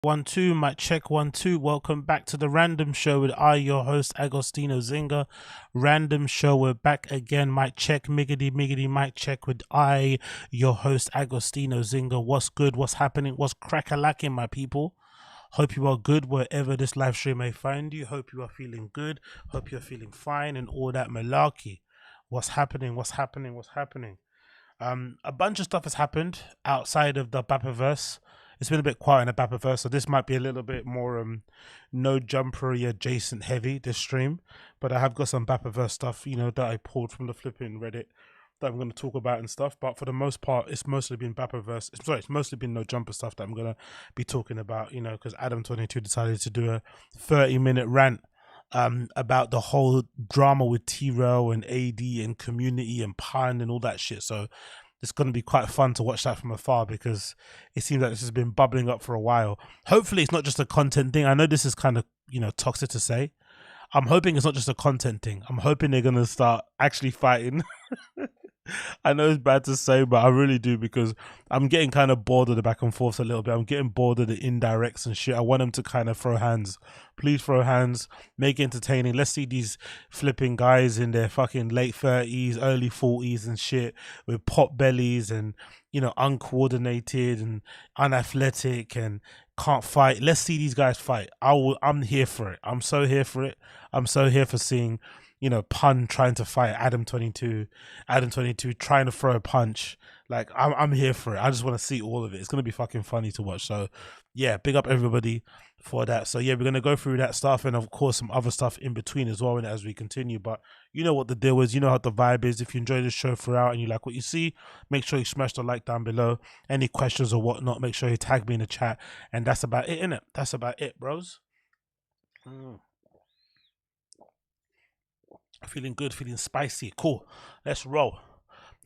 1 2, mic check 1 2. Welcome back to the Random Show with your host Agostino Zinga. Random Show, we're back again. Mic check, miggity miggity, mic check with your host Agostino Zinga. What's good? What's happening? What's crack-a-lacking, my people? Hope you are good wherever this live stream may find you. Hope you are feeling good. Hope you're feeling fine and all that malarkey. What's happening? What's happening? What's happening? A bunch of stuff has happened outside of the BAPA-verse. It's been a bit quiet in the BAPA-verse, so this might be a little bit more no jumpery adjacent heavy this stream. But I have got some BAPA-verse stuff, you know, that I pulled from the flipping Reddit that I'm going to talk about and stuff. But for the most part, it's mostly been BAPA-verse. Sorry, it's mostly been no jumper stuff that I'm going to be talking about, you know, because ADAM22 decided to do a 30-minute rant about the whole drama with TRELL and AD and community and PAN and all that shit. So it's going to be quite fun to watch that from afar because it seems like this has been bubbling up for a while. Hopefully it's not just a content thing. I know this is kind of, you know, toxic to say. I'm hoping it's not just a content thing. I'm hoping they're going to start actually fighting. I know it's bad to say, but I really do, because I'm getting kind of bored of the back and forth a little bit. I'm getting bored of the indirects and shit. I want them to kind of throw hands. Please throw hands. Make it entertaining. Let's see these flipping guys in their fucking late 30s, early 40s and shit with pot bellies and, you know, uncoordinated and unathletic and can't fight. Let's see these guys fight. I'm here for it. I'm so here for it. I'm so here for seeing, you know, Pun trying to fight ADAM22 trying to throw a punch. Like, I'm here for it. I just want to see all of it. It's going to be fucking funny to watch. So yeah, big up everybody for that. So yeah, we're going to go through that stuff and of course some other stuff in between as well as we continue. But you know what the deal is. You know how the vibe is. If you enjoy this show throughout and you like what you see, make sure you smash the like down below. Any questions or whatnot, make sure you tag me in the chat. And that's about it, innit? That's about it, bros. Feeling good, feeling spicy. Cool. Let's roll.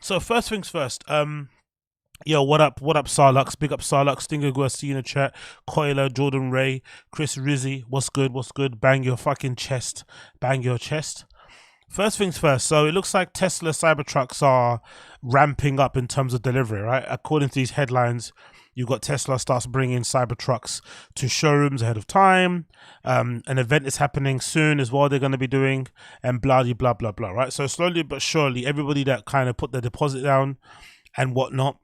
So first things first. Yo, what up, Sarlux? Big up Sarlux, Stinger Garcia in the chat, Coiler, Jordan Ray, Chris Rizzy, what's good? Bang your fucking chest. Bang your chest. First things first, so it looks like Tesla Cybertrucks are ramping up in terms of delivery, right? According to these headlines, you've got Tesla starts bringing Cybertrucks to showrooms ahead of time. An event is happening soon as well, they're going to be doing, and blah, blah, blah, blah, right? So slowly but surely, everybody that kind of put their deposit down and whatnot,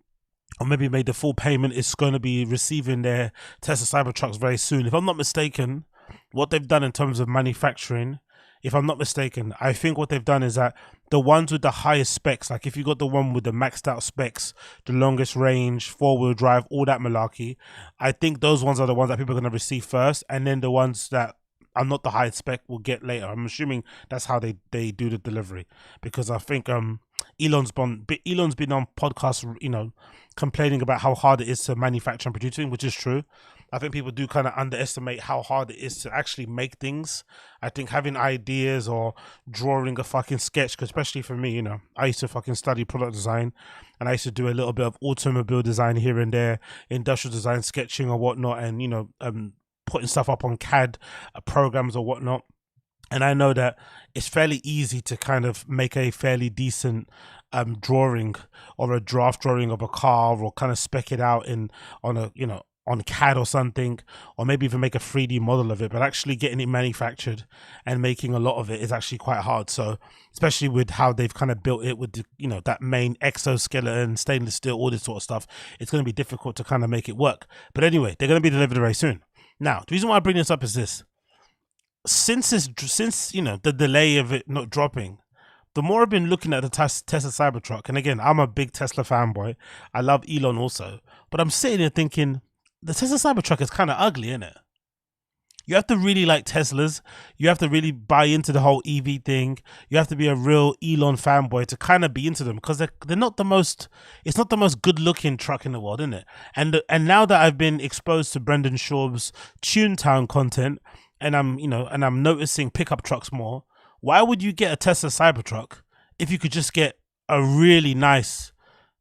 or maybe made the full payment, is going to be receiving their Tesla Cybertrucks very soon. If I'm not mistaken, what they've done in terms of manufacturing, if I'm not mistaken, I think what they've done is that the ones with the highest specs, like if you got the one with the maxed out specs, the longest range, 4-wheel drive, all that malarkey, I think those ones are the ones that people are going to receive first, and then the ones that are not the highest spec will get later. I'm assuming that's how they do the delivery, because I think Elon's been on podcasts, you know, complaining about how hard it is to manufacture and produce things, which is true. I think people do kind of underestimate how hard it is to actually make things. I think having ideas or drawing a fucking sketch, cause especially for me, you know, I used to fucking study product design and I used to do a little bit of automobile design here and there, industrial design, sketching or whatnot, and, you know, putting stuff up on CAD programs or whatnot. And I know that it's fairly easy to kind of make a fairly decent drawing or a draft drawing of a car, or kind of spec it out on a, you know, on CAD or something, or maybe even make a 3D model of it. But actually getting it manufactured and making a lot of it is actually quite hard. So especially with how they've kind of built it with the, you know, that main exoskeleton, stainless steel, all this sort of stuff, it's going to be difficult to kind of make it work. But anyway, they're going to be delivered very soon. Now, the reason why I bring this up is this: since you know, the delay of it not dropping, the more I've been looking at the Tesla Cybertruck, and again, I'm a big Tesla fanboy. I love Elon also, but I'm sitting there thinking, the Tesla Cybertruck is kind of ugly, isn't it? You have to really like Teslas. You have to really buy into the whole EV thing. You have to be a real Elon fanboy to kind of be into them, because they're not the most. It's not the most good looking truck in the world, isn't it? And now that I've been exposed to Brendan Schaub's Toontown content, and I'm noticing pickup trucks more. Why would you get a Tesla Cybertruck if you could just get a really nice,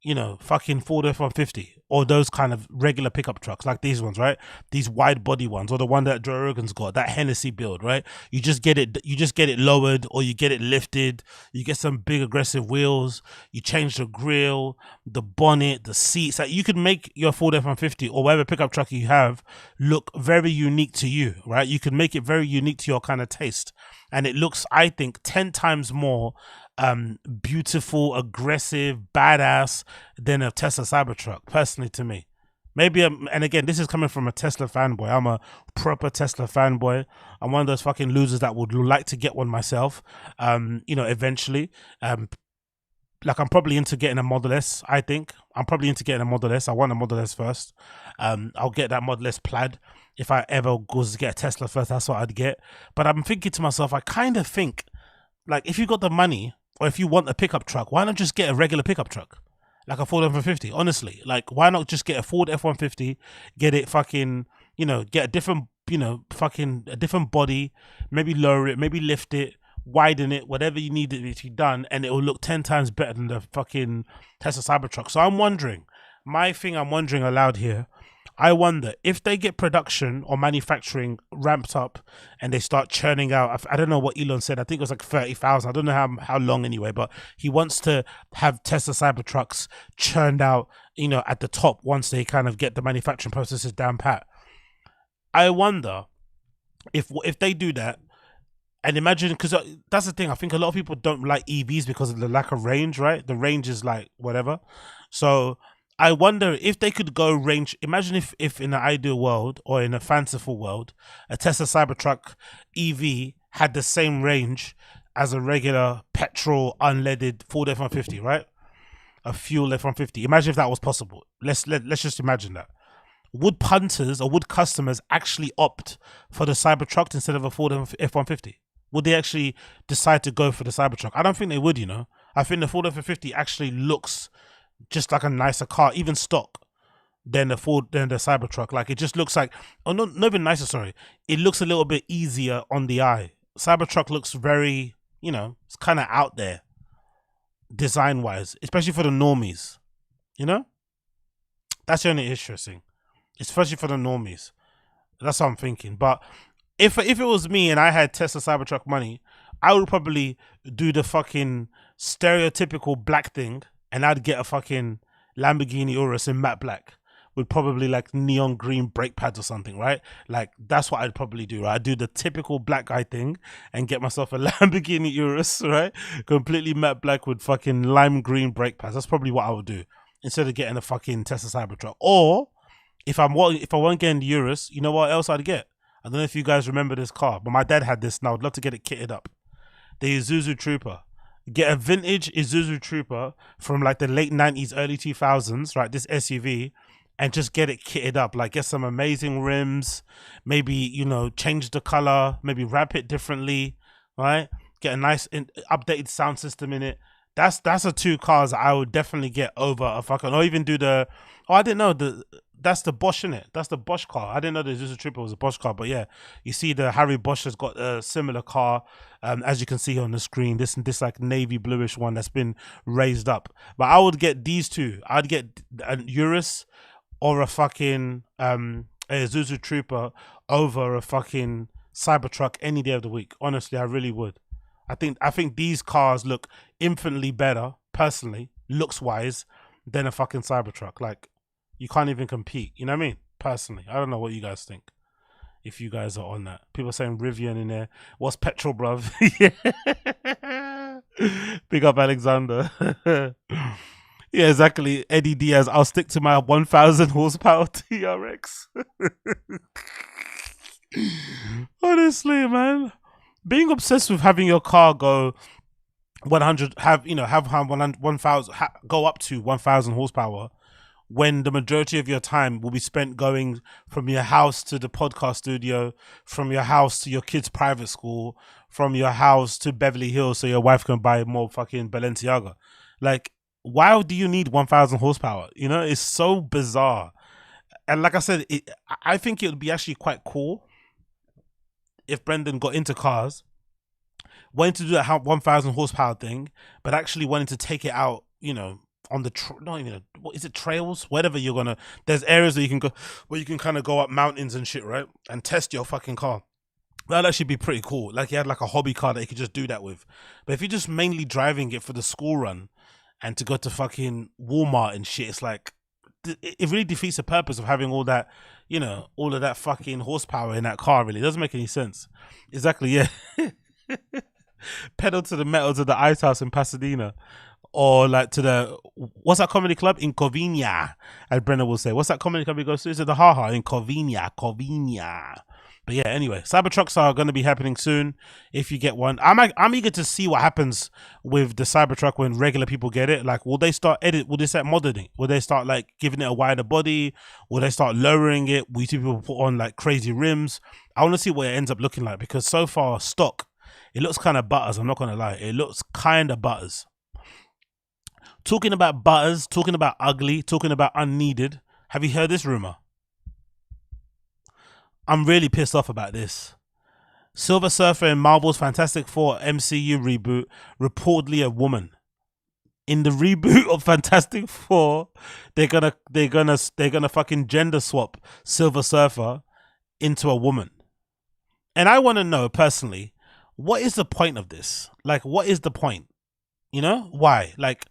you know, fucking Ford F-150 or those kind of regular pickup trucks like these ones, right? These wide body ones, or the one that Joe Rogan's got, that Hennessy build, right? You just get it lowered, or you get it lifted. You get some big aggressive wheels. You change the grill, the bonnet, the seats. Like, you could make your Ford F-150 or whatever pickup truck you have look very unique to you, right? You can make it very unique to your kind of taste, and it looks, I think, 10 times more beautiful, aggressive, badass than a Tesla Cybertruck, personally, to me. Maybe, and again, this is coming from a Tesla fanboy. I'm a proper Tesla fanboy. I'm one of those fucking losers that would like to get one myself, you know, eventually. Like, I'm probably into getting a Model S, I think. I'm probably into getting a Model S. I want a Model S first. I'll get that Model S plaid. If I ever goes to get a Tesla first, that's what I'd get. But I'm thinking to myself, I kind of think, like, if you got the money, or if you want a pickup truck, why not just get a regular pickup truck? Like a Ford F-150, honestly. Like, why not just get a Ford F-150, get it fucking, you know, get a different, you know, fucking, a different body, maybe lower it, maybe lift it, widen it, whatever you need it to be done, and it will look 10 times better than the fucking Tesla Cybertruck. So I'm wondering, I'm wondering aloud here, I wonder if they get production or manufacturing ramped up and they start churning out. I don't know what Elon said. I think it was like 30,000. I don't know how long anyway, but he wants to have Tesla Cybertrucks churned out, you know, at the top once they kind of get the manufacturing processes down pat. I wonder if they do that, and imagine, because that's the thing, I think a lot of people don't like EVs because of the lack of range, right? The range is like whatever. So I wonder if they could go range. Imagine if in an ideal world, or in a fanciful world, a Tesla Cybertruck EV had the same range as a regular petrol unleaded Ford F-150, right? A fuel F-150. Imagine if that was possible. Let's just imagine that. Would punters or would customers actually opt for the Cybertruck instead of a Ford F-150? Would they actually decide to go for the Cybertruck? I don't think they would, you know. I think the Ford F-150 actually looks just like a nicer car, even stock, than the Cybertruck. Like, it just looks like, oh no, not even nicer, sorry. It looks a little bit easier on the eye. Cybertruck looks very, you know, it's kind of out there design wise, especially for the normies, you know. That's the only interesting, especially for the normies. That's what I'm thinking. But if it was me and I had Tesla Cybertruck money, I would probably do the fucking stereotypical black thing, and I'd get a fucking Lamborghini Urus in matte black with probably like neon green brake pads or something, right? Like, that's what I'd probably do, right? I'd do the typical black guy thing and get myself a Lamborghini Urus, right? Completely matte black with fucking lime green brake pads. That's probably what I would do instead of getting a fucking Tesla Cybertruck. Or if I weren't getting the Urus, you know what else I'd get? I don't know if you guys remember this car, but my dad had this, and I would love to get it kitted up. The Isuzu Trooper. Get a vintage Isuzu Trooper from like the late 90s, early 2000s, right? This SUV, and just get it kitted up. Like, get some amazing rims, maybe, you know, change the color, maybe wrap it differently, right? Get a nice updated sound system in it. That's the two cars I would definitely get over a fucking, or even do the, oh, I didn't know, that's the Bosch, in it. That's the Bosch car. I didn't know the Isuzu Trooper was a Bosch car, but yeah, you see the Harry Bosch has got a similar car, as you can see on the screen. This like navy bluish one that's been raised up. But I would get these two. I'd get a Urus or a fucking a Isuzu Trooper over a fucking Cybertruck any day of the week. Honestly, I really would. I think these cars look infinitely better, personally, looks wise, than a fucking Cybertruck. Like, you can't even compete. You know what I mean? Personally, I don't know what you guys think. If you guys are on that, people saying Rivian in there. What's petrol, bruv? Yeah. Big up, Alexander. Yeah, exactly. Eddie Diaz. I'll stick to my 1,000 horsepower TRX. Honestly, man, being obsessed with having your car go 100, have 1,000, go up to 1,000 horsepower, when the majority of your time will be spent going from your house to the podcast studio, from your house to your kid's private school, from your house to Beverly Hills so your wife can buy more fucking Balenciaga. Like, why do you need 1,000 horsepower? You know, it's so bizarre. And like I said, I think it would be actually quite cool if Brendan got into cars, wanted to do that 1,000 horsepower thing, but actually wanted to take it out, you know, on the not even what is it, trails, whatever you're gonna. There's areas that you can go where you can kind of go up mountains and shit, right, and test your fucking car. That'd actually be pretty cool. Like, he had like a hobby car that you could just do that with. But if you're just mainly driving it for the school run and to go to fucking Walmart and shit, it's like, it really defeats the purpose of having all that, you know, all of that fucking horsepower in that car. Really, it doesn't make any sense. Exactly, yeah. Pedal to the metal to the Ice House in Pasadena, or like to the, what's that comedy club in Covina, as Brenna will say. What's that comedy club he goes to? Is it the Haha in Covina? But yeah, anyway, Cybertrucks are going to be happening soon. If you get one, I'm eager to see what happens with the Cybertruck when regular people get it. Like, will they start will they start modding it? Will they start like giving it a wider body? Will they start lowering it? Will you see people put on like crazy rims? I want to see what it ends up looking like, because so far stock, it looks kind of butters. I'm not going to lie, it looks kind of butters. Talking about butters, talking about ugly, talking about unneeded. Have you heard this rumor? I'm really pissed off about this. Silver Surfer in Marvel's Fantastic Four MCU reboot, reportedly a woman. In the reboot of Fantastic Four, they're gonna fucking gender swap Silver Surfer into a woman. And I want to know personally, what is the point of this? Like, what is the point? You know, why? Like,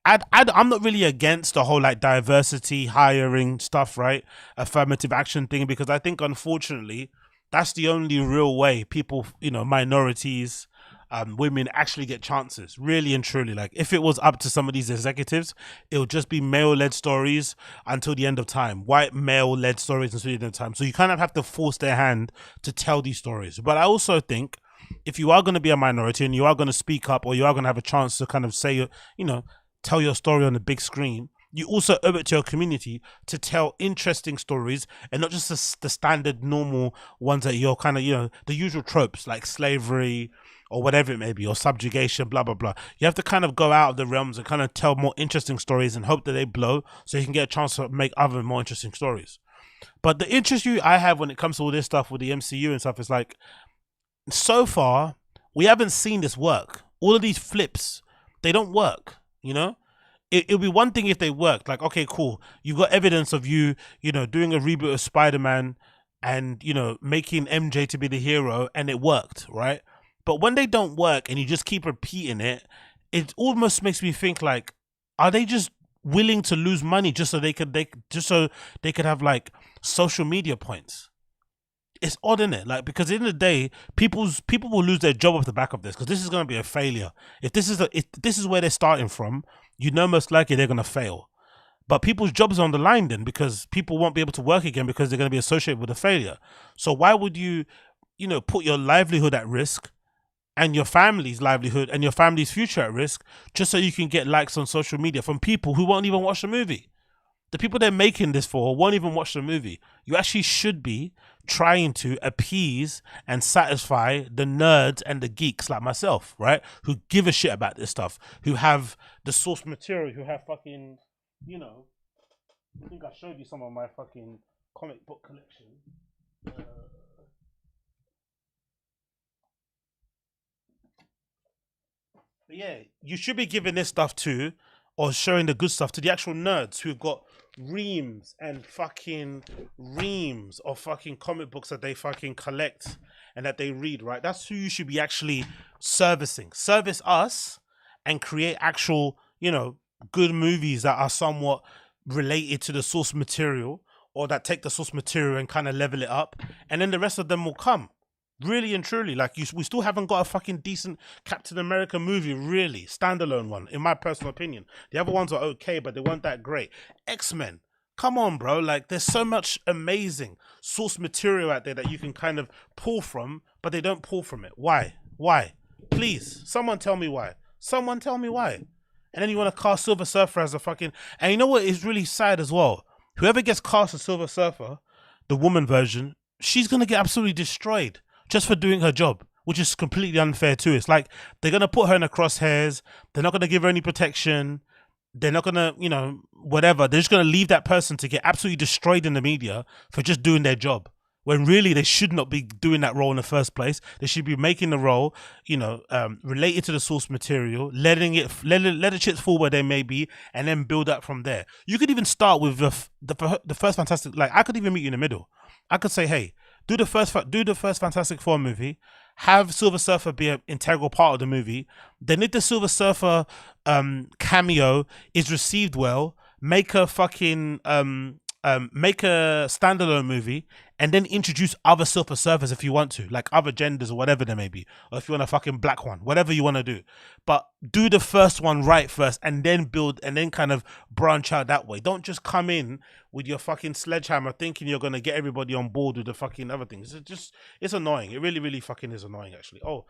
I'm not really against the whole like diversity hiring stuff, right? Affirmative action thing, because I think unfortunately that's the only real way people, you know, minorities, women actually get chances, really and truly. Like, if it was up to some of these executives, it would just be male-led stories until the end of time, white male-led stories until the end of time. So you kind of have to force their hand to tell these stories. But I also think if you are going to be a minority and you are going to speak up, or you are going to have a chance to kind of say, you know, tell your story on the big screen, you also owe it to your community to tell interesting stories, and not just the standard normal ones that you're kind of, you know, the usual tropes like slavery or whatever it may be, or subjugation, blah, blah, blah. You have to kind of go out of the realms and kind of tell more interesting stories and hope that they blow so you can get a chance to make other more interesting stories. But the interest I have when it comes to all this stuff with the MCU and stuff is like, so far, we haven't seen this work. All of these flips, they don't work. You know, it'll be one thing if they worked. Like, okay, cool, you got evidence of you know, doing a reboot of Spider-Man and, you know, making MJ to be the hero, and it worked, right? But when they don't work and you just keep repeating it, it almost makes me think like, are they just willing to lose money just so they could have like social media points? It's odd, isn't it? Like, because at the end of the day, people will lose their job off the back of this, because this is going to be a failure. If this is where they're starting from, you know, most likely they're going to fail. But people's jobs are on the line then, because people won't be able to work again because they're going to be associated with a failure. So why would you know, put your livelihood at risk and your family's livelihood and your family's future at risk just so you can get likes on social media from people who won't even watch the movie? The people they're making this for won't even watch the movie. You actually should be trying to appease and satisfy the nerds and the geeks like myself, right? Who give a shit about this stuff, who have the source material, who have fucking, you know, I think I showed you some of my fucking comic book collection. But yeah, you should be giving this stuff to, or showing the good stuff to, the actual nerds who've got reams and fucking reams of fucking comic books that they fucking collect and that they read, right? That's who you should be actually servicing. Service us and create actual, you know, good movies that are somewhat related to the source material, or that take the source material and kind of level it up, and then the rest of them will come. Really and truly, like, we still haven't got a fucking decent Captain America movie, really, standalone one, in my personal opinion. The other ones are okay, but they weren't that great. X-Men, come on, bro. Like, there's so much amazing source material out there that you can kind of pull from, but they don't pull from it. Why? Please, someone tell me why. Someone tell me why. And then you want to cast Silver Surfer as a fucking... And you know what is really sad as well? Whoever gets cast as Silver Surfer, the woman version, she's going to get absolutely destroyed just for doing her job, which is completely unfair too. It's like, they're going to put her in the crosshairs. They're not going to give her any protection. They're not going to, you know, whatever. They're just going to leave that person to get absolutely destroyed in the media for just doing their job, when really they should not be doing that role in the first place. They should be making the role, you know, related to the source material, let the chips fall where they may be, and then build up from there. You could even start with the first Fantastic. Like, I could even meet you in the middle. I could say, hey, do the first Fantastic Four movie, have Silver Surfer be an integral part of the movie. Then if the Silver Surfer cameo is received well, make a fucking make a standalone movie, and then introduce other Silver Surfers if you want to, like other genders or whatever there may be, or if you want a fucking black one, whatever you want to do. But do the first one right first, and then build, and then kind of branch out that way. Don't just come in with your fucking sledgehammer thinking you're gonna get everybody on board with the fucking other things. It's annoying. It really fucking is annoying, actually. Oh,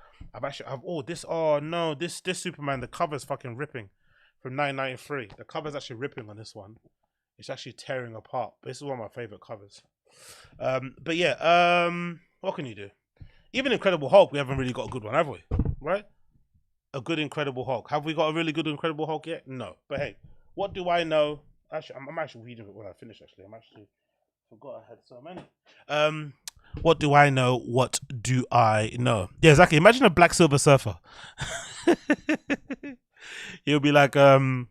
this Superman, the cover's fucking ripping from 1993. The cover's actually ripping on this one. It's actually tearing apart. This is one of my favorite covers. But yeah, what can you do? Even Incredible Hulk, we haven't really got a good one, have we? Right? A good Incredible Hulk. Have we got a really good Incredible Hulk yet? No. But hey, what do I know? Actually, I'm actually reading it when I finish. Actually, forgot I had so many. What do I know? What do I know? Yeah, exactly. Imagine a black Silver Surfer. He'll be like, who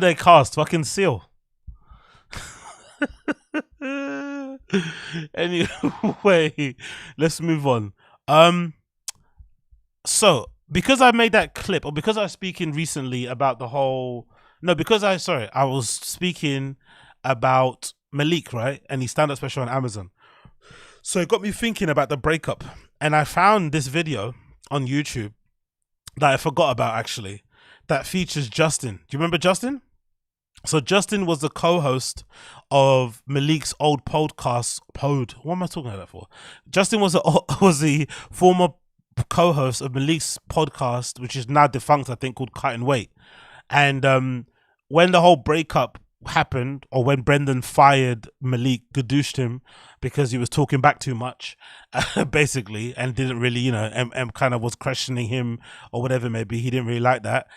they cast? Fucking Seal. Anyway, let's move on. So because I made that clip, or because I was speaking recently about the whole, I was speaking about Malik, right? And his stand-up special on Amazon. So it got me thinking about the breakup, and I found this video on YouTube that I forgot about, actually, that features Justin. Do you remember Justin? So Justin was the co-host of Malik's old podcast. What am I talking about that for? Justin was the former co-host of Malik's podcast, which is now defunct, I think, called Cutting Weight. And when the whole breakup happened, or when Brendan fired Malik, gadooshed him because he was talking back too much, basically, and didn't really, you know, and kind of was questioning him or whatever, maybe he didn't really like that.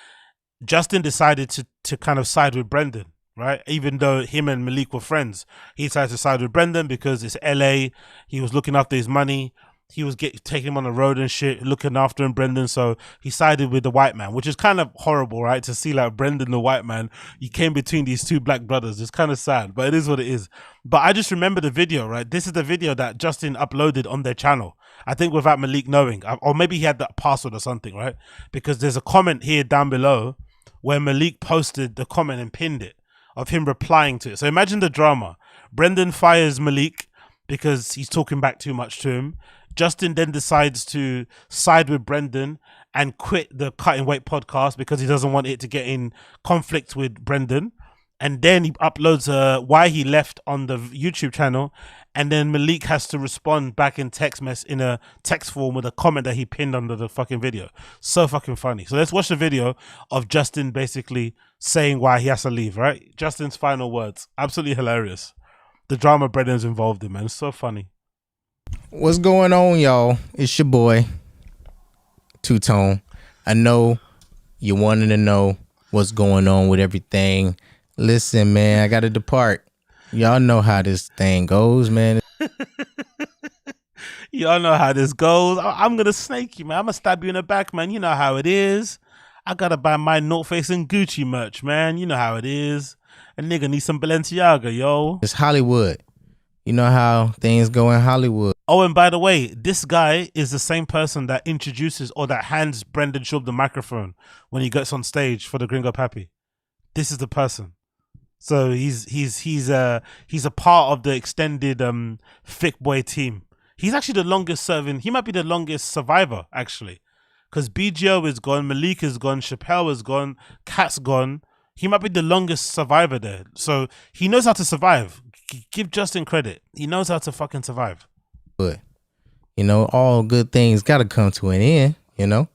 Justin decided to kind of side with Brendan, right? Even though him and Malik were friends, he decided to side with Brendan because it's LA. He was looking after his money. He was taking him on the road and shit, looking after him, Brendan. So he sided with the white man, which is kind of horrible, right? To see like Brendan, the white man, he came between these two black brothers. It's kind of sad, but it is what it is. But I just remember the video, right? This is the video that Justin uploaded on their channel, I think without Malik knowing, or maybe he had that password or something, right? Because there's a comment here down below where Malik posted the comment and pinned it, of him replying to it. So imagine the drama. Brendan fires Malik because he's talking back too much to him. Justin then decides to side with Brendan and quit the Cutting Weight podcast because he doesn't want it to get in conflict with Brendan. And then he uploads why he left on the YouTube channel, and then Malik has to respond back in in a text form with a comment that he pinned under the fucking video. So fucking funny. So let's watch the video of Justin basically saying why he has to leave, right? Justin's final words. Absolutely hilarious. The drama Brendan's involved in, man. It's so funny. What's going on, y'all? It's your boy, Two Tone. I know you wanted to know what's going on with everything. Listen, man, I got to depart. Y'all know how this thing goes, man. Y'all know how this goes. I'm going to snake you, man. I'm going to stab you in the back, man. You know how it is. I got to buy my North Face and Gucci merch, man. You know how it is. A nigga needs some Balenciaga, yo. It's Hollywood. You know how things go in Hollywood. Oh, and by the way, this guy is the same person that introduces or that hands Brendan Schaub the microphone when he gets on stage for the Gringo Pappy. This is the person. So he's a part of the extended Thick Boy team. He's actually the longest serving. He might be the longest survivor, actually, because BGO is gone, Malik is gone, Chappelle is gone, Cat's gone. He might be the longest survivor there. So he knows how to survive. Give Justin credit. He knows how to fucking survive. But you know, all good things got to come to an end. You know,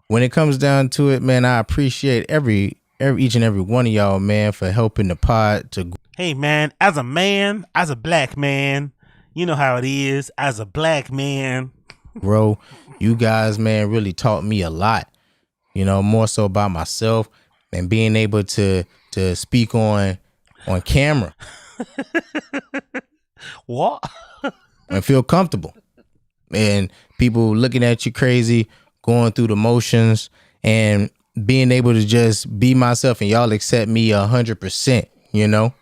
when it comes down to it, man, I appreciate each and every one of y'all, man, for helping the pod to. Hey, man, as a black man, you know how it is. As a black man, bro, you guys, man, really taught me a lot. You know, more so about myself and being able to speak on camera. What? and feel comfortable. And people looking at you crazy, going through the motions, and being able to just be myself, and y'all accept me 100%. You know,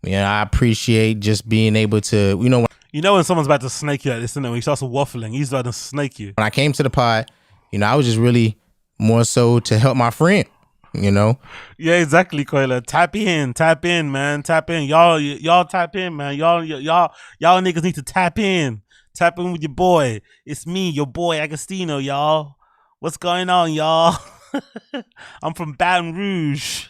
I appreciate just being able to, when someone's about to snake you at this, isn't it? When he starts waffling, he's about to snake you. When I came to the pod, I was just really more so to help my friend. Yeah, exactly, Koila. Tap in, man. Tap in. Y'all tap in, man. Y'all niggas need to tap in. Tap in with your boy. It's me, your boy Agostino, y'all. What's going on, y'all? I'm from Baton Rouge.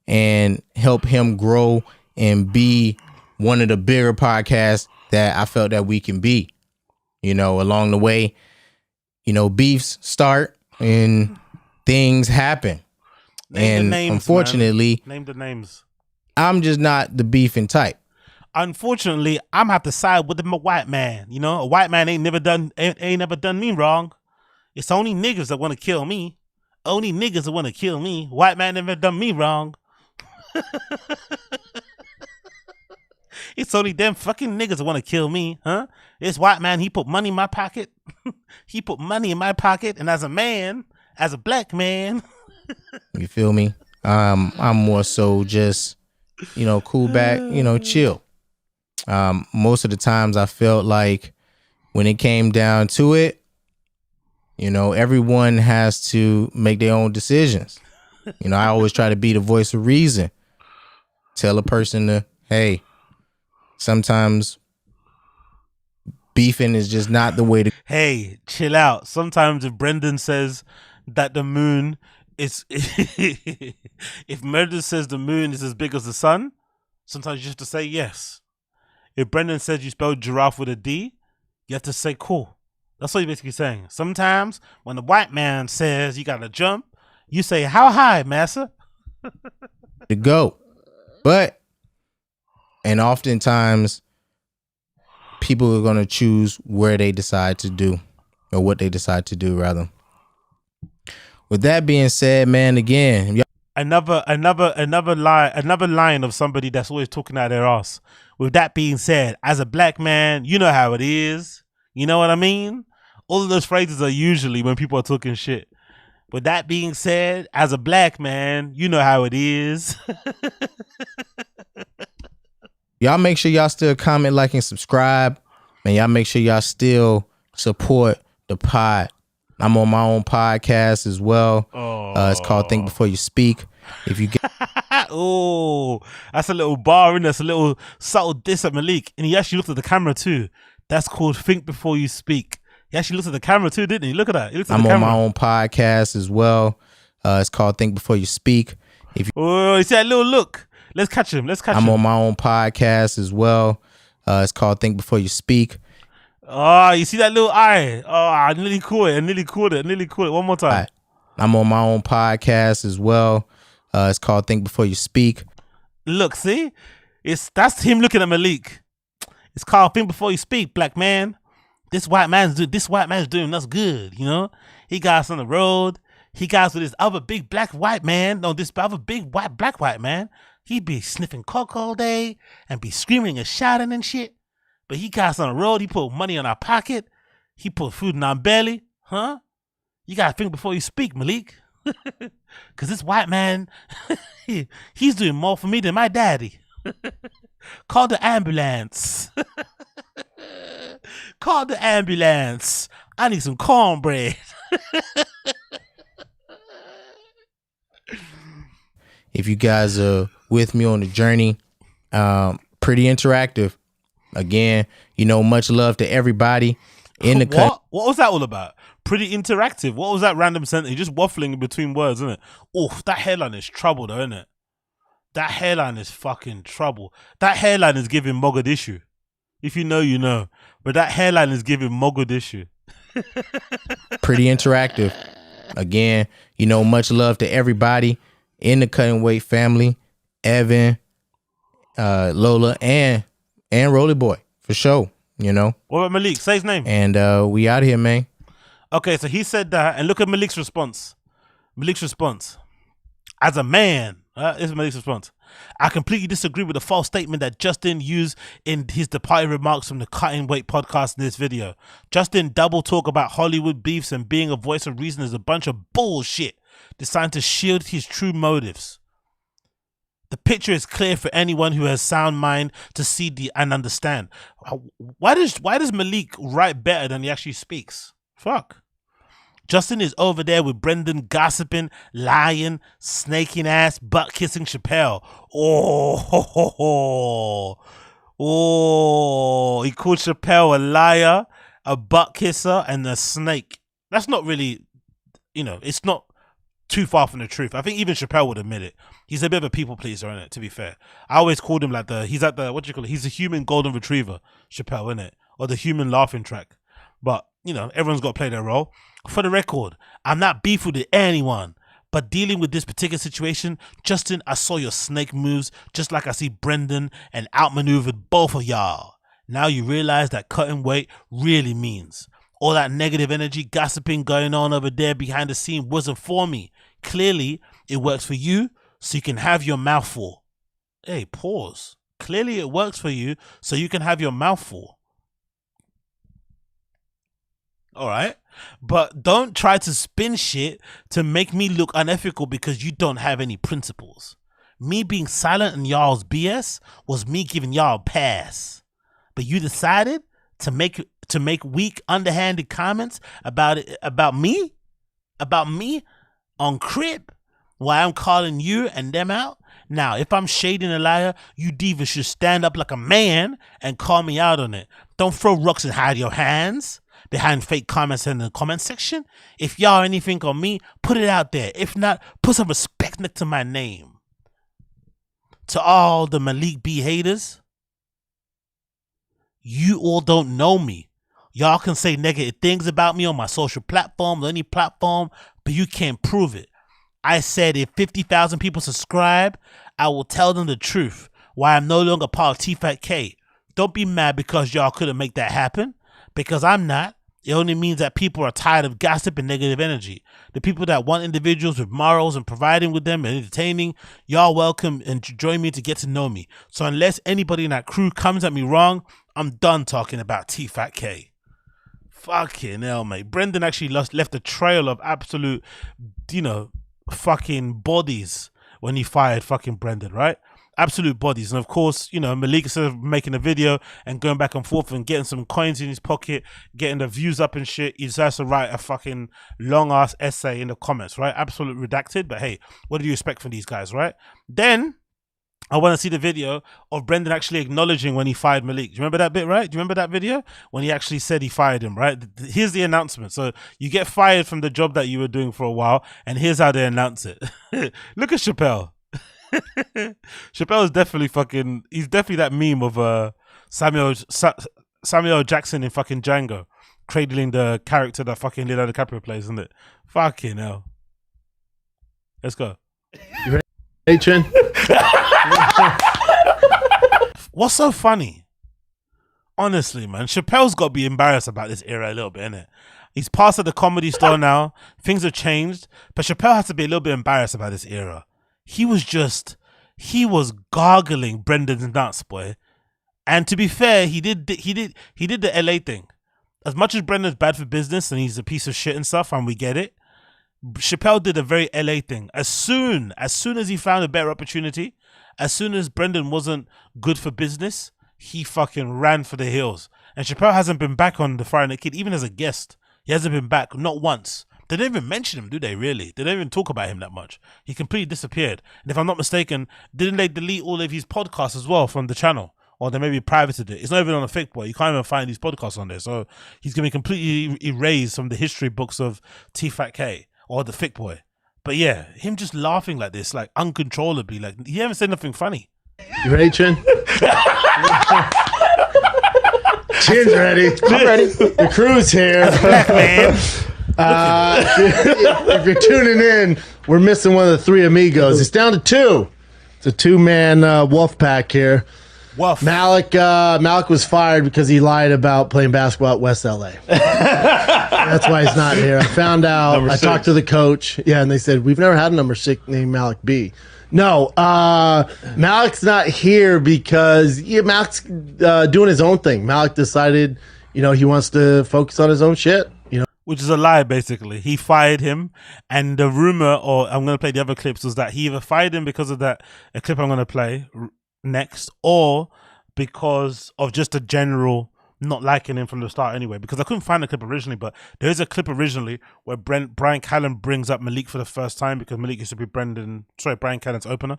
And help him grow and be one of the bigger podcasts that I felt that we can be. Along the way, beefs start and things happen. Name the names, unfortunately, man. Name the names. I'm just not the beefing type. Unfortunately, I'm gonna have to side with the white man. A white man ain't never done me wrong. It's only niggas that want to kill me. Only niggas that want to kill me. White man never done me wrong. It's only them fucking niggas that want to kill me, huh? This white man, he put money in my pocket. He put money in my pocket, and as a man, as a black man, you feel me? I'm more so just, cool back, chill. Most of the times I felt like when it came down to it, everyone has to make their own decisions. I always try to be the voice of reason. Tell a person to, hey, sometimes beefing is just not the way to. Hey, chill out. Sometimes if Brendan says that the moon is, if Meredith says the moon is as big as the sun, sometimes you have to say yes. If Brendan says you spelled giraffe with a D, you have to say cool. That's what you're basically saying. Sometimes when the white man says you gotta jump, you say, how high, massa? To go. And oftentimes people are going to choose where they decide to do, or what they decide to do, rather. With that being said, man, again, another line of somebody that's always talking out their ass. With that being said, as a black man, you know how it is. You know what I mean? All of those phrases are usually when people are talking shit. With that being said, as a black man, you know how it is. Y'all make sure y'all still comment, like, and subscribe. And y'all make sure y'all still support the pod. I'm on my own podcast as well. It's called Think Before You Speak. If you get oh, that's a little bar in. That's a little subtle diss at Malik. And he actually looked at the camera too. That's called Think Before You Speak. He actually looked at the camera too, didn't he? Look at that. I'm on my own podcast as well. It's called Think Before You Speak. If you you see that little look. Let's catch him. I'm on my own podcast as well. It's called Think Before You Speak. Oh, you see that little eye? Oh, I nearly caught it. One more time. I'm on my own podcast as well. It's called Think Before You Speak. Look, see? That's him looking at Malik. It's called Think Before You Speak, black man. This white man's doing us good, He got us on the road. He got us with this other big black white man. No, this other big black white man. He be sniffing coke all day and be screaming and shouting and shit. But he got us on the road. He put money in our pocket. He put food in our belly. Huh? You got to think before you speak, Malik. Because this white man, he's doing more for me than my daddy. Call the ambulance. Call the ambulance. I need some cornbread. If you guys are with me on the journey, pretty interactive. Again, much love to everybody in the What was that all about? Pretty interactive. What was that random sentence? Just waffling in between words, isn't it? Oh, that hairline is trouble, though, isn't it? That hairline is fucking trouble. That hairline is giving Mogadishu. If you know, you know. But that hairline is giving Mogadishu. Pretty interactive. Again, much love to everybody in the Cutting Weight family. Evan, Lola, and Rolly Boy, for sure. What about Malik? Say his name. And we out here, man. Okay, so he said that, and look at Malik's response. As a man, this is Malik's response. I completely disagree with the false statement that Justin used in his departing remarks from the Cutting Weight podcast in this video. Justin double talk about Hollywood beefs and being a voice of reason is a bunch of bullshit designed to shield his true motives. The picture is clear for anyone who has sound mind to see and understand. Why does Malik write better than he actually speaks? Fuck. Justin is over there with Brendan gossiping, lying, snaking ass, butt kissing Chappelle. He called Chappelle a liar, a butt kisser, and a snake. That's not really, it's not too far from the truth. I think even Chappelle would admit it. He's a bit of a people pleaser, isn't it? To be fair, I always called him like he's a human golden retriever, Chappelle, isn't it? Or the human laughing track. But everyone's got to play their role. For the record, I'm not beefing with anyone, but dealing with this particular situation, Justin, I saw your snake moves just like I see Brendan and outmaneuvered both of y'all. Now you realize that cutting weight really means. All that negative energy gossiping going on over there behind the scene wasn't for me. Clearly, it works for you, so you can have your mouth full. Hey, pause. Clearly, it works for you, so you can have your mouth full. All right, but don't try to spin shit to make me look unethical because you don't have any principles. Me being silent in y'all's BS was me giving y'all a pass, but you decided to make weak, underhanded comments about me on Crip while I'm calling you and them out. Now, if I'm shading a liar, you divas should stand up like a man and call me out on it. Don't throw rocks and hide your hands behind fake comments in the comment section. If y'all anything on me, put it out there. If not, put some respect next to my name. To all the Malik B haters, you all don't know me. Y'all can say negative things about me on my social platform or any platform, but you can't prove it. I said if 50,000 people subscribe, I will tell them the truth, why I'm no longer part of TFATK. Don't be mad because y'all couldn't make that happen, because I'm not. It only means that people are tired of gossip and negative energy. The people that want individuals with morals and providing with them and entertaining, y'all welcome and join me to get to know me. So unless anybody in that crew comes at me wrong, I'm done talking about TFATK. Fucking hell, mate. Brendan actually left a trail of absolute, fucking bodies when he fired fucking Brendan, right? Absolute bodies. And of course, Malik, instead of making a video and going back and forth and getting some coins in his pocket, getting the views up and shit, he decides to write a fucking long ass essay in the comments, right? Absolute redacted. But hey, what do you expect from these guys, right? Then I want to see the video of Brendan actually acknowledging when he fired Malik. Do you remember that bit, right? Do you remember that video when he actually said he fired him, right? Here's the announcement. So you get fired from the job that you were doing for a while, and here's how they announce it. Look at Chappelle. Chappelle is definitely he's definitely that meme of Samuel Jackson in fucking Django, cradling the character that fucking Leonardo DiCaprio plays, isn't it? Fucking hell. Let's go. You ready? Hey, Chin. What's so funny? Honestly, man, Chappelle's got to be embarrassed about this era a little bit, innit? He's past at the Comedy Store now. Things have changed, but Chappelle has to be a little bit embarrassed about this era. He was gargling Brendan's nuts, boy. And to be fair, he did the LA thing. As much as Brendan's bad for business and he's a piece of shit and stuff, and we get it, Chappelle did a very LA thing. As soon as he found a better opportunity, as soon as Brendan wasn't good for business, he fucking ran for the hills. And Chappelle hasn't been back on The Firing the Kid, even as a guest. He hasn't been back, not once. They don't even mention him, do they, really? They don't even talk about him that much. He completely disappeared. And if I'm not mistaken, didn't they delete all of his podcasts as well from the channel? Or they maybe privated it. It's not even on a Thick Boy. You can't even find these podcasts on there. So he's going to be completely erased from the history books of TFATK or the Thick Boy. But yeah, him just laughing like this, like uncontrollably. Like, he haven't said nothing funny. You ready, Chin? Chin's ready. I'm ready. The crew's here. Black man. If you're tuning in, we're missing one of the three amigos. It's down to two. It's a two-man wolf pack here. Wolf. Malik was fired because he lied about playing basketball at West LA. That's why he's not here. I found out. I talked to the coach. Yeah, and they said, we've never had a number 6 named Malik B. No, Malik's not here because Malik's doing his own thing. Malik decided, he wants to focus on his own shit. Which is a lie, basically. He fired him, and the rumor, or I'm going to play the other clips, was that he either fired him because of a clip I'm going to play next, or because of just a general not liking him from the start anyway, because I couldn't find the clip originally, but there is a clip originally where Brian Callen brings up Malik for the first time, because Malik used to be Brian Callen's opener,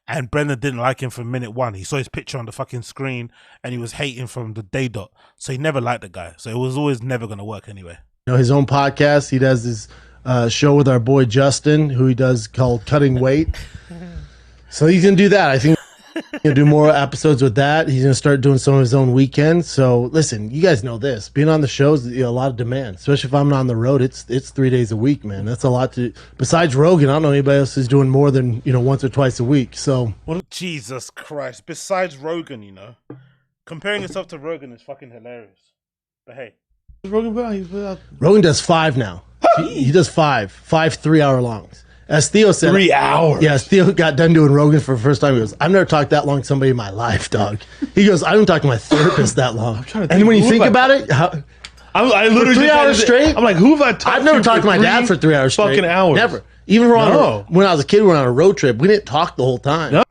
and Brendan didn't like him from minute one. He saw his picture on the fucking screen, and he was hating from the day dot, so he never liked the guy, so it was always never going to work anyway. His own podcast. He does his show with our boy Justin, who he does called Cutting Weight. So he's gonna do that. I think he'll do more episodes with that. He's gonna start doing some of his own weekends. So listen, you guys know this. Being on the show is a lot of demand, especially if I'm on the road. It's 3 days a week, man. That's a lot to. Besides Rogan, I don't know anybody else who's doing more than once or twice a week. So Jesus Christ! Besides Rogan, comparing yourself to Rogan is fucking hilarious. But hey. Rogan does 5 now. He does 5 3-hour longs. As Theo said, 3 hours. Yeah, as Theo got done doing Rogan for the first time. He goes, "I've never talked that long to somebody in my life, dog." He goes, "I haven't talked to my therapist that long." And when you think about it, I literally 3 hours straight. I'm like, who have I talked to? I've never talked to my dad for 3 hours straight. Fucking hours. Never. Even when I was a kid, we were on a road trip. We didn't talk the whole time. No.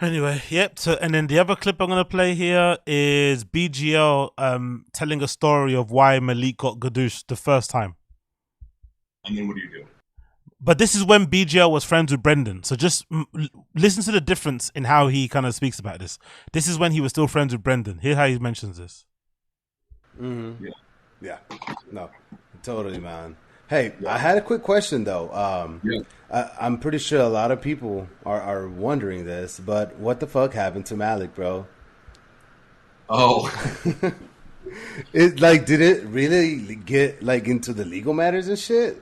Anyway, yep. So, and then the other clip I'm gonna play here is BGL telling a story of why Malik got gadooshed the first time. And then what do you do? But this is when BGL was friends with Brendan. So just listen to the difference in how he kind of speaks about this. This is when he was still friends with Brendan. Here's how he mentions this. Mm-hmm. Yeah. No, totally, man. Hey, I had a quick question though. I'm pretty sure a lot of people are wondering this, but what the fuck happened to Malik, bro? Oh, Did it really get into the legal matters and shit?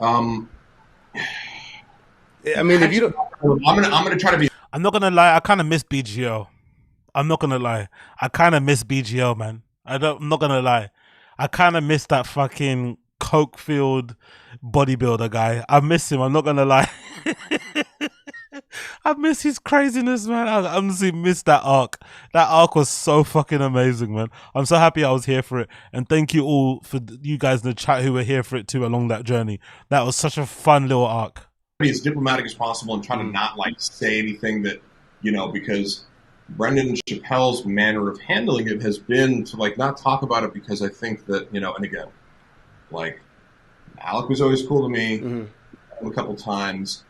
I mean, if you don't, I'm gonna try to be. I'm not gonna lie. I kind of miss BGL. I'm not gonna lie. I kind of miss BGL, man. I'm not gonna lie. I kind of miss that fucking coke-filled bodybuilder guy. I miss him. I'm not gonna lie. I miss his craziness, man. I honestly miss that arc. That arc was so fucking amazing, man. I'm so happy I was here for it, and thank you all for you guys in the chat who were here for it too along that journey. That was such a fun little arc. Be as diplomatic as possible and try to not say anything that because Brendan Chappelle's manner of handling it has been to not talk about it, because I think that and again, Malik was always cool to me a couple times.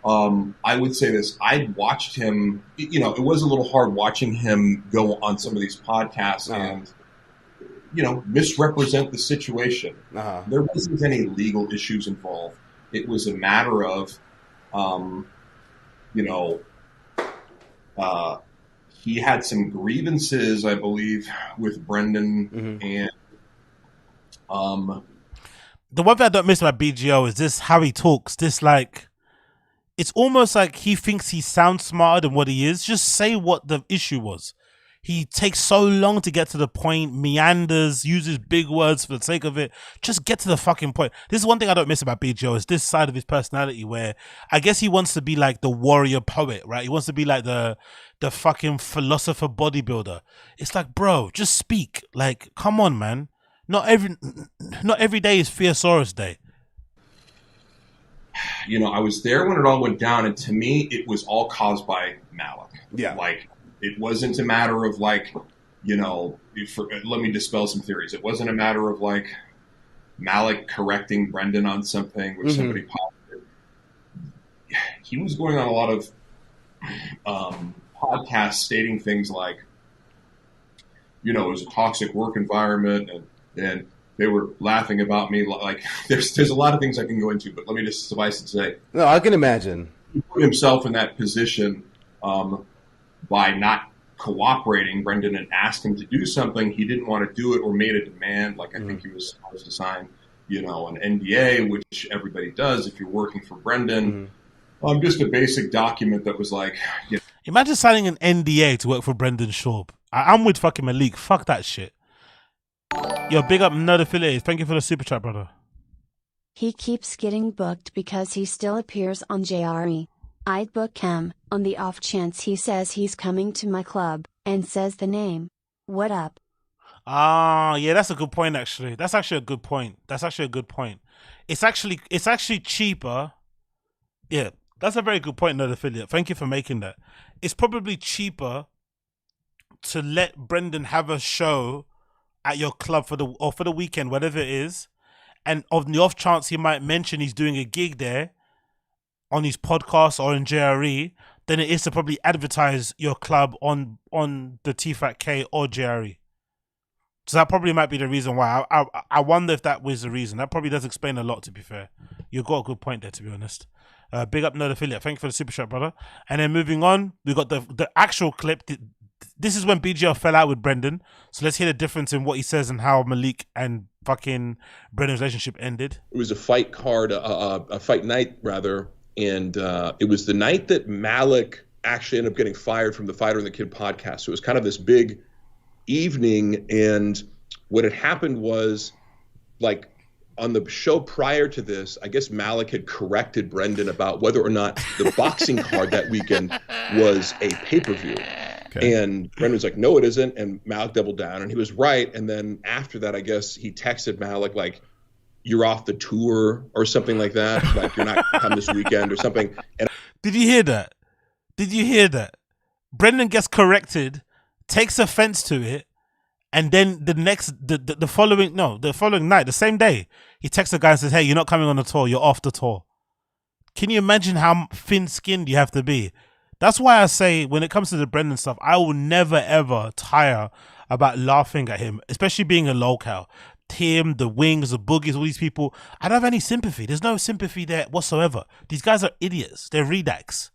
I would say this. I watched him, it was a little hard watching him go on some of these podcasts and, misrepresent the situation. There wasn't any legal issues involved. It was a matter of, he had some grievances, I believe, with Brendan and, the one thing I don't miss about BGO is this, how he talks. This it's almost like he thinks he sounds smarter than what he is. Just say what the issue was. He takes so long to get to the point, meanders, uses big words for the sake of it. Just get to the fucking point. This is one thing I don't miss about BGO, is this side of his personality where I guess he wants to be like the warrior poet, right? He wants to be like the fucking philosopher bodybuilder. It's like, bro, just speak. Come on, man. Not every day is Theosaurus Day. I was there when it all went down, and to me, it was all caused by Malik. Yeah. It wasn't a matter of let me dispel some theories. It wasn't a matter of Malik correcting Brendan on something which somebody posted. He was going on a lot of podcasts stating things like, it was a toxic work environment, and they were laughing about me. There's a lot of things I can go into, but let me just suffice to say. No, I can imagine. He put himself in that position by not cooperating. Brendan had asked him to do something. He didn't want to do it or made a demand. I think he was supposed to sign, an NDA, which everybody does if you're working for Brendan. Just a basic document that was Imagine signing an NDA to work for Brendan Schaub. I'm with fucking Malik. Fuck that shit. Yo, big up Nerd Affiliates. Thank you for the super chat, brother. He keeps getting booked because he still appears on JRE. I'd book him, on the off chance he says he's coming to my club, and says the name. What up? Yeah, that's a good point, actually. That's actually a good point. It's actually cheaper. Yeah, that's a very good point, Nerd Affiliate. Thank you for making that. It's probably cheaper to let Brendan have a show at your club for the weekend, whatever it is, and on the off chance he might mention he's doing a gig there on his podcast or in JRE, than it is to probably advertise your club on the TFATK or JRE. So that probably might be the reason why. I wonder if that was the reason. That probably does explain a lot, to be fair. You've got a good point there, to be honest. Big up, Nerd Affiliate. Thank you for the super chat, brother. And then moving on, we got the actual clip. This is when BGL fell out with Brendan. So let's hear the difference in what he says and how Malik and fucking Brendan's relationship ended. It was a fight card, a fight night, rather. And it was the night that Malik actually ended up getting fired from the Fighter and the Kid podcast. So it was kind of this big evening. And what had happened was, like, on the show prior to this, I guess Malik had corrected Brendan about whether or not the boxing card that weekend was a pay-per-view. Okay. And Brendan was like, no, it isn't. And Malik doubled down, and he was right. And then after that, I guess he texted Malik, like, you're off the tour or something like that. Like, you're not coming this weekend or something. And Did you hear that? Brendan gets corrected, takes offense to it, and then the following night, the same day, he texts the guy and says, hey, you're not coming on the tour, you're off the tour. Can you imagine how thin-skinned you have to be? That's why I say, when it comes to the Brendan stuff, I will never, ever tire about laughing at him, especially being a locale. Him, the Wings, the Boogies, all these people, I don't have any sympathy. There's no sympathy there whatsoever. These guys are idiots. They're redacks.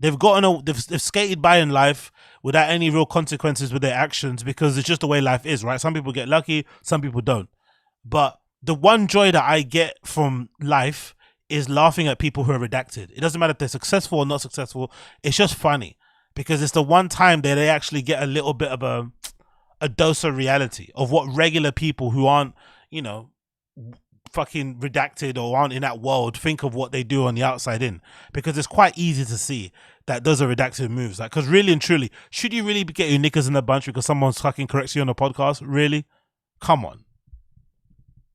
They've skated by in life without any real consequences with their actions, because it's just the way life is, right? Some people get lucky, some people don't. But the one joy that I get from life is laughing at people who are redacted. It doesn't matter if they're successful or not successful. It's just funny, because it's the one time that they actually get a little bit of a dose of reality of what regular people who aren't, fucking redacted or aren't in that world think of what they do on the outside in. Because it's quite easy to see that those are redacted moves. Like, because really and truly, should you really get your knickers in a bunch because someone's fucking corrects you on a podcast? Really? Come on.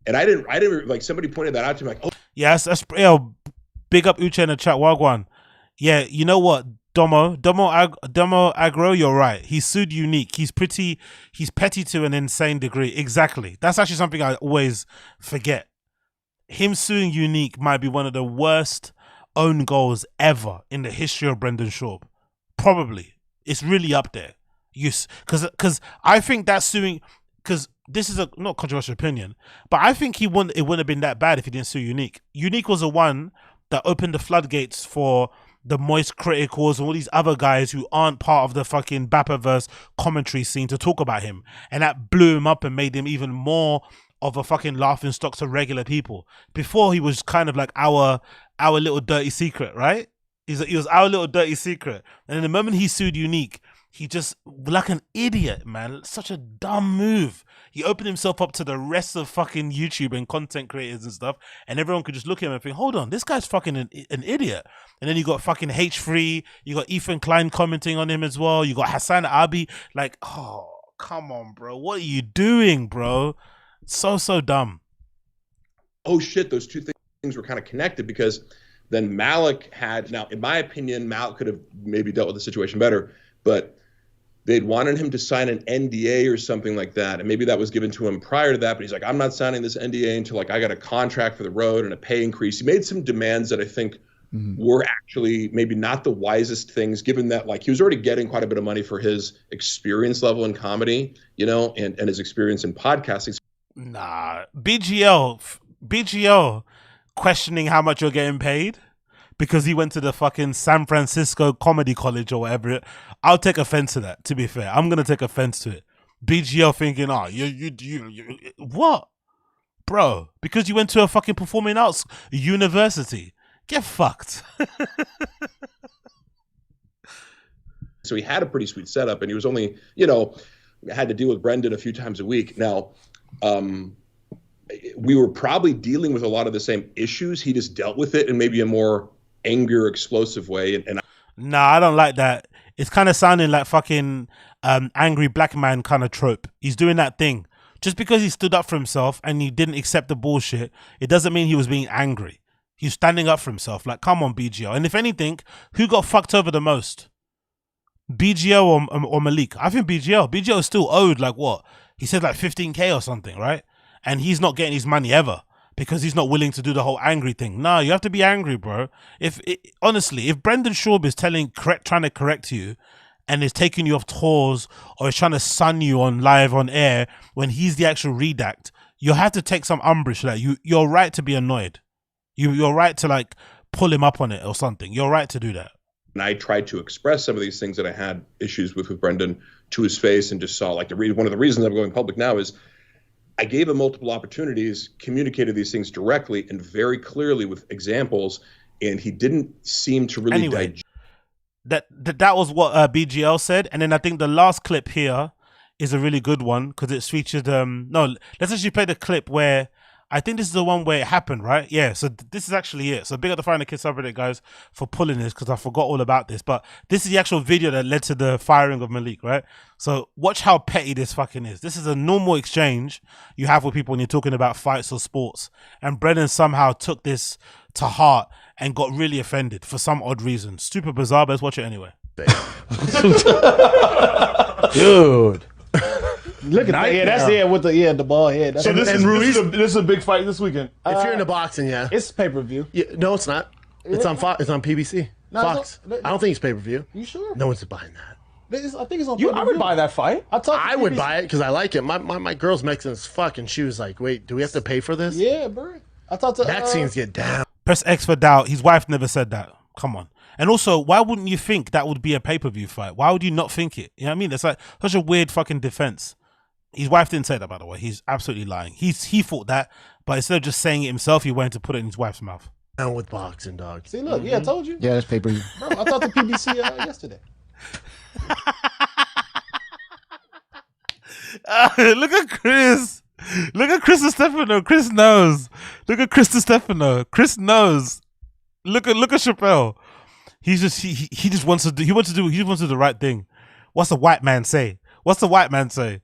And I didn't like, somebody pointed that out to me, like, oh. Yes, that's big up Uche in the chat, Wagwan. Yeah, you know what? Domo Agro, you're right. He sued Unique. He's petty to an insane degree. Exactly. That's actually something I always forget. Him suing Unique might be one of the worst own goals ever in the history of Brendan Schaub. Probably. It's really up there. Because I think that suing, because this is a not controversial opinion, but I think it wouldn't have been that bad if he didn't sue Unique. Unique was the one that opened the floodgates for the Moist Criticals and all these other guys who aren't part of the fucking BAPA-verse commentary scene to talk about him. And that blew him up and made him even more of a fucking laughing stock to regular people. Before, he was kind of like our little dirty secret, right? He was our little dirty secret. And then the moment he sued Unique, he just, like an idiot, man. Such a dumb move. He opened himself up to the rest of fucking YouTube and content creators and stuff, and everyone could just look at him and think, hold on, this guy's fucking an idiot. And then you got fucking H3, you got Ethan Klein commenting on him as well, you got Hassan Abi, like, oh, come on, bro. What are you doing, bro? So dumb. Oh shit, those two things were kind of connected, because then Malik had, now in my opinion, Malik could have maybe dealt with the situation better, but they'd wanted him to sign an NDA or something like that. And maybe that was given to him prior to that, but he's like, I'm not signing this NDA until like I got a contract for the road and a pay increase. He made some demands that I think were actually maybe not the wisest things, given that like he was already getting quite a bit of money for his experience level in comedy, and his experience in podcasting. Nah, BGL questioning how much you're getting paid because he went to the fucking San Francisco Comedy College or whatever. I'll take offense to that, to be fair. I'm going to take offense to it. BGL thinking, oh, you what? Bro, because you went to a fucking performing arts university. Get fucked. So he had a pretty sweet setup, and he was only, had to deal with Brendan a few times a week. Now, we were probably dealing with a lot of the same issues. He just dealt with it in maybe a more angry or explosive way. Nah, I don't like that. It's kind of sounding like fucking angry black man kind of trope. He's doing that thing. Just because he stood up for himself and he didn't accept the bullshit, it doesn't mean he was being angry. He's standing up for himself. Like, come on, BGO. And if anything, who got fucked over the most? BGO or Malik? I think BGO. BGO is still owed, like, what? He said like 15K or something, right? And he's not getting his money ever because he's not willing to do the whole angry thing. No, you have to be angry, bro. Honestly, if Brendan Schaub is trying to correct you and is taking you off tours or is trying to sun you on live on air when he's the actual redact, you have to take some umbrage to that. You're right to be annoyed. You're right to like pull him up on it or something. You're right to do that. And I tried to express some of these things that I had issues with Brendan to his face, and just saw like one of the reasons I'm going public now is I gave him multiple opportunities, communicated these things directly and very clearly with examples, and he didn't seem to really digest. That was what BGL said, and then I think the last clip here is a really good one because it's featured. No, let's actually play the clip where I think this is the one where it happened, right? Yeah, so this is actually it. So big up the Fighting the Kid subreddit, guys, for pulling this because I forgot all about this. But this is the actual video that led to the firing of Malik, right? So watch how petty this fucking is. This is a normal exchange you have with people when you're talking about fights or sports. And Brendan somehow took this to heart and got really offended for some odd reason. Super bizarre, but let's watch it anyway. Dude. Look at that. Yeah, that's with the bald head. That's so this is a big fight this weekend. If you're into boxing, yeah. It's pay-per-view. Yeah, no, it's not. It's on Fox. It's on PBC. No, Fox. I don't think it's pay-per-view. You sure? No one's buying that. I think it's on pay-per-view. I would buy that fight. I would buy it because I like it. My girl's Mexican as fuck, and she was like, wait, do we have to pay for this? Yeah, bro. I thought to vaccines get down. Press X for doubt. His wife never said that. Come on. And also, why wouldn't you think that would be a pay-per-view fight? Why would you not think it? You know what I mean? It's like such a weird fucking defense. His wife didn't say that, by the way. He's absolutely lying. He thought that, but instead of just saying it himself, he wanted to put it in his wife's mouth. Down with boxing, dog. See, look, yeah, I told you. Yeah, that's pay-per-view. Bro, I thought the PBC yesterday. Look at Chris. Look at Chris Stefano. Chris knows. Look at Chris Stefano. Chris knows. Look at Chappelle. He just wants to do the right thing. What's the white man say? What's the white man say?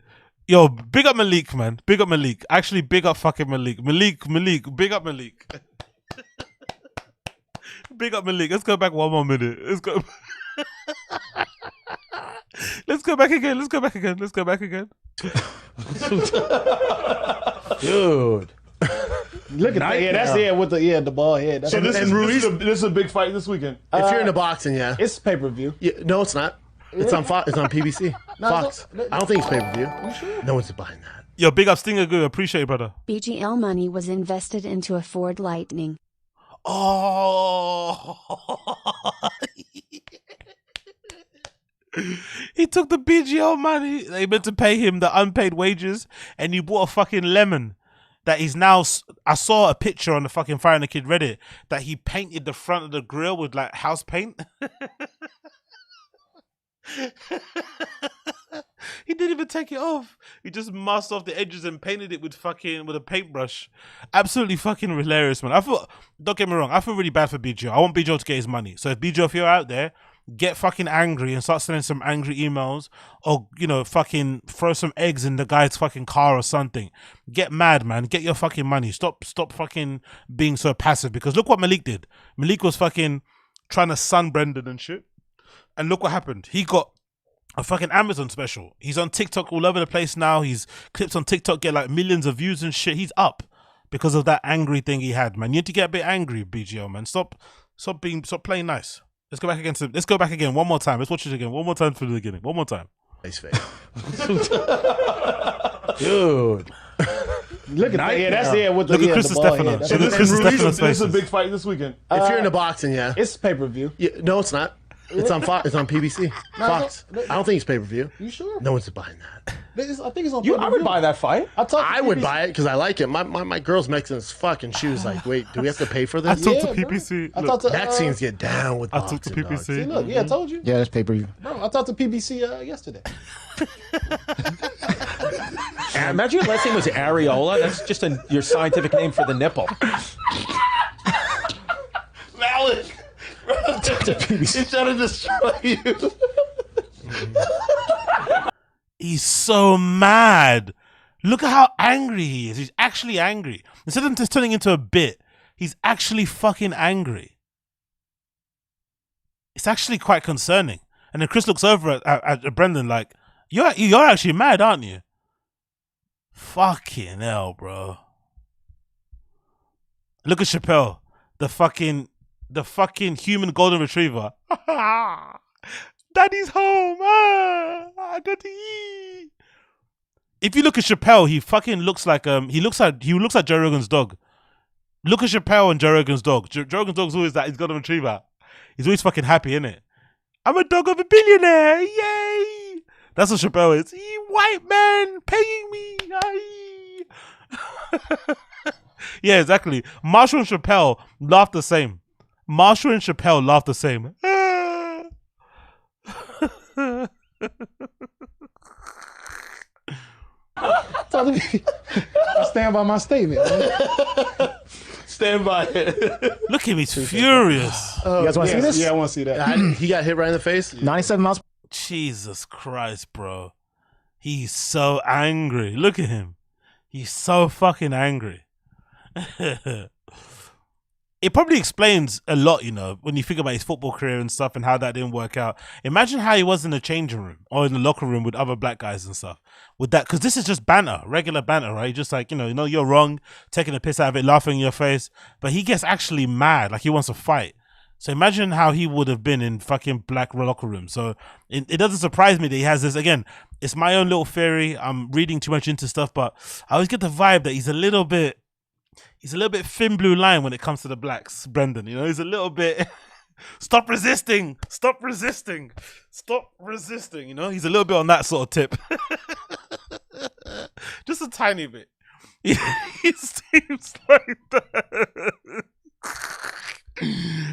Yo, big up Malik, man. Big up Malik. Actually, big up fucking Malik. Malik. Big up Malik. Big up Malik. Let's go back one more minute. Let's go. Let's go back again. Dude. Look at that. Yeah, that's with the bald head. That's so this is a big fight this weekend. If you're into boxing, yeah. It's pay-per-view. Yeah, no, it's not. It's on Fox. It's on PBC. Fox. I don't think it's pay-per-view. You sure? No one's buying that. Yo, big up Stinger Good. Appreciate it, brother. BGL money was invested into a Ford Lightning. Oh. He took the BGL money. They meant to pay him the unpaid wages, and he bought a fucking lemon that he's now. I saw a picture on the fucking Fire and the Kid Reddit that he painted the front of the grill with like house paint. He didn't even take it off. He just masked off the edges and painted it with a paintbrush. Absolutely fucking hilarious, man. Don't get me wrong, I feel really bad for BGO. I want BGO to get his money. So if BGO, if you're out there, get fucking angry and start sending some angry emails, or fucking throw some eggs in the guy's fucking car or something. Get mad, man. Get your fucking money. Stop fucking being so passive, because look what Malik did. Malik was fucking trying to sun Brendan and shit. And look what happened. He got a fucking Amazon special. He's on TikTok all over the place now. His clips on TikTok get like millions of views and shit. He's up because of that angry thing he had, man. You need to get a bit angry, BGO, man. Stop playing nice. Let's go back again one more time. Let's watch it again. One more time from the beginning. One more time. Nice face. Dude. Look at that. Yeah, that's with Look at Chris Stefano. So this is a big fight this weekend. If you're into boxing, yeah. It's pay-per-view. Yeah, no, it's not. It's on Fox. It's on PBC. Fox. I don't think it's pay-per-view. You sure? No one's buying that. I think it's on pay-per-view. I would buy that fight. I would buy it because I like it. My girl's Mexican as fuck, and she was like, wait, do we have to pay for this? I talked to PPC. Look, vaccines get down with boxing, I talked to PPC. See, look, yeah, I told you. Yeah, that's pay-per-view. Bro, I talked to PBC yesterday. Imagine your last name was Areola. That's just your scientific name for the nipple. Malik! He's trying to destroy you. He's so mad. Look at how angry he is. He's actually angry. Instead of just turning into a bit, he's actually fucking angry. It's actually quite concerning. And then Chris looks over at Brendan like, you're actually mad, aren't you? Fucking hell, bro. Look at Chappelle. The fucking human golden retriever. Daddy's home. Daddy. If you look at Chappelle, he fucking looks like he looks like Joe Rogan's dog. Look at Chappelle and Joe Rogan's dog. Joe Rogan's dog's always that. He's golden retriever. He's always fucking happy, innit? I'm a dog of a billionaire. Yay! That's what Chappelle is. White man paying me. Yeah, exactly. Marshall and Chappelle laugh the same. Marshall and Chappelle laugh the same. I stand by my statement. Man. Stand by it. Look at me, he's furious. You guys want to see this? Yeah, I want to see that. He got hit right in the face. 97 miles. Jesus Christ, bro. He's so angry. Look at him. He's so fucking angry. It probably explains a lot, you know, when you think about his football career and stuff and how that didn't work out. Imagine how he was in the changing room or in the locker room with other black guys and stuff. With that, because this is just banter, regular banter, right? Just like, you know, you're wrong, taking a piss out of it, laughing in your face. But he gets actually mad, like he wants to fight. So imagine how he would have been in fucking black locker room. So it doesn't surprise me that he has this. Again, it's my own little theory. I'm reading too much into stuff, but I always get the vibe that he's a little bit thin blue line when it comes to the blacks, Brendan. You know, he's a little bit stop resisting. You know, he's a little bit on that sort of tip. Just a tiny bit. He seems like that.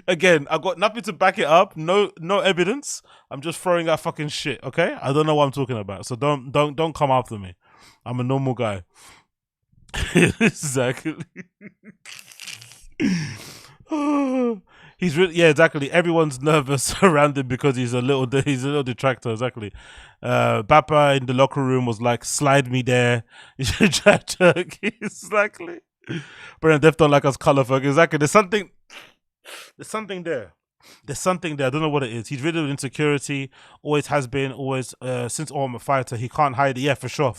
Again, I've got nothing to back it up. No evidence. I'm just throwing out fucking shit. Okay, I don't know what I'm talking about, so don't come after me. I'm a normal guy. Exactly. He's really, yeah, exactly. Everyone's nervous around him because he's a little detractor. Exactly. BAPA in the locker room was like, "Slide me there." Exactly. But Def don't like us color folk. Exactly. There's something there. There's something there. I don't know what it is. He's rid of insecurity. Always has been. Always since I'm a fighter. He can't hide it. Yeah, for sure.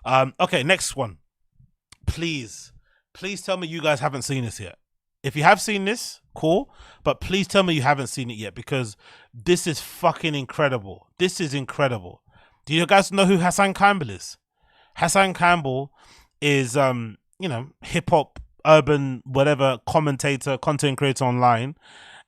Okay, next one. Please tell me you guys haven't seen this yet. If you have seen this, cool. But please tell me you haven't seen it yet because this is fucking incredible. This is incredible. Do you guys know who Hassan Campbell is? Hassan Campbell is you know, hip hop, urban, whatever, commentator, content creator online,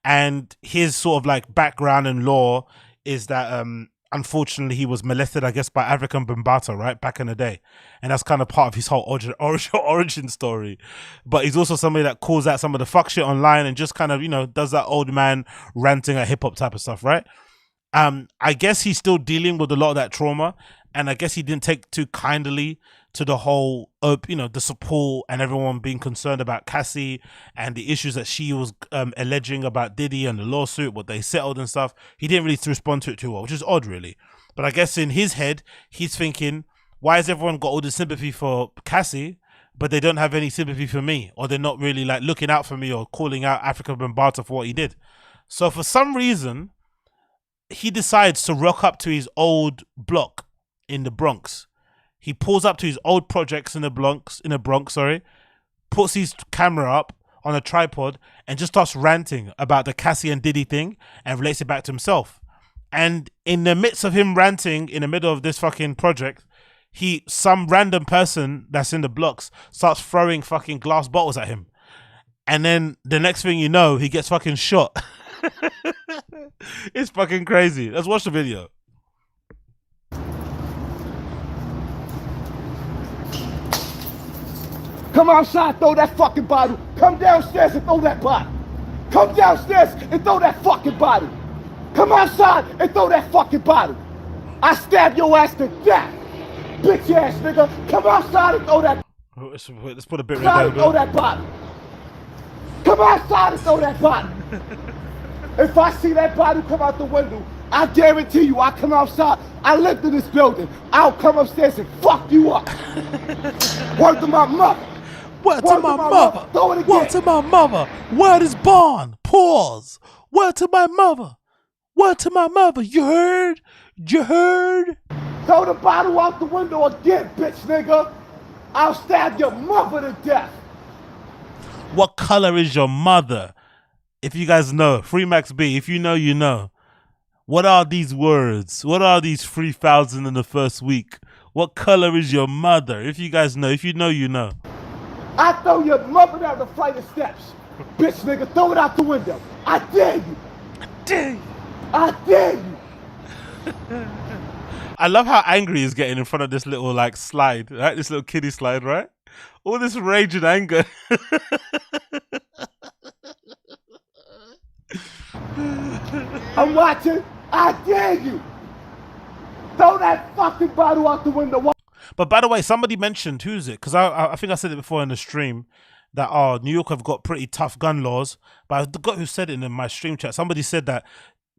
and his sort of like background and lore is that unfortunately he was molested, I guess, by African Bambata, right, back in the day, and that's kind of part of his whole origin story. But he's also somebody that calls out some of the fuck shit online and just kind of, you know, does that old man ranting at hip hop type of stuff, right? I guess he's still dealing with a lot of that trauma, and I guess he didn't take too kindly to the whole, you know, the support and everyone being concerned about Cassie and the issues that she was alleging about Diddy and the lawsuit, what they settled and stuff. He didn't really respond to it too well, which is odd, really. But I guess in his head, he's thinking, why has everyone got all the sympathy for Cassie, but they don't have any sympathy for me, or they're not really like looking out for me or calling out Africa Bambaataa for what he did? So for some reason, he decides to rock up to his old block in the Bronx. He pulls up to his old projects in the Bronx, puts his camera up on a tripod and just starts ranting about the Cassie and Diddy thing and relates it back to himself. And in the midst of him ranting in the middle of this fucking project, some random person that's in the blocks starts throwing fucking glass bottles at him. And then the next thing you know, he gets fucking shot. It's fucking crazy. Let's watch the video. Come outside, throw that fucking bottle. Come downstairs and throw that bottle. Come downstairs and throw that fucking bottle. Come outside and throw that fucking bottle. I stab your ass to death. bitch ass nigga. Come outside and throw that. Let's put a bit Outside right and throw there. that bottle. Come outside and throw that bottle. If I see that bottle come out the window, I guarantee you I come outside. I lived in this building. I'll come upstairs and fuck you up. Word to my mother. Word to my mother. Throw it again. Word to my mother. Word is born. Pause. Word to my mother. Word to my mother. You heard? You heard? Throw the bottle out the window again, bitch nigga. I'll stab your mother to death. What color is your mother? If you guys know, Free Max B, if you know, you know. What are these words? What are these 3,000 in the first week? What color is your mother? If you guys know, if you know, you know. I throw your mother down the flight of steps. Bitch nigga, throw it out the window. I dare you. I dare you. I dare you. I love how angry he's getting in front of this little like slide, right? This little kiddie slide, right? All this rage and anger. I'm watching. I dare you. Throw that fucking bottle out the window. But by the way, somebody mentioned, who's it? Because I think I said it before in the stream, that New York have got pretty tough gun laws. But I forgot who said it in my stream chat. Somebody said that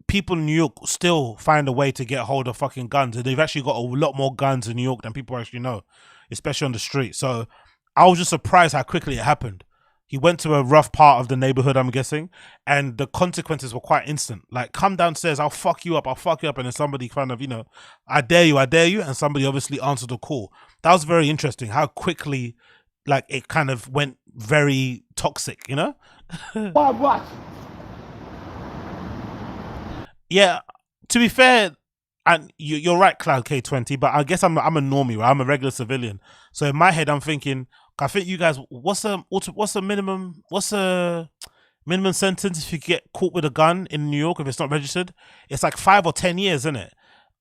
people in New York still find a way to get hold of fucking guns. And they've actually got a lot more guns in New York than people actually know, especially on the street. So I was just surprised how quickly it happened. He went to a rough part of the neighborhood, I'm guessing, and the consequences were quite instant. Like, come downstairs, I'll fuck you up, and then somebody kind of, you know, I dare you, and somebody obviously answered the call. That was very interesting, how quickly, like, it kind of went very toxic, you know? What? Yeah, to be fair, and you're right, Cloud K20, but I guess I'm a normie, right? I'm a regular civilian. So in my head, I'm thinking, I think you guys, what's the minimum sentence if you get caught with a gun in New York if it's not registered? It's like 5 or 10 years, isn't it?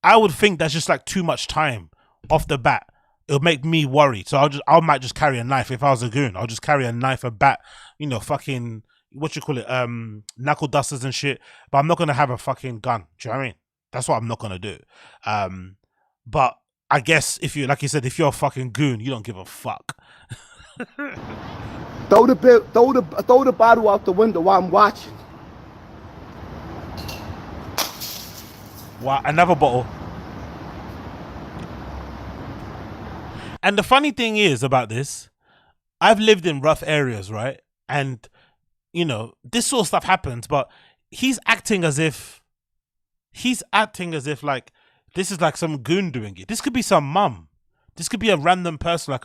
I would think that's just like too much time off the bat. It'll make me worry. So I might just carry a knife if I was a goon. I'll just carry a knife, a bat, you know, fucking knuckle dusters and shit. But I'm not gonna have a fucking gun. Do you know what I mean? That's what I'm not gonna do. But I guess if you, like you said, if you're a fucking goon, you don't give a fuck. Throw the bottle out the window while I'm watching. Wow, another bottle. And the funny thing is about this, I've lived in rough areas, right? And, you know, this sort of stuff happens, but he's acting as if like, this is like some goon doing it. This could be some mum. This could be a random person, like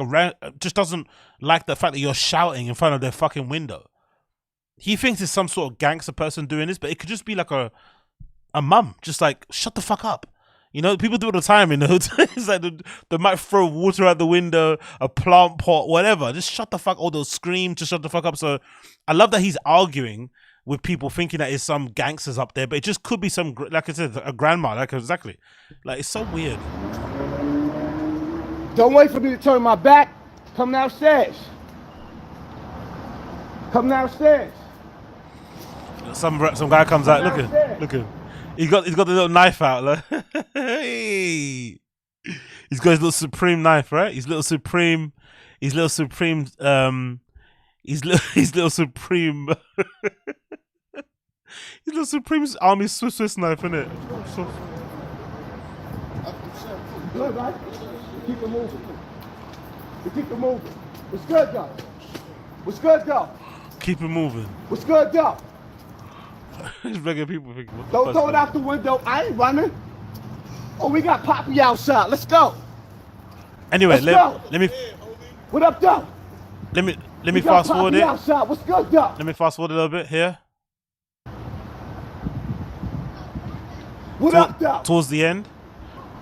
just doesn't like the fact that you're shouting in front of their fucking window. He thinks it's some sort of gangster person doing this, but it could just be like a mum, just like, shut the fuck up. You know, people do it all the time in the hood. It's like they might throw water out the window, a plant pot, whatever. Just shut the fuck, or they'll scream to shut the fuck up. So I love that he's arguing with people thinking that it's some gangsters up there, but it just could be some, like I said, a grandma, like exactly. Like, it's so weird. Don't wait for me to turn my back. Come downstairs. Come downstairs. Some guy comes out. Look at him. He's got the little knife out. Like, hey. He's got his little Supreme knife, right? His little Supreme Supreme Army Swiss knife, innit? So, Good, right? Keep it moving. We keep it moving. What's good, though? What's good, though? keep it moving. What's good, though? These regular people think, Don't throw it out the window. I ain't running. Oh, we got Poppy outside. Let's go. Anyway, let me. What up, though? Let me fast forward it. Outside. What's good, though? Let me fast forward a little bit here. What up, though? Towards the end.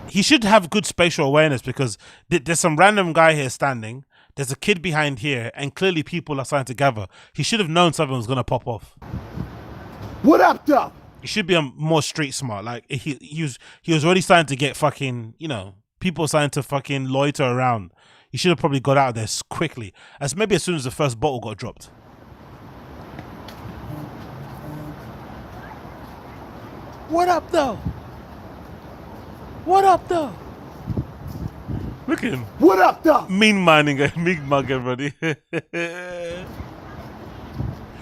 He should have good spatial awareness because there's some random guy here standing. There's a kid behind here, and clearly people are starting to gather. He should have known something was gonna pop off. What up, though? He should be more street smart. Like he was already starting to get fucking, people starting to fucking loiter around. He should have probably got out of there quickly, as soon as the first bottle got dropped. What up, though? What up, though? Look at him. What up, though? Mean mug everybody.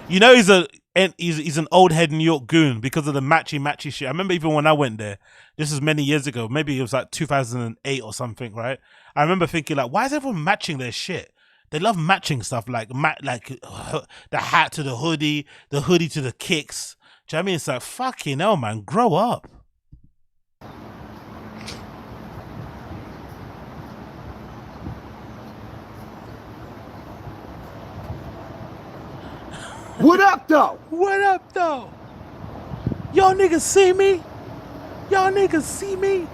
You know he's an old head New York goon because of the matchy shit. I remember even when I went there, this is many years ago, maybe it was like 2008 or something, right? I remember thinking like, why is everyone matching their shit? They love matching stuff like the hat to the hoodie to the kicks. Do you know what I mean? It's like, fucking hell, man, grow up. What up, though? What up, though? Y'all niggas see me? Y'all niggas see me?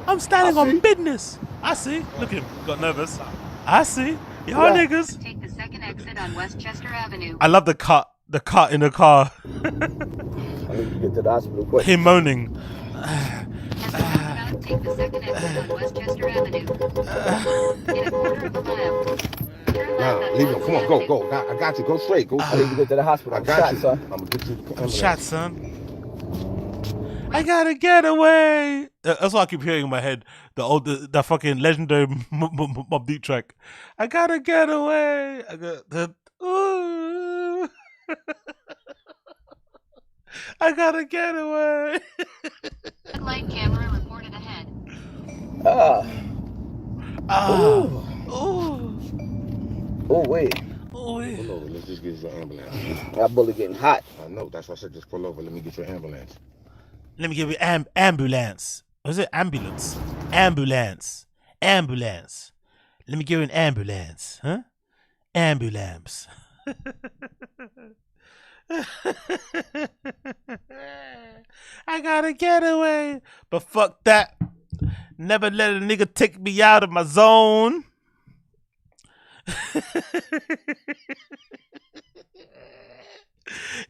I'm standing on business. I see. Look at him. Got nervous. I see. Y'all niggas. Take the second exit on Westchester Avenue. I love the cut in the car. I need to get to the hospital quick. Him moaning. Take the second exit on Westchester Avenue. In a quarter of a mile. Nah, leave him. Come on, go. I got you. Go straight. Go. I need to get to the hospital. I got you, son. I'm gonna get you. I'm shot, son. I gotta get away. That's what I keep hearing in my head. The fucking legendary Mobb Deep track. I gotta get away. I gotta get away. Light camera reported ahead. Oh, wait. Oh, wait. Pull over. Let's just get your ambulance. That bullet getting hot. I know. That's why I said just pull over. Let me get your ambulance. Let me give you ambulance. Was it ambulance? Ambulance. Ambulance. Let me give you an ambulance. Huh? Ambulance. I gotta get away. But fuck that. Never let a nigga take me out of my zone.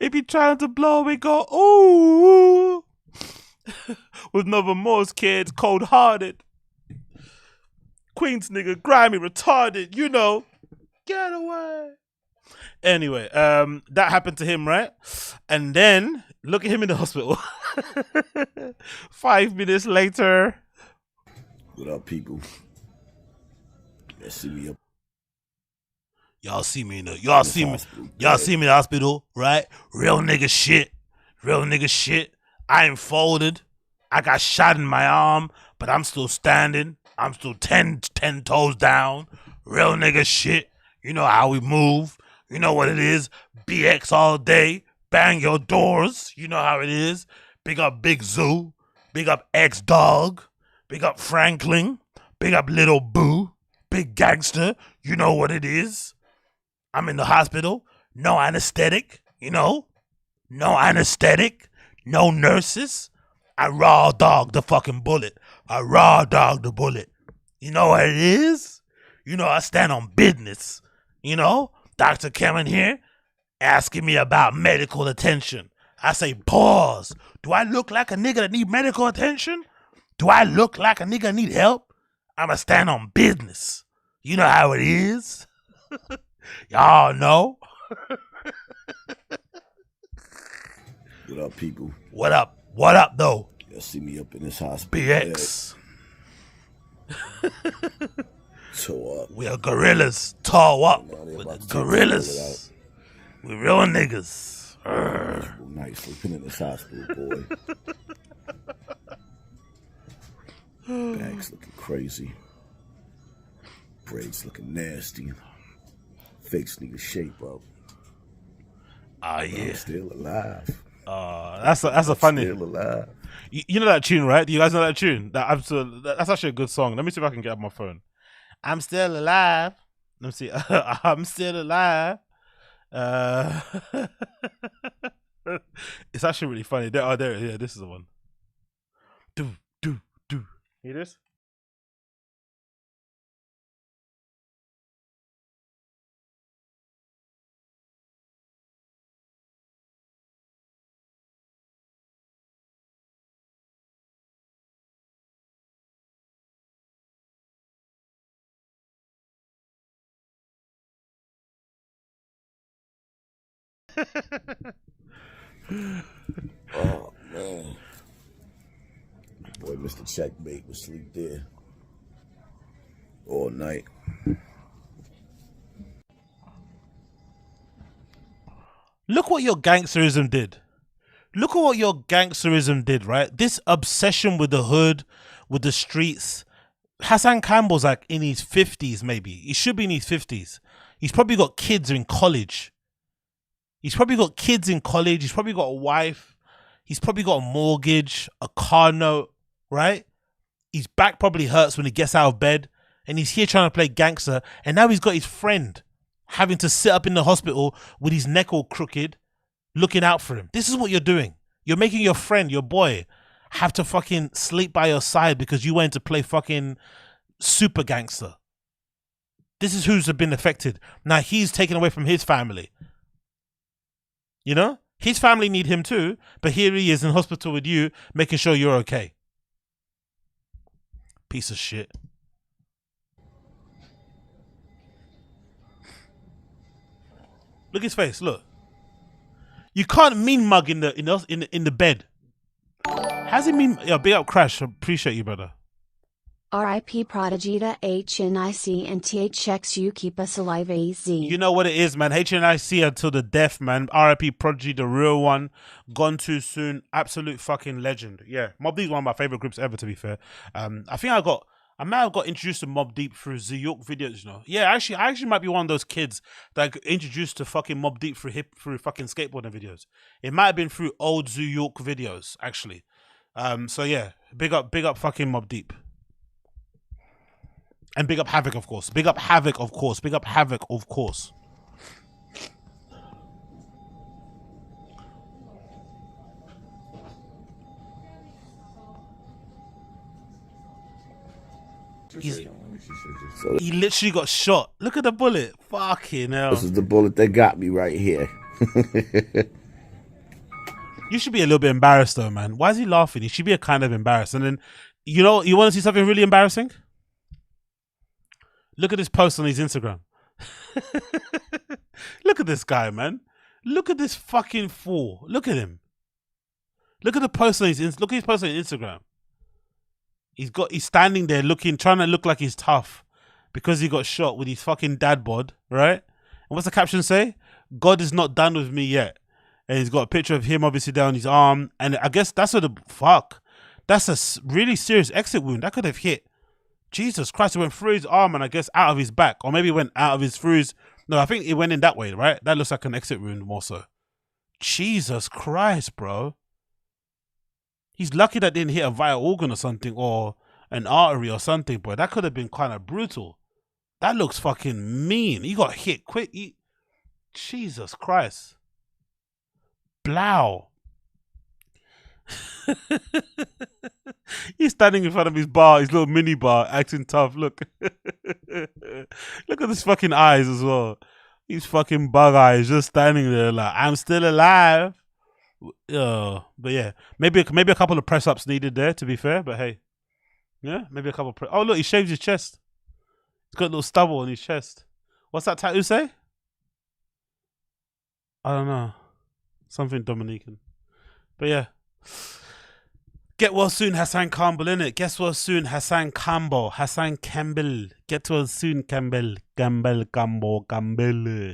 If you trying to blow, we go, ooh. With no remorse, kids, cold-hearted. Queens nigga, grimy, retarded, you know. Get away. Anyway, that happened to him, right? And then, look at him in the hospital. 5 minutes later. What up, people? Let's see me up. Y'all see me in the hospital, right? Real nigga shit. I ain't folded. I got shot in my arm, but I'm still standing. I'm still 10 toes down. Real nigga shit. You know how we move. You know what it is. BX all day. Bang your doors. You know how it is. Big up Big Zoo. Big up X-Dog. Big up Franklin. Big up Little Boo. Big Gangster. You know what it is. I'm in the hospital. No anesthetic. You know. No anesthetic. No nurses. I raw dog the fucking bullet. I raw dog the bullet. You know what it is? You know I stand on business. You know? Dr. Cameron here asking me about medical attention. I say, pause. Do I look like a nigga that need medical attention? Do I look like a nigga that need help? I'ma stand on business. You know how it is. Y'all know. What up, people? What up? What up, though? Y'all see me up in this hospital. BX. So we are gorillas. Tall up. We're the gorillas. We real niggas. Nice sleeping in this hospital, boy. Back's looking crazy. Braids looking nasty. Face nigga shape up. Ah, yeah. I'm still alive. That's a funny. Still alive. You know that tune, right? Do you guys know that tune? That's actually a good song. Let me see if I can get up my phone. I'm still alive. Let me see. I'm still alive. It's actually really funny. There. Yeah, this is the one. Do. Hear this? Oh man. Mr. Checkmate was asleep there all night. Look what your gangsterism did. Look at what your gangsterism did, right? This obsession with the hood, with the streets. Hassan Campbell's like in his 50s, maybe. He should be in his 50s. He's probably got kids in college. He's probably got kids in college. He's probably got a wife. He's probably got a mortgage, a car note, right? His back probably hurts when he gets out of bed. And he's here trying to play gangster. And now he's got his friend having to sit up in the hospital with his neck all crooked, looking out for him. This is what you're doing. You're making your friend, your boy, have to fucking sleep by your side because you went to play fucking super gangster. This is who's been affected. Now he's taken away from his family. You know? His family need him too, but here he is in hospital with you, making sure you're okay. Piece of shit. Look at his face, look. You can't mean mug in the bed. How's he mean? Yeah, big up Crash. I appreciate you, brother. R.I.P. Prodigy to HNIC and THXU keep us alive AZ. You know what it is, man. HNIC until the death, man. R.I.P. Prodigy, the real one. Gone too soon. Absolute fucking legend. Yeah, Mobb Deep is one of my favorite groups ever, to be fair. I might have got introduced to Mobb Deep through Z York videos, you know. Yeah, I actually might be one of those kids that got introduced to fucking Mobb Deep through fucking skateboarding videos. It might have been through old Z York videos, actually. So yeah, big up fucking Mobb Deep. And big up Havoc, of course. Big up Havoc, of course. Big up Havoc, of course. He literally got shot. Look at the bullet. Fucking hell. This is the bullet that got me right here. You should be a little bit embarrassed though, man. Why is he laughing? He should be a kind of embarrassed. And then, you know, you want to see something really embarrassing? Look at this post on his Instagram. Look at this guy, man. Look at this fucking fool. Look at him. Look at the post on his Instagram. He's standing there trying to look like he's tough because he got shot with his fucking dad bod, right? And what's the caption say? God is not done with me yet. And he's got a picture of him obviously down his arm. And I guess that's what the fuck. That's a really serious exit wound. That could have hit. Jesus Christ, it went through his arm and I guess out of his back. Or maybe it went out of his, through his... No, I think it went in that way, right? That looks like an exit wound more so. Jesus Christ, bro. He's lucky that didn't hit a vital organ or something or an artery or something, boy. That could have been kind of brutal. That looks fucking mean. He got hit quick. Jesus Christ. Blow. He's standing in front of his bar, his little mini bar, acting tough. Look. Look at his fucking eyes as well. His fucking bug eyes just standing there like, I'm still alive. But yeah, maybe a couple of press ups needed there, to be fair. But hey, yeah, maybe a couple. Oh look, he shaved his chest. He's got a little stubble on his chest. What's that tattoo say? I don't know. Something Dominican. But yeah. Get well soon, Hassan Campbell, innit? Guess well soon, Hassan Campbell. Hassan Campbell. Get well soon, Campbell. Campbell. Campbell. Campbell.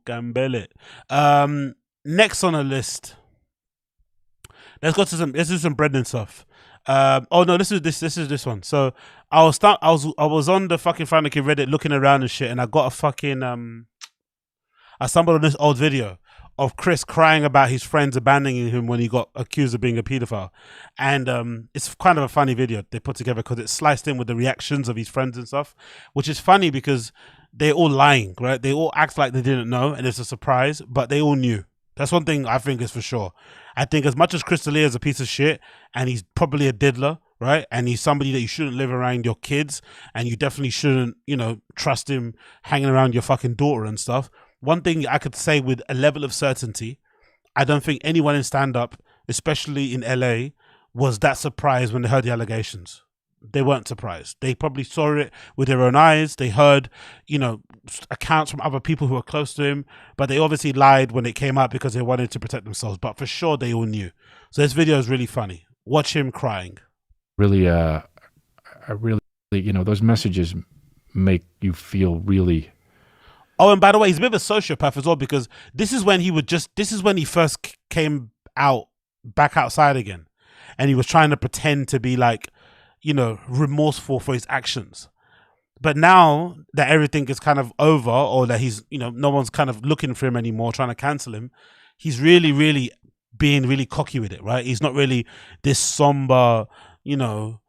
Campbell. Next on the list. Let's do some Brendan stuff. Oh no, this is this one. So I was on the fucking Frantic Reddit looking around and shit, and I got a fucking I stumbled on this old video of Chris crying about his friends abandoning him when he got accused of being a pedophile. And it's kind of a funny video they put together because it's sliced in with the reactions of his friends and stuff, which is funny because they're all lying, right? They all act like they didn't know and it's a surprise, but they all knew. That's one thing I think is for sure. I think as much as Chris D'Elia is a piece of shit and he's probably a diddler, right? And he's somebody that you shouldn't live around your kids and you definitely shouldn't, you know, trust him hanging around your fucking daughter and stuff. One thing I could say with a level of certainty, I don't think anyone in stand-up, especially in LA, was that surprised when they heard the allegations. they weren't surprised. They probably saw it with their own eyes. They heard, you know, accounts from other people who were close to him, but they obviously lied when it came out because they wanted to protect themselves. But for sure, they all knew. So this video is really funny. Watch him crying. Really, I really, you know, those messages make you feel really. Oh, and by the way, he's a bit of a sociopath as well, because this is when he first came out back outside again, and he was trying to pretend to be like, you know, remorseful for his actions. But now that everything is kind of over, or that he's, you know, no one's kind of looking for him anymore, trying to cancel him, he's really, really being really cocky with it, right? He's not really this somber, you know,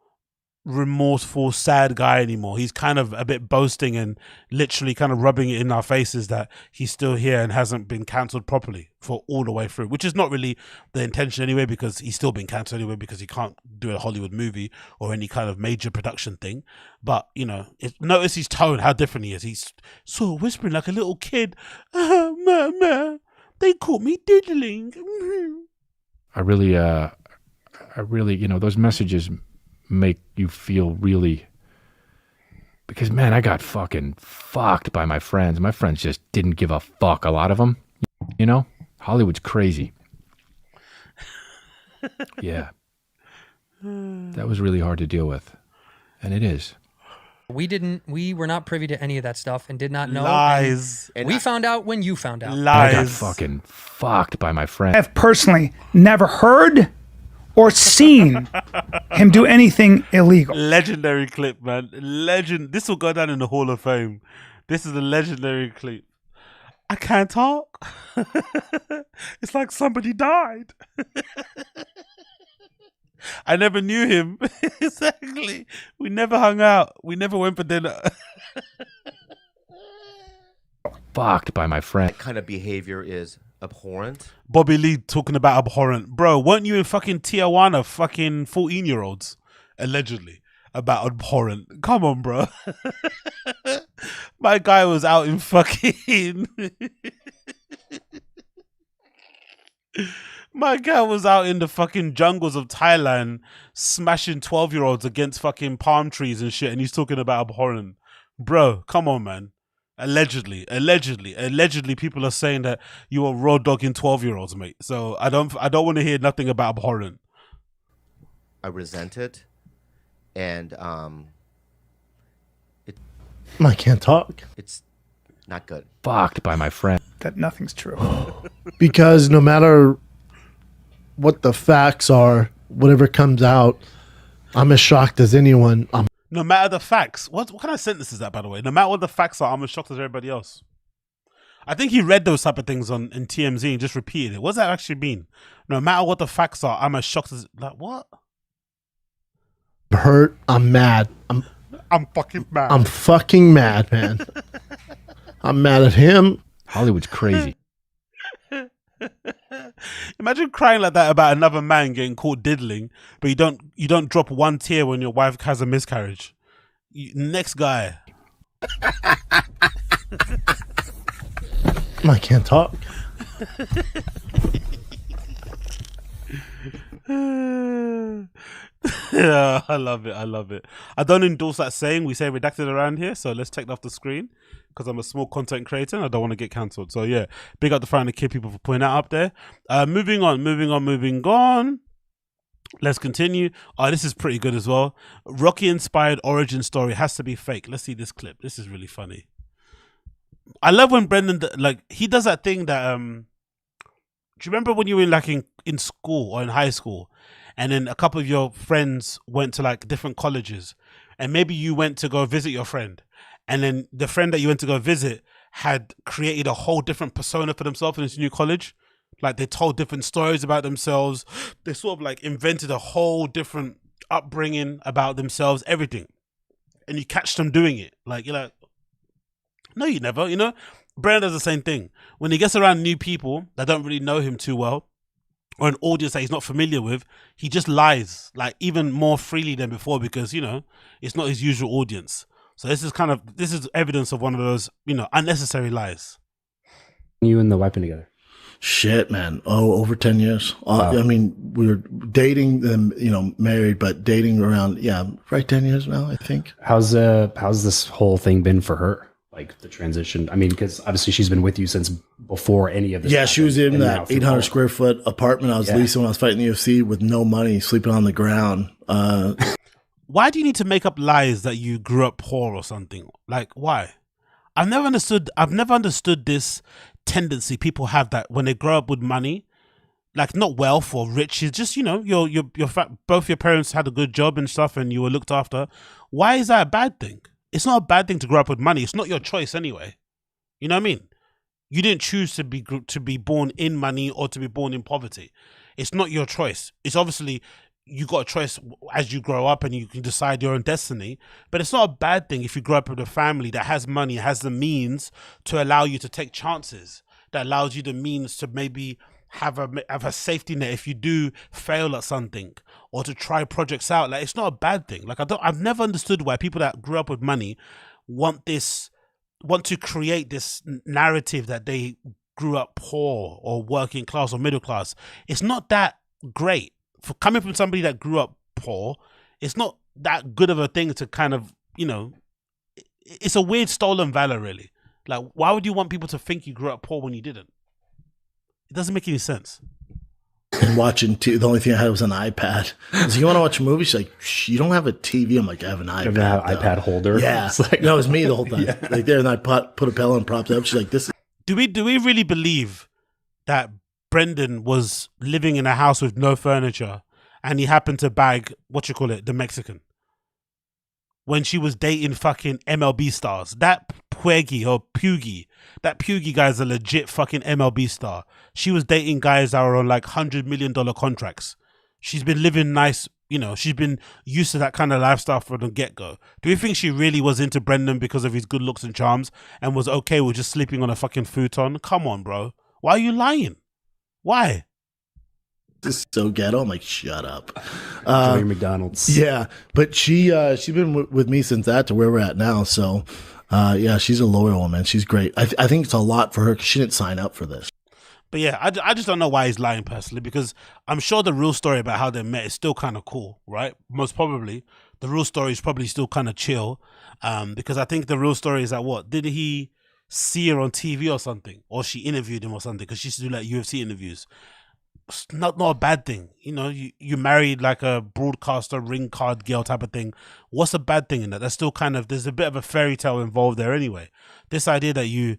remorseful, sad guy anymore. He's kind of a bit boasting and literally kind of rubbing it in our faces that he's still here and hasn't been cancelled properly for all the way through, which is not really the intention anyway, because he's still been cancelled anyway, because he can't do a Hollywood movie or any kind of major production thing. But, you know, notice his tone, how different he is. He's sort of whispering like a little kid. Mama, they caught me diddling. I really, you know, those messages make you feel really, because man, I got fucking fucked by my friends. My friends just didn't give a fuck. A lot of them, you know, Hollywood's crazy. Yeah, that was really hard to deal with, and it is. We were not privy to any of that stuff and did not know. Lies. And we found out when you found out. Lies. I got fucking fucked by my friends. I've personally never heard or seen him do anything illegal. Legendary clip, man. Legend. This will go down in the Hall of Fame. This is a legendary clip. I can't talk. It's like somebody died. I never knew him. Exactly. We never hung out. We never went for dinner. Fucked by my friend. That kind of behavior is abhorrent. Bobby Lee talking about abhorrent. Bro, weren't you in fucking Tijuana fucking 14-year-olds? Allegedly. About abhorrent. Come on, bro. My guy was out in fucking... My guy was out in the fucking jungles of Thailand smashing 12-year-olds against fucking palm trees and shit, and he's talking about abhorrent. Bro, come on, man. Allegedly, people are saying that you are raw dogging 12-year-olds, mate. So I don't want to hear nothing about abhorrent. I resent it, and I can't talk. It's not good. Fucked by my friend. That nothing's true. Because no matter what the facts are, whatever comes out, I'm as shocked as anyone. No matter the facts. What kind of sentence is that, by the way? No matter what the facts are, I'm as shocked as everybody else. I think he read those type of things in TMZ and just repeated it. What does that actually mean? No matter what the facts are, I'm as shocked as... Like, what? I'm hurt. I'm mad. I'm fucking mad. I'm fucking mad, man. I'm mad at him. Hollywood's crazy. Imagine crying like that about another man getting caught diddling, but you don't drop one tear when your wife has a miscarriage. Next guy. I can't talk. Yeah, I love it. I don't endorse that saying. We say redacted around here, so let's take it off the screen because I'm a small content creator and I don't want to get cancelled. So yeah, big up the Frying the Kid people for putting that up there. Moving on. Let's continue. Oh, this is pretty good as well. Rocky inspired origin story has to be fake. Let's see this clip. This is really funny. I love when Brendan, like, he does that thing that do you remember when you were in school or in high school, and then a couple of your friends went to like different colleges, and maybe you went to go visit your friend, and then the friend that you went to go visit had created a whole different persona for themselves in this new college. Like, they told different stories about themselves. They sort of like invented a whole different upbringing about themselves, everything. And you catch them doing it. Like, you're like, no, you never, you know? Brendan does the same thing. When he gets around new people that don't really know him too well, or an audience that he's not familiar with, he just lies, like, even more freely than before, because, you know, it's not his usual audience. So this is evidence of one of those, you know, unnecessary lies. You and the weapon together. Shit, man. Oh, over 10 years. I mean, we were dating them, married, but dating around, right 10 years now, I think. How's this whole thing been for her? Like the transition? I mean, because obviously she's been with you since before any of this. Yeah, she was in that 800 square foot apartment I was leasing when I was fighting the UFC with no money, sleeping on the ground. Why do you need to make up lies that you grew up poor or something? Like, why? I've never understood this tendency people have that when they grow up with money, like not wealth or riches, just both your parents had a good job and stuff and you were looked after. Why is that a bad thing? It's not a bad thing to grow up with money. It's not your choice anyway. You know what I mean? You didn't choose to be born in money or to be born in poverty. It's not your choice. It's obviously you got a choice as you grow up and you can decide your own destiny, but it's not a bad thing if you grow up with a family that has money, has the means to allow you to take chances, that allows you the means to maybe have a safety net if you do fail at something, or to try projects out. Like, it's not a bad thing. Like, I've never understood why people that grew up with money want to create this narrative that they grew up poor or working class or middle class. It's not that great. For coming from somebody that grew up poor, it's not that good of a thing to kind of, it's a weird stolen valor, really. Like, why would you want people to think you grew up poor when you didn't? It doesn't make any sense. And watching the only thing I had was an iPad. I was like, you want to watch a movie? She's like, you don't have a TV. I'm like, I have an iPad. You have an iPad holder. Yeah, like, no, it was me the whole time. Like there, and I put a pillow and propped it up. She's like, this. Do we really believe that Brendan was living in a house with no furniture and he happened to bag the Mexican when she was dating fucking MLB stars? That Pugy guy's a legit fucking MLB star. She was dating guys that are on like $100 million contracts. She's been living nice, she's been used to that kind of lifestyle from the get-go. Do you think she really was into Brendan because of his good looks and charms and was okay with just sleeping on a fucking futon? Come on, bro. Why are you lying? Why? This is so ghetto. I'm like, shut up. Joey McDonald's. Yeah, but she's been with me since that to where we're at now. So, she's a loyal woman. She's great. I think it's a lot for her because she didn't sign up for this. But yeah, I just don't know why he's lying personally, because I'm sure the real story about how they met is still kind of cool, right? Most probably. The real story is probably still kind of chill, because I think the real story is that did he see her on TV or something? Or she interviewed him or something? Because she used to do like UFC interviews. It's not a bad thing. You married like a broadcaster ring card girl type of thing. What's a bad thing in that? That's still there's a bit of a fairy tale involved there anyway. This idea that you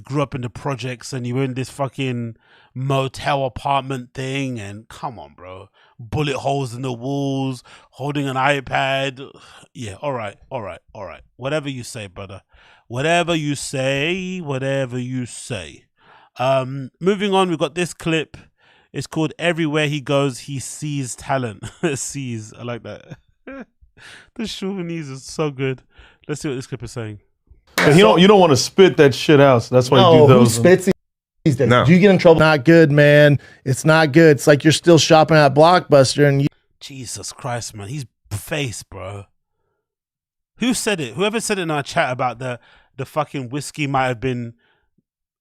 grew up in the projects and you were in this fucking motel apartment thing, and come on, bro. Bullet holes in the walls, holding an iPad. Yeah, all right. Whatever you say, brother. Whatever you say. Moving on, we've got this clip. It's called "Everywhere He Goes, He Sees Talent." Sees, I like that. The Chauvinese is so good. Let's see what this clip is saying. And you don't want to spit that shit out, so that's why you do those. Who spits these days? No. Do you get in trouble? Not good, man. It's not good. It's like you're still shopping at Blockbuster and Jesus Christ, man. He's face, bro. Who said it? Whoever said it in our chat about the fucking whiskey might have been.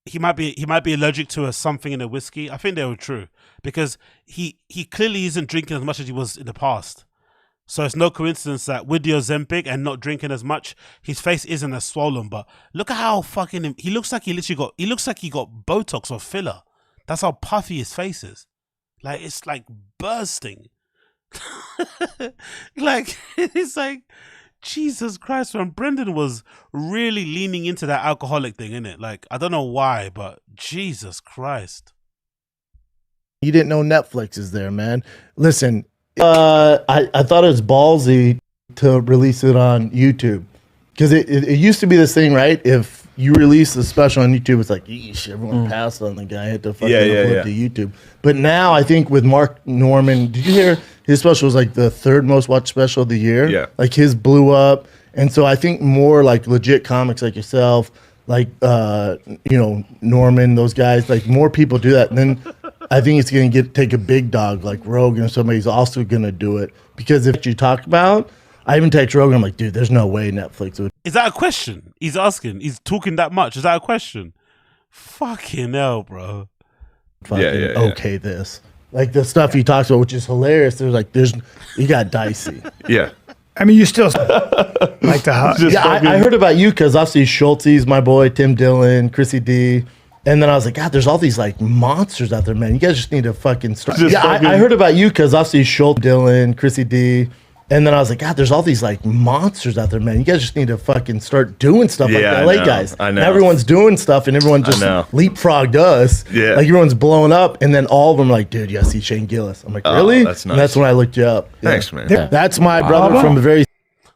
He might be allergic to something in the whiskey. I think they were true, because he clearly isn't drinking as much as he was in the past. So it's no coincidence that with the Ozempic and not drinking as much, his face isn't as swollen. But look at how fucking he looks like. He looks like he got Botox or filler. That's how puffy his face is. Like, it's like bursting. Like, it's like, Jesus Christ, man. Brendan was really leaning into that alcoholic thing, innit? Like, I don't know why, but Jesus Christ. you didn't know Netflix is there, man. Listen, I thought it was ballsy to release it on YouTube, because it used to be this thing, right? If you release a special on YouTube, it's like, yeesh, everyone passed on the guy, had to fucking upload to YouTube. But now I think with Mark Norman, did you hear his special was like the third most watched special of the year? Yeah. Like his blew up. And so I think more like legit comics like yourself, like, you know, Norman, those guys, like more people do that. And then I think it's going to take a big dog like Rogan or somebody's also going to do it. Because if you talk about, I even text Rogan, I'm like, dude, there's no way Netflix would. Is that a question? He's asking. He's talking that much. Is that a question? Fucking hell, bro. fucking yeah. okay this. Like the stuff he talks about, which is hilarious. You got dicey. Yeah. I mean, you still like to hug. Yeah, I heard about you because obviously Schulte's my boy, Tim Dillon, Chrissy D. And then I was like, God, there's all these like monsters out there, man. You guys just need to fucking start. I heard about you because obviously Schulte, Dillon, Chrissy D. And then I was like, God, there's all these like monsters out there, man. You guys just need to fucking start doing stuff like the LA guys. I know. And everyone's doing stuff and everyone just leapfrogged us. Yeah. Like everyone's blowing up. And then all of them are like, dude, you gotta see Shane Gillis. I'm like, really? That's nice. And that's when I looked you up. Yeah. Thanks, man. Yeah. That's my brother from a very.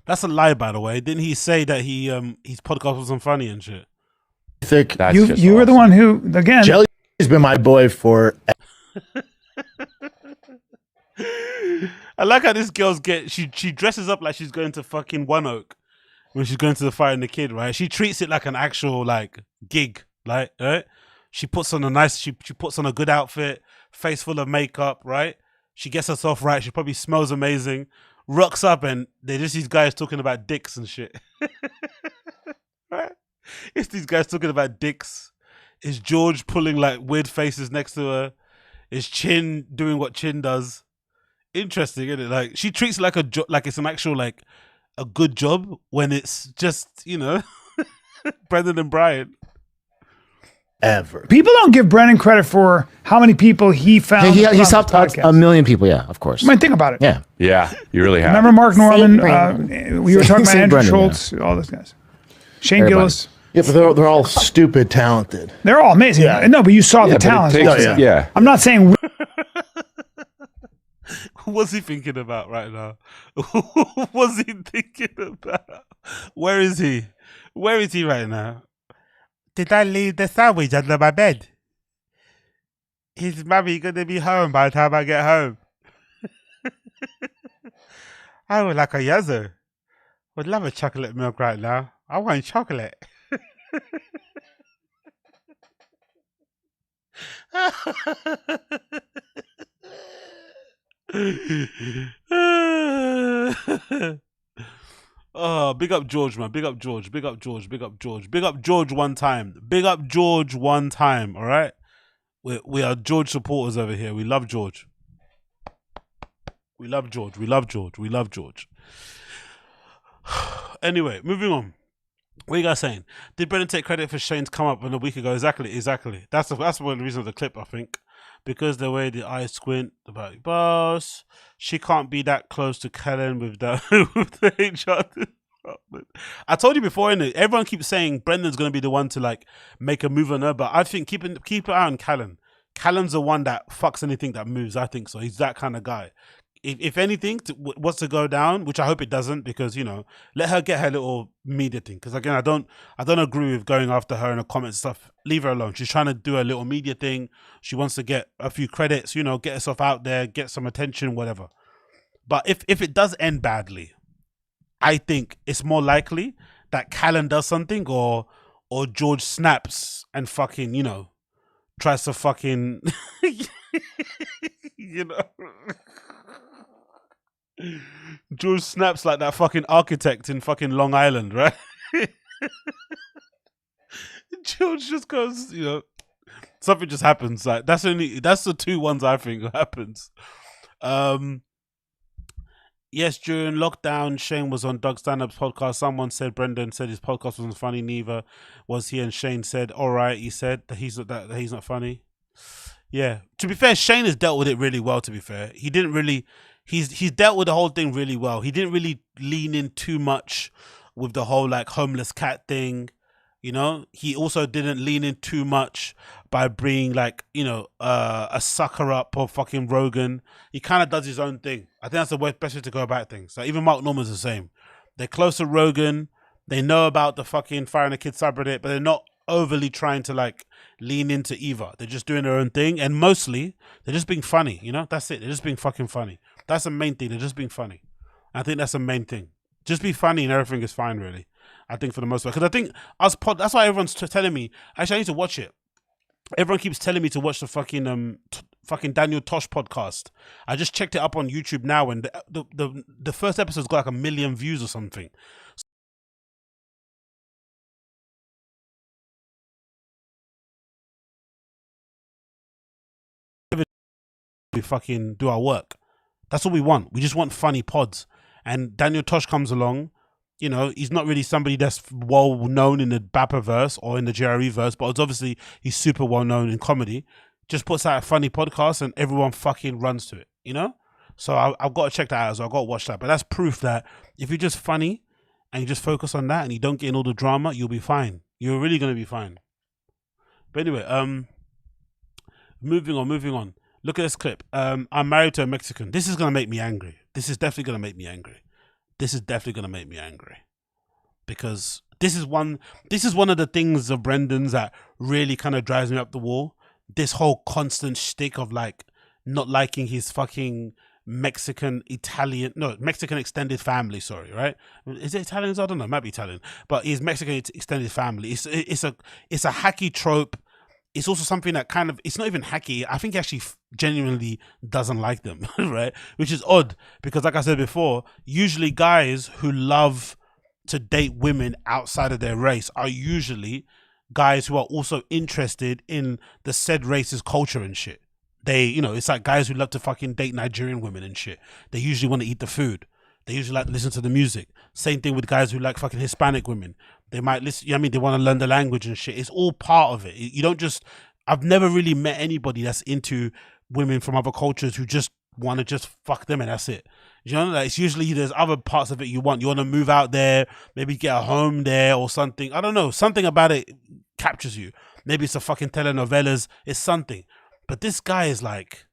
That's a lie, by the way. Didn't he say that his podcast wasn't funny and shit? Thick. You were the one who, again. Jelly's been my boy for. I like how this girl's she dresses up like she's going to fucking One Oak when she's going to the Fire and the Kid, right? She treats it like an actual like gig, like right? She puts on she puts on a good outfit, face full of makeup, right? She gets herself right. She probably smells amazing. Rocks up and they're just these guys talking about dicks and shit. Right? It's these guys talking about dicks. Is George pulling like weird faces next to her? Is Chin doing what Chin does? Interesting, isn't it? Like she treats it like a like it's an actual like a good job when it's just Brendan and Brian. Ever. People don't give Brendan credit for how many people he found. He's helped a million people. Yeah, of course. I mean, think about it. Yeah, you really have. Remember Mark Norman? We were talking about Same Andrew Brendan, Schultz, all those guys. Shane Everybody. Gillis. Yeah, but they're all stupid talented. They're all amazing. Yeah. No, but you saw the but it talent. takes- yeah. I'm not saying. What's he thinking about right now? What's he thinking about? Where is he? Where is he right now? Did I leave the sandwich under my bed? Is mummy gonna be home by the time I get home? I would like a yazoo. Would love a chocolate milk right now. I want chocolate. Oh, big up George, man. Big up George. Big up George. Big up George. Big up George one time. Big up George one time. All right. We are George supporters over here. We love George. We love George. We love George. We love George. Anyway, moving on. What are you guys saying? Did Brendan take credit for Shane's come up a week ago? Exactly. That's one of the reasons of the clip, I think. Because the way the eyes squint about boss, she can't be that close to Kellen with the HR department. I told you before, innit? Everyone keeps saying Brendan's gonna be the one to like make a move on her, but I think keep an eye on Callan. Callan's the one that fucks anything that moves. I think so. He's that kind of guy. If anything was to go down, which I hope it doesn't, because let her get her little media thing. Because again, I don't agree with going after her in the comments and stuff. Leave her alone. She's trying to do a little media thing. She wants to get a few credits, get herself out there, get some attention, whatever. But if it does end badly, I think it's more likely that Callan does something or George snaps and fucking tries to fucking George snaps like that fucking architect in fucking Long Island, right? George just goes, something just happens. Like that's the two ones I think happens. Yes, during lockdown, Shane was on Doug Stand-Up's podcast. Someone said Brendan said his podcast wasn't funny. Neither was he. And Shane said, "All right." He said that he's not funny. Yeah. To be fair, Shane has dealt with it really well. To be fair, he didn't really. He's dealt with the whole thing really well. He didn't really lean in too much with the whole like homeless cat thing. He also didn't lean in too much by bringing like a sucker up or fucking Rogan. He kind of does his own thing. I think that's the best way to go about things. Like even Mark Norman's the same. They're close to Rogan. They know about the fucking Fire and the Kid subreddit, but they're not overly trying to like lean into either. They're just doing their own thing, and mostly they're just being funny. That's it. They're just being fucking funny. That's the main thing. They're just being funny. I think that's the main thing. Just be funny and everything is fine, really. I think for the most part. Because I think that's why everyone's telling me, actually I need to watch it. Everyone keeps telling me to watch the fucking fucking Daniel Tosh podcast. I just checked it up on YouTube now, and the first episode's got like 1 million views or something. we fucking do our work. That's what we want. We just want funny pods. And Daniel Tosh comes along. You know, he's not really somebody that's well known in the BAPA verse or in the JRE verse, but it's obviously he's super well known in comedy. Just puts out a funny podcast and everyone fucking runs to it, you know? So I've got to check that out as well. I've got to watch that. But that's proof that if you're just funny and you just focus on that and you don't get in all the drama, you'll be fine. You're really going to be fine. But anyway, moving on. Look at this clip. I'm married to a Mexican. This is going to make me angry. This is definitely going to make me angry. Because this is one of the things of Brendan's that really kind of drives me up the wall. This whole constant shtick of like not liking his fucking Mexican extended family. Sorry, right? Is it Italians? I don't know. It might be Italian, but his Mexican extended family. It's a hacky trope. It's also something that kind of, it's not even hacky. I think he actually genuinely doesn't like them, right? Which is odd because, like I said before, usually guys who love to date women outside of their race are usually guys who are also interested in the said race's culture and shit. They, you know, it's like guys who love to fucking date Nigerian women and shit. They usually want to eat the food. They usually like to listen to the music. Same thing with guys who like fucking Hispanic women. They might listen, you know what I mean? They want to learn the language and shit. It's all part of it. You don't just, I've never really met anybody that's into women from other cultures who just want to just fuck them and that's it. You know, like it's usually there's other parts of it you want. You want to move out there, maybe get a home there or something. I don't know. Something about it captures you. Maybe it's a fucking telenovelas. It's something. But this guy is like,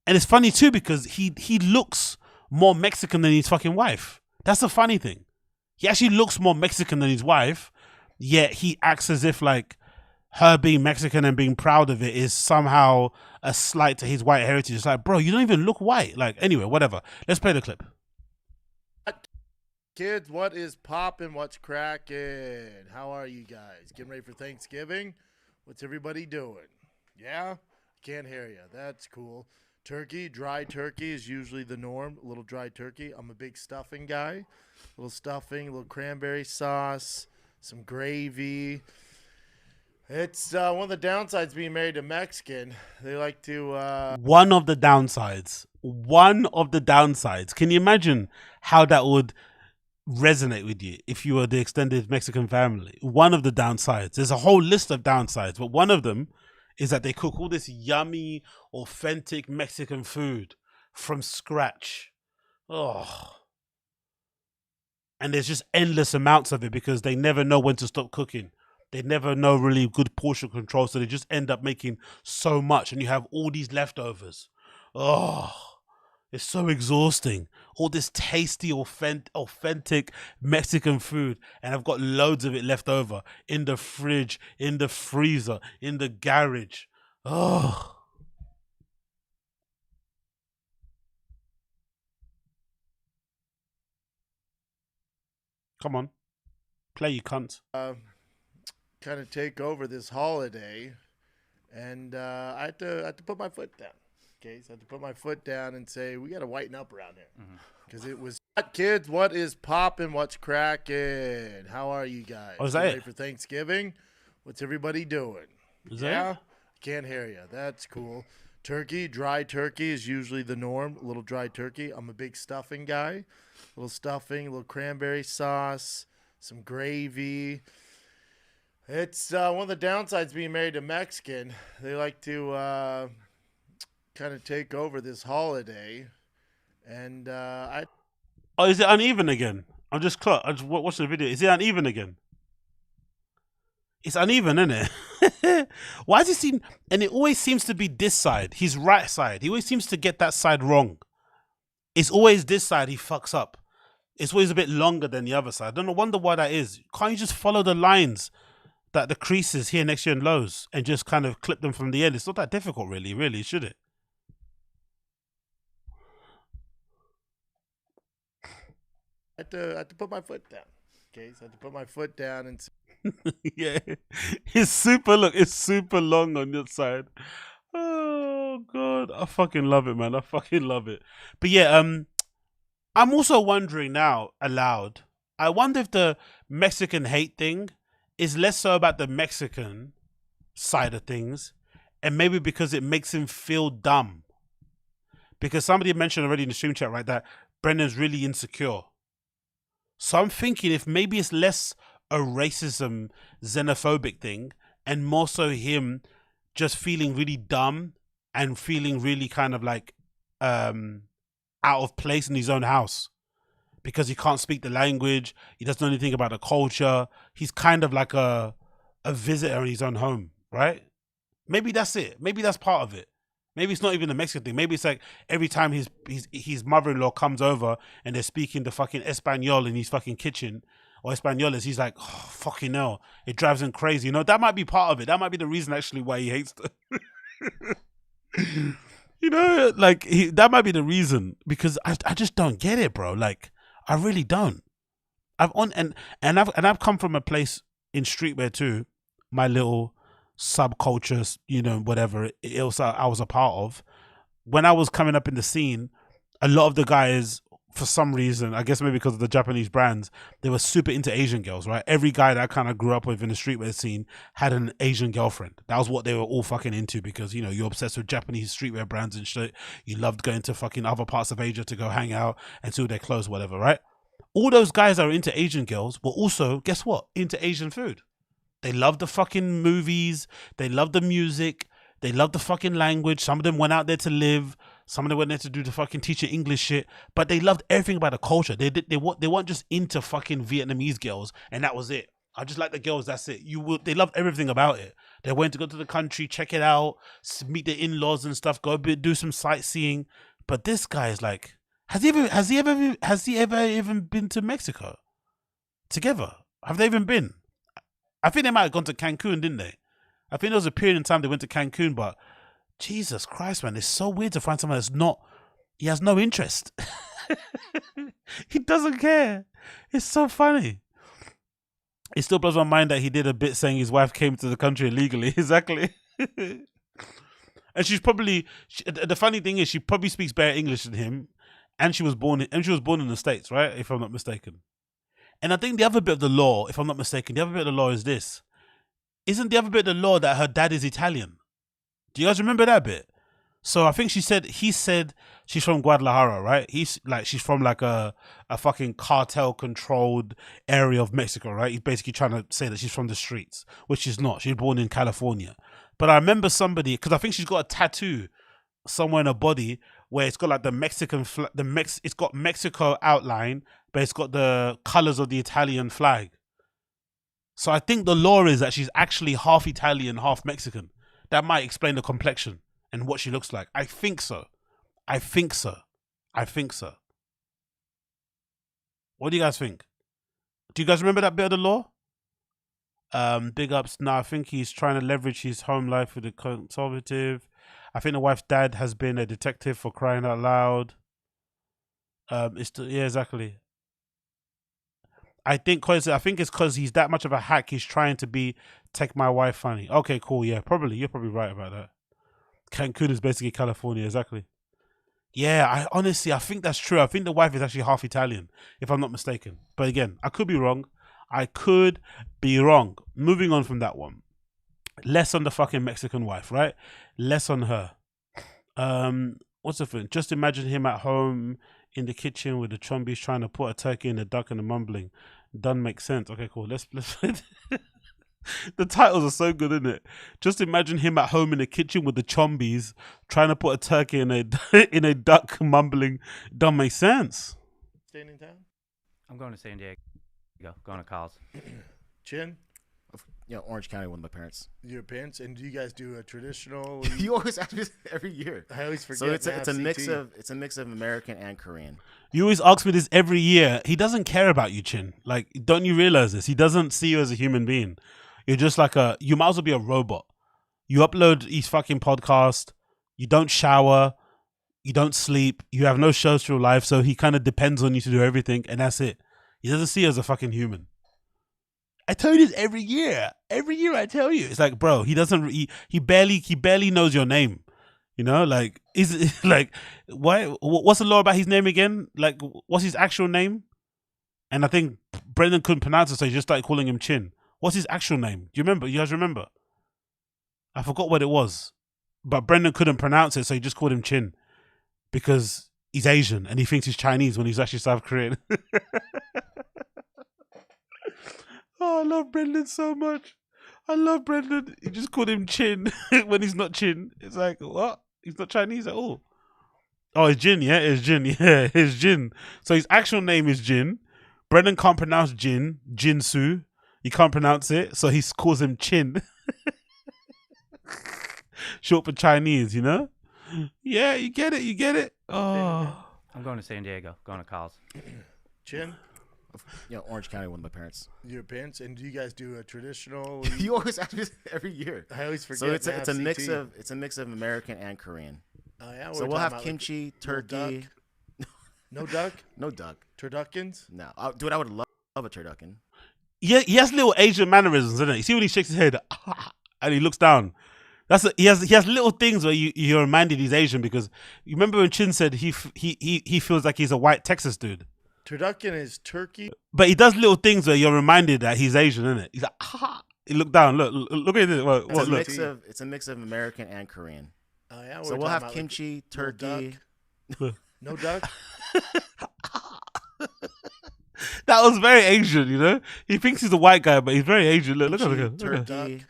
and it's funny too because he looks more Mexican than his fucking wife. That's the funny thing. He actually looks more Mexican than his wife, yet he acts as if like her being Mexican and being proud of it is somehow a slight to his white heritage. It's like, bro, you don't even look white. Like, anyway, whatever. Let's play the clip. Kids, what is poppin'? What's crackin'? How are you guys? Getting ready for Thanksgiving? What's everybody doing? Yeah? Can't hear you. That's cool. Turkey, dry turkey is usually the norm. A little dry turkey. I'm a big stuffing guy. A little stuffing, a little cranberry sauce, some gravy. It's one of the downsides being married to Mexican. They like to... One of the downsides. Can you imagine how that would resonate with you if you were the extended Mexican family? One of the downsides. There's a whole list of downsides, but one of them is that they cook all this yummy, authentic Mexican food from scratch. Oh. And there's just endless amounts of it because they never know when to stop cooking. They never know really good portion control, so they just end up making so much, and you have all these leftovers. Oh, it's so exhausting. All this tasty, authentic Mexican food, and I've got loads of it left over in the fridge, in the freezer, in the garage. Oh. Come on. Play, you cunt. Kind of take over this holiday, and I had to put my foot down. Okay, so I had to put my foot down and say we got to whiten up around here because it was. Kids, what is poppin'? What's crackin'? How are you guys? Oh, is that ready it? for Thanksgiving? What's everybody doing? Is that yeah, it? Can't hear you. That's cool. Turkey, dry turkey is usually the norm. A little dry turkey. I'm a big stuffing guy. A little stuffing, a little cranberry sauce, some gravy. It's one of the downsides being married to Mexican. They like to kind of take over this holiday, and Oh, is it uneven again? I just watched the video. Is it uneven again? It's uneven, isn't it? Why does it seem? And it always seems to be this side, his right side. He always seems to get that side wrong. It's always this side he fucks up. It's always a bit longer than the other side. I don't know. Wonder why that is. Can't you just follow the lines? That the creases here next to your lows and just kind of clip them from the end. It's not that difficult, really, should it? I had to put my foot down. Okay, so I had to put my foot down and. Yeah, it's super long on your side. Oh god, I fucking love it, man. I fucking love it. But yeah, I'm also wondering now aloud. I wonder if the Mexican hate thing is less so about the Mexican side of things, and maybe because it makes him feel dumb because somebody mentioned already in the stream chat, right, that Brendan's really insecure. So I'm thinking if maybe it's less a racism, xenophobic thing, and more so him just feeling really dumb and feeling really kind of like out of place in his own house because he can't speak the language, he doesn't know anything about the culture. He's kind of like a visitor in his own home, right? Maybe that's it. Maybe that's part of it. Maybe it's not even a Mexican thing. Maybe it's like every time his mother-in-law comes over and they're speaking the fucking Espanol in his fucking kitchen or Españoles, he's like, oh, fucking hell. It drives him crazy. You know, that might be part of it. That might be the reason actually why he hates them. You know, like that might be the reason, because I just don't get it, bro. Like I really don't. I've come from a place in streetwear too, my little subculture, you know, whatever it was I was a part of. When I was coming up in the scene, a lot of the guys, for some reason, I guess maybe because of the Japanese brands, they were super into Asian girls, right? Every guy that I kind of grew up with in the streetwear scene had an Asian girlfriend. That was what they were all fucking into, because, you know, you're obsessed with Japanese streetwear brands and shit. You loved going to fucking other parts of Asia to go hang out and see their clothes, whatever, right? All those guys that are into Asian girls were also, guess what? Into Asian food. They loved the fucking movies. They loved the music. They loved the fucking language. Some of them went out there to live. Some of them went there to do the fucking teaching English shit. But they loved everything about the culture. They weren't just into fucking Vietnamese girls and that was it. I just like the girls. That's it. They loved everything about it. They went to go to the country, check it out, meet the in-laws and stuff, go do some sightseeing. But this guy is like, has he ever even been to Mexico together? Have they even been? I think they might have gone to Cancun, didn't they? I think there was a period in time they went to Cancun, but Jesus Christ, man, it's so weird to find someone that's not, he has no interest. He doesn't care. It's so funny. It still blows my mind that he did a bit saying his wife came to the country illegally. Exactly. And she's probably, the funny thing is she probably speaks better English than him, and she was born in the States, right? If I'm not mistaken. And I think the other bit of the law, if I'm not mistaken, the other bit of the law is this. Isn't the other bit of the law that her dad is Italian? Do you guys remember that bit? So I think he said she's from Guadalajara, right? She's from like a fucking cartel controlled area of Mexico, right? He's basically trying to say that she's from the streets, which she's not. She's born in California. But I remember somebody, because I think she's got a tattoo somewhere in her body where it's got like the Mexican it's got Mexico outline, but it's got the colors of the Italian flag. So I think the law is that she's actually half Italian, half Mexican. That might explain the complexion and what she looks like. I think so. I think so. What do you guys think? Do you guys remember that bit of the law? Big ups. No, I think he's trying to leverage his home life with the conservative. I think the wife's dad has been a detective, for crying out loud. Yeah, exactly. I think it's because he's that much of a hack. He's trying to take my wife funny. Okay, cool. Yeah, probably. You're probably right about that. Cancun is basically California, exactly. Yeah, I think that's true. I think the wife is actually half Italian, if I'm not mistaken. But again, I could be wrong. Moving on from that one. Less on the fucking Mexican wife, right? Less on her. What's the thing? Just imagine him at home in the kitchen with the chombies trying to put a turkey in a duck and the mumbling. Doesn't make sense. Okay, cool. Let's The titles are so good, isn't it? Just imagine him at home in the kitchen with the chombies trying to put a turkey in a duck mumbling. Doesn't make sense. Staying in town? I'm going to San Diego. Going to college. Chin? Orange County, one of my parents. Your parents? And do you guys do a traditional? You always ask me this every year. I always forget. So it's a mix of American and Korean. You always ask me this every year. He doesn't care about you, Chin. Like, don't you realize this? He doesn't see you as a human being. You're just like you might as well be a robot. You upload his fucking podcast. You don't shower. You don't sleep. You have no social life. So he kind of depends on you to do everything. And that's it. He doesn't see you as a fucking human. I tell you this every year. Every year I tell you. It's like, bro, he barely knows your name. You know, like, why? What's the law about his name again? Like, what's his actual name? And I think Brendan couldn't pronounce it, so he just started calling him Chin. What's his actual name? Do you remember? You guys remember? I forgot what it was. But Brendan couldn't pronounce it, so he just called him Chin. because he's Asian and he thinks he's Chinese when he's actually South Korean. Oh, I love Brendan so much. I love Brendan. He just called him Chin when he's not Chin. It's like, what? He's not Chinese at all. Oh, it's Jin, yeah? It's Jin, yeah. It's Jin. So his actual name is Jin. Brendan can't pronounce Jin. Jinsu. He can't pronounce it, so he calls him Chin. Short for Chinese, you know? Yeah, you get it, you get it. Oh. I'm going to San Diego. Going to college. Chin? Orange County, one of my parents. Your parents? And do you guys do a traditional? You always ask me this every year. I always forget. So it's a mix of American and Korean. Oh yeah. So we'll have kimchi, turkey. No duck. No duck. Turduckins? No, dude, I would love a turducken. Yeah, he has little Asian mannerisms, doesn't he? You see when he shakes his head and he looks down. He has little things where you're reminded he's Asian, because you remember when Chin said he feels like he's a white Texas dude. Turducken is turkey. But he does little things where you're reminded that he's Asian, isn't it? He's like, he look down, look at this. It's a mix of American and Korean. Oh yeah. So we'll have kimchi, turkey. No duck. That was very Asian, you know. He thinks he's a white guy, but he's very Asian. Look at him. Turkey.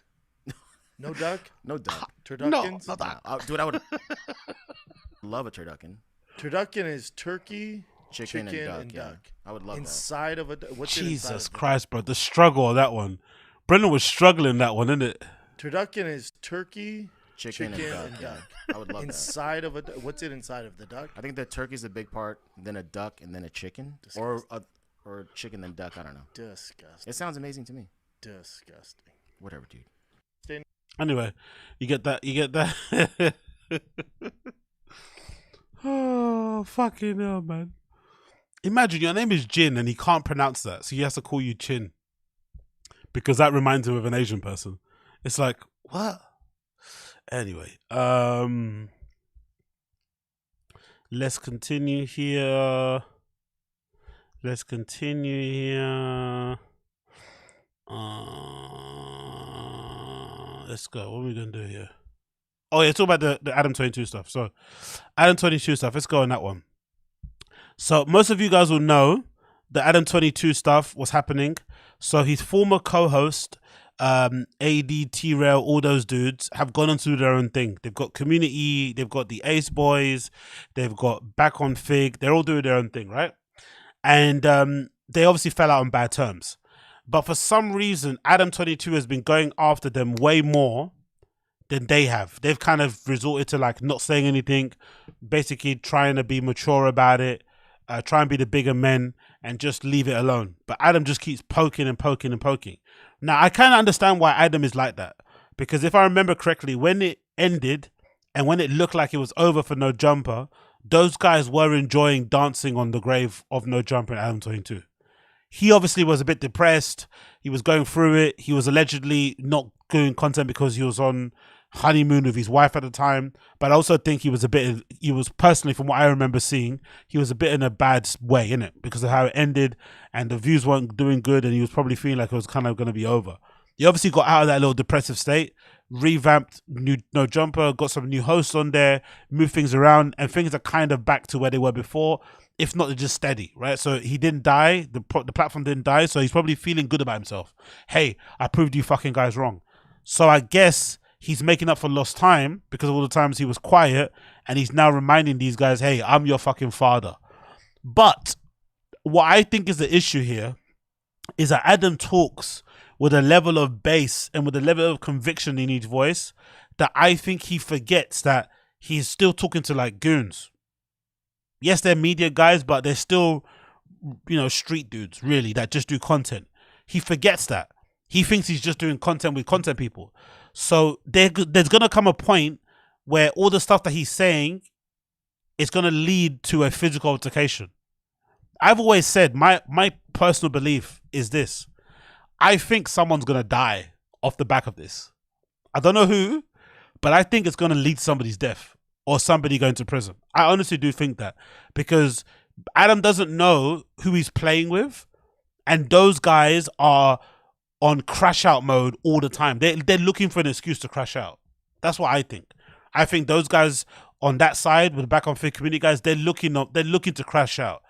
No duck. No duck. Turduckins. No duck. Dude, I would love a turducken. Turducken is turkey, chicken and duck. I would love inside of a. What's Jesus Christ, bro! The struggle on that one. Brendan was struggling that one, isn't it? Turducken is turkey, chicken and duck. I would love inside of a. What's it inside of the duck? I think the turkey's a big part, then a duck, and then a chicken, or chicken then duck. I don't know. Disgusting. It sounds amazing to me. Disgusting. Whatever, dude. Anyway, you get that. Oh, fucking hell, man. Imagine your name is Jin and he can't pronounce that, so he has to call you Chin because that reminds him of an Asian person. It's like, what? Anyway, let's continue here. Let's go. What are we going to do here? Oh, yeah, talk about the ADAM22 stuff. So, ADAM22 stuff, let's go on that one. So, most of you guys will know the ADAM22 stuff was happening. So, his former co-host, AD, TRELL, all those dudes have gone on to do their own thing. They've got Community, they've got the Ace Boys, they've got Back on Fig. They're all doing their own thing, right? And they obviously fell out on bad terms. But for some reason, ADAM22 has been going after them way more than they have. They've kind of resorted to like not saying anything, basically trying to be mature about it, try and be the bigger men and just leave it alone. But Adam just keeps poking and poking and poking. Now, I kind of understand why Adam is like that. Because if I remember correctly, when it ended and when it looked like it was over for No Jumper, those guys were enjoying dancing on the grave of No Jumper and ADAM22. He obviously was a bit depressed. He was going through it. He was allegedly not doing content because he was on honeymoon with his wife at the time. But I also think he was personally, from what I remember seeing, he was a bit in a bad way, innit? Because of how it ended and the views weren't doing good and he was probably feeling like it was kind of going to be over. He obviously got out of that little depressive state, revamped No Jumper, got some new hosts on there, moved things around, and things are kind of back to where they were before. If not, they're just steady, right? So he didn't die. The platform didn't die. So he's probably feeling good about himself. Hey, I proved you fucking guys wrong. So I guess he's making up for lost time because of all the times he was quiet. And he's now reminding these guys, hey, I'm your fucking father. But what I think is the issue here is that Adam talks with a level of bass and with a level of conviction in each voice that I think he forgets that he's still talking to like goons. Yes, they're media guys, but they're still, street dudes, really, that just do content. He forgets that. He thinks he's just doing content with content people. So there's going to come a point where all the stuff that he's saying is going to lead to a physical altercation. I've always said, my personal belief is this. I think someone's going to die off the back of this. I don't know who, but I think it's going to lead to somebody's death. Or somebody going to prison. I honestly do think that. Because Adam doesn't know who he's playing with. And those guys are on crash out mode all the time. They're looking for an excuse to crash out. That's what I think. I think those guys on that side with the back on Fig community guys, they're looking to crash out.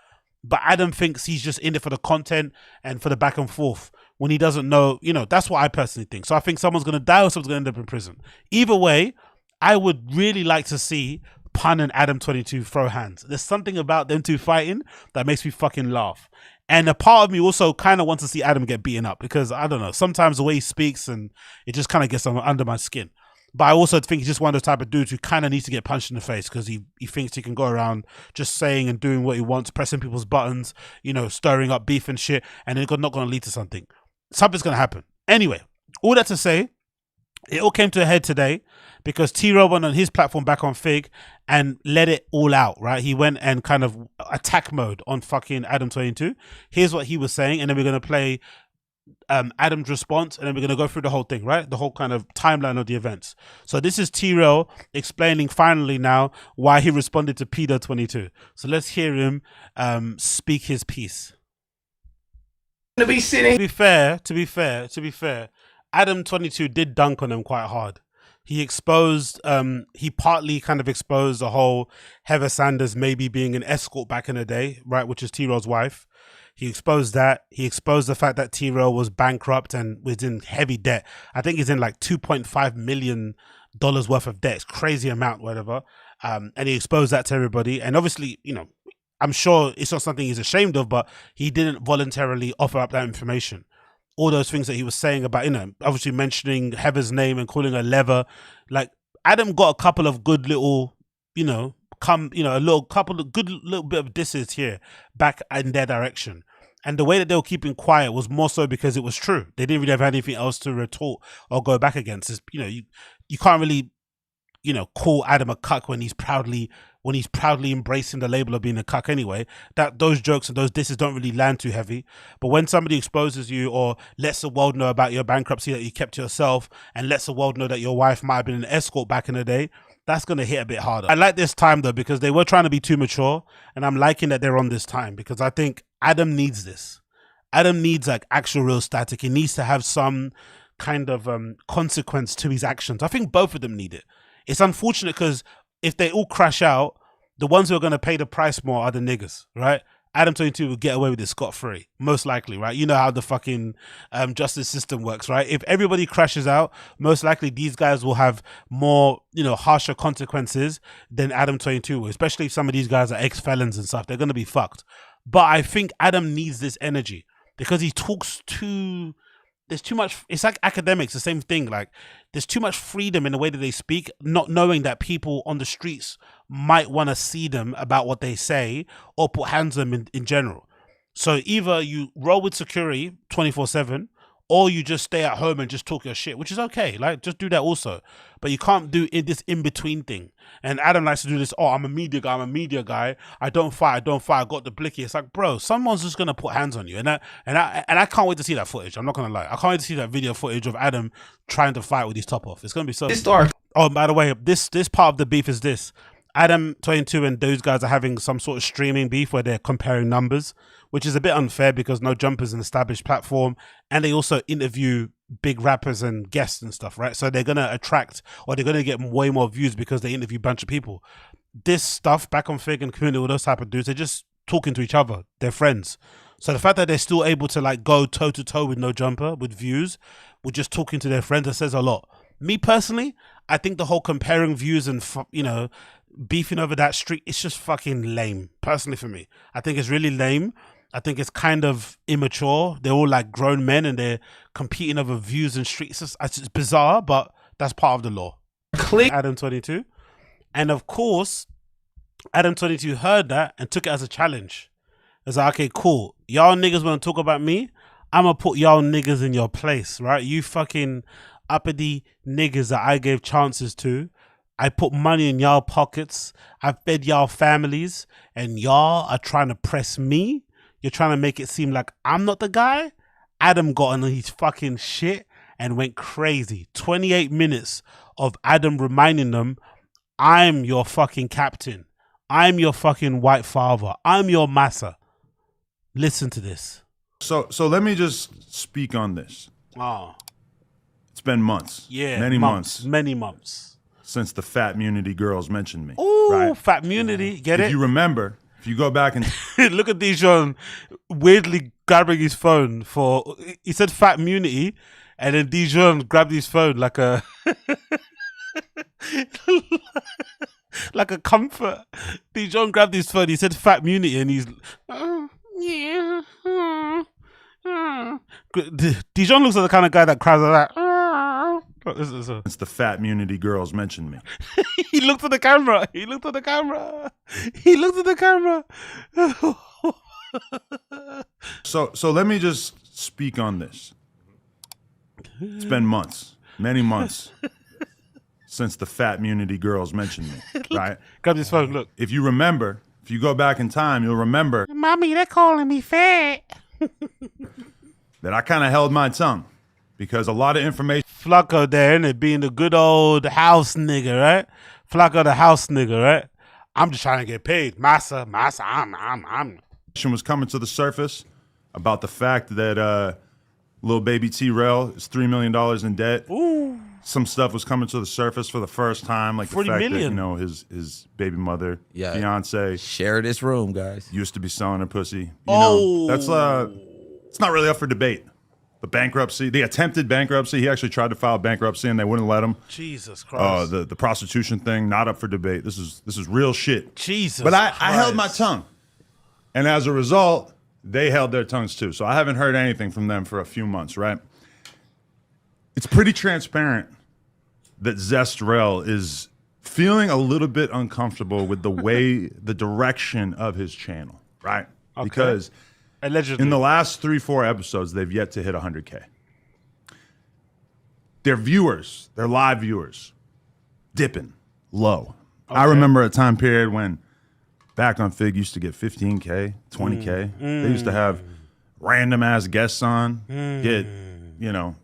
But Adam thinks he's just in it for the content and for the back and forth when he doesn't know, you know, that's what I personally think. So I think someone's going to die or someone's going to end up in prison. Either way, I would really like to see Pun and ADAM22 throw hands. There's something about them two fighting that makes me fucking laugh. And a part of me also kind of wants to see Adam get beaten up because, I don't know, sometimes the way he speaks and it just kind of gets under my skin. But I also think he's just one of those type of dudes who kind of needs to get punched in the face because he thinks he can go around just saying and doing what he wants, pressing people's buttons, you know, stirring up beef and shit, and it's not going to lead to something. Something's going to happen. Anyway, all that to say, it all came to a head today because T-Row went on his platform back on Fig and let it all out, right? He went and kind of attack mode on fucking ADAM22. Here's what he was saying, and then we're going to play Adam's response, and then we're going to go through the whole thing, right? The whole kind of timeline of the events. So this is T-Row explaining finally now why he responded to PED'EFELIA. So let's hear him speak his piece. To be fair, ADAM22 did dunk on him quite hard. He exposed, he partly kind of exposed the whole Heather Sanders maybe being an escort back in the day, right? Which is T-Row's wife. He exposed that. He exposed the fact that T-Row was bankrupt and was in heavy debt. I think he's in like $2.5 million worth of debt. It's crazy amount, whatever. And he exposed that to everybody. And obviously, you know, I'm sure it's not something he's ashamed of, but he didn't voluntarily offer up that information. All those things that he was saying about, you know, obviously mentioning Heather's name and calling her Leather. Like, Adam got a couple of good little, you know, couple of good little bit of disses here back in their direction. And the way that they were keeping quiet was more so because it was true. They didn't really have anything else to retort or go back against. It's, you know, you can't really, you know, call Adam a cuck when he's proudly embracing the label of being a cuck anyway. That those jokes and those disses don't really land too heavy. But when somebody exposes you or lets the world know about your bankruptcy that you kept to yourself and lets the world know that your wife might have been an escort back in the day, that's going to hit a bit harder. I like this time though because they were trying to be too mature, and I'm liking that they're on this time because I think Adam needs this. Adam needs like actual real static. He needs to have some kind of consequence to his actions. I think both of them need it. It's unfortunate because if they all crash out, the ones who are going to pay the price more are the niggas, right? ADAM22 will get away with it scot-free, most likely, right? You know how the fucking justice system works, right? If everybody crashes out, most likely these guys will have more, you know, harsher consequences than ADAM22 will, especially if some of these guys are ex-felons and stuff. They're going to be fucked. But I think Adam needs this energy because he talks too... There's too much, it's like academics, the same thing. Like, there's too much freedom in the way that they speak, not knowing that people on the streets might want to see them about what they say or put hands on them in general. So either you roll with security 24/7 or you just stay at home and just talk your shit, which is okay. Like, just do that also. But you can't do this in-between thing. And Adam likes to do this, oh, I'm a media guy. I don't fight. I got the blicky. It's like, bro, someone's just going to put hands on you. And I can't wait to see that footage. I'm not going to lie. I can't wait to see that video footage of Adam trying to fight with his top off. It's going to be so... Oh, by the way, this part of the beef is this. ADAM22 and those guys are having some sort of streaming beef where they're comparing numbers, which is a bit unfair because No Jumper's an established platform and they also interview big rappers and guests and stuff, right? So they're going to attract, or they're going to get way more views because they interview a bunch of people. This stuff back on Fig and community, all those type of dudes, they're just talking to each other. They're friends. So the fact that they're still able to like go toe to toe with No Jumper, with views, with just talking to their friends, that says a lot. Me personally, I think the whole comparing views and, you know, beefing over that street, it's just fucking lame, personally for me. I think it's really lame. I think it's kind of immature. They're all like grown men and they're competing over views and streets. It's bizarre, but that's part of the law. Click ADAM22. And of course, ADAM22 heard that and took it as a challenge. It's like, okay, cool. Y'all niggas want to talk about me? I'm going to put y'all niggas in your place, right? You fucking uppity niggas that I gave chances to. I put money in y'all pockets. I fed y'all families. And y'all are trying to press me. You're trying to make it seem like I'm not the guy. Adam got on his fucking shit and went crazy. 28 minutes of Adam reminding them, I'm your fucking captain. I'm your fucking white father. I'm your massa. Listen to this. So let me just speak on this. Oh. It's been months. Yeah. Many months. Many months. since the Fatmunity girls mentioned me. Ooh, right? Fatmunity, get If it? you remember, if you go back and Look at Dijon weirdly grabbing his phone for. He said Fatmunity, and then Dijon grabbed his phone like a like a comfort. Dijon grabbed his phone. He said Fatmunity, and he's yeah. Dijon looks like the kind of guy that cries like that. It's the Fatmunity girls mentioned me. He looked at the camera. He looked at the camera. He looked at the camera. So let me just speak on this. It's been months, many months, since the Fatmunity girls mentioned me, right? Grab this phone, look. If you remember, if you go back in time, you'll remember Mommy, they're calling me fat. that I kind of held my tongue because a lot of information. Flacco there, innit? Being the good old house nigga, right? Flacco the house nigga, right? I'm just trying to get paid. Massa, I'm. Was coming to the surface about the fact that little baby TRELL is $3 million in debt. Ooh. Some stuff was coming to the surface for the first time, like the 40 fact million. that his baby mother, fiance, share this room, guys. Used to be selling her pussy. You know, that's it's not really up for debate. The bankruptcy, the attempted bankruptcy, he actually tried to file bankruptcy and they wouldn't let him. Jesus Christ. The prostitution thing, not up for debate. This is real shit. Jesus But I Christ. held my tongue. And as a result, they held their tongues too. So I haven't heard anything from them for a few months, right? It's pretty transparent that Zestrel is feeling a little bit uncomfortable with the way, the direction of his channel, right? Okay. Because allegedly, in the last 3-4 episodes, they've yet to hit 100K. Their viewers, their live viewers, dipping low. I remember a time period when Back on Fig used to get 15K, 20K. They used to have random ass guests on, get, you know,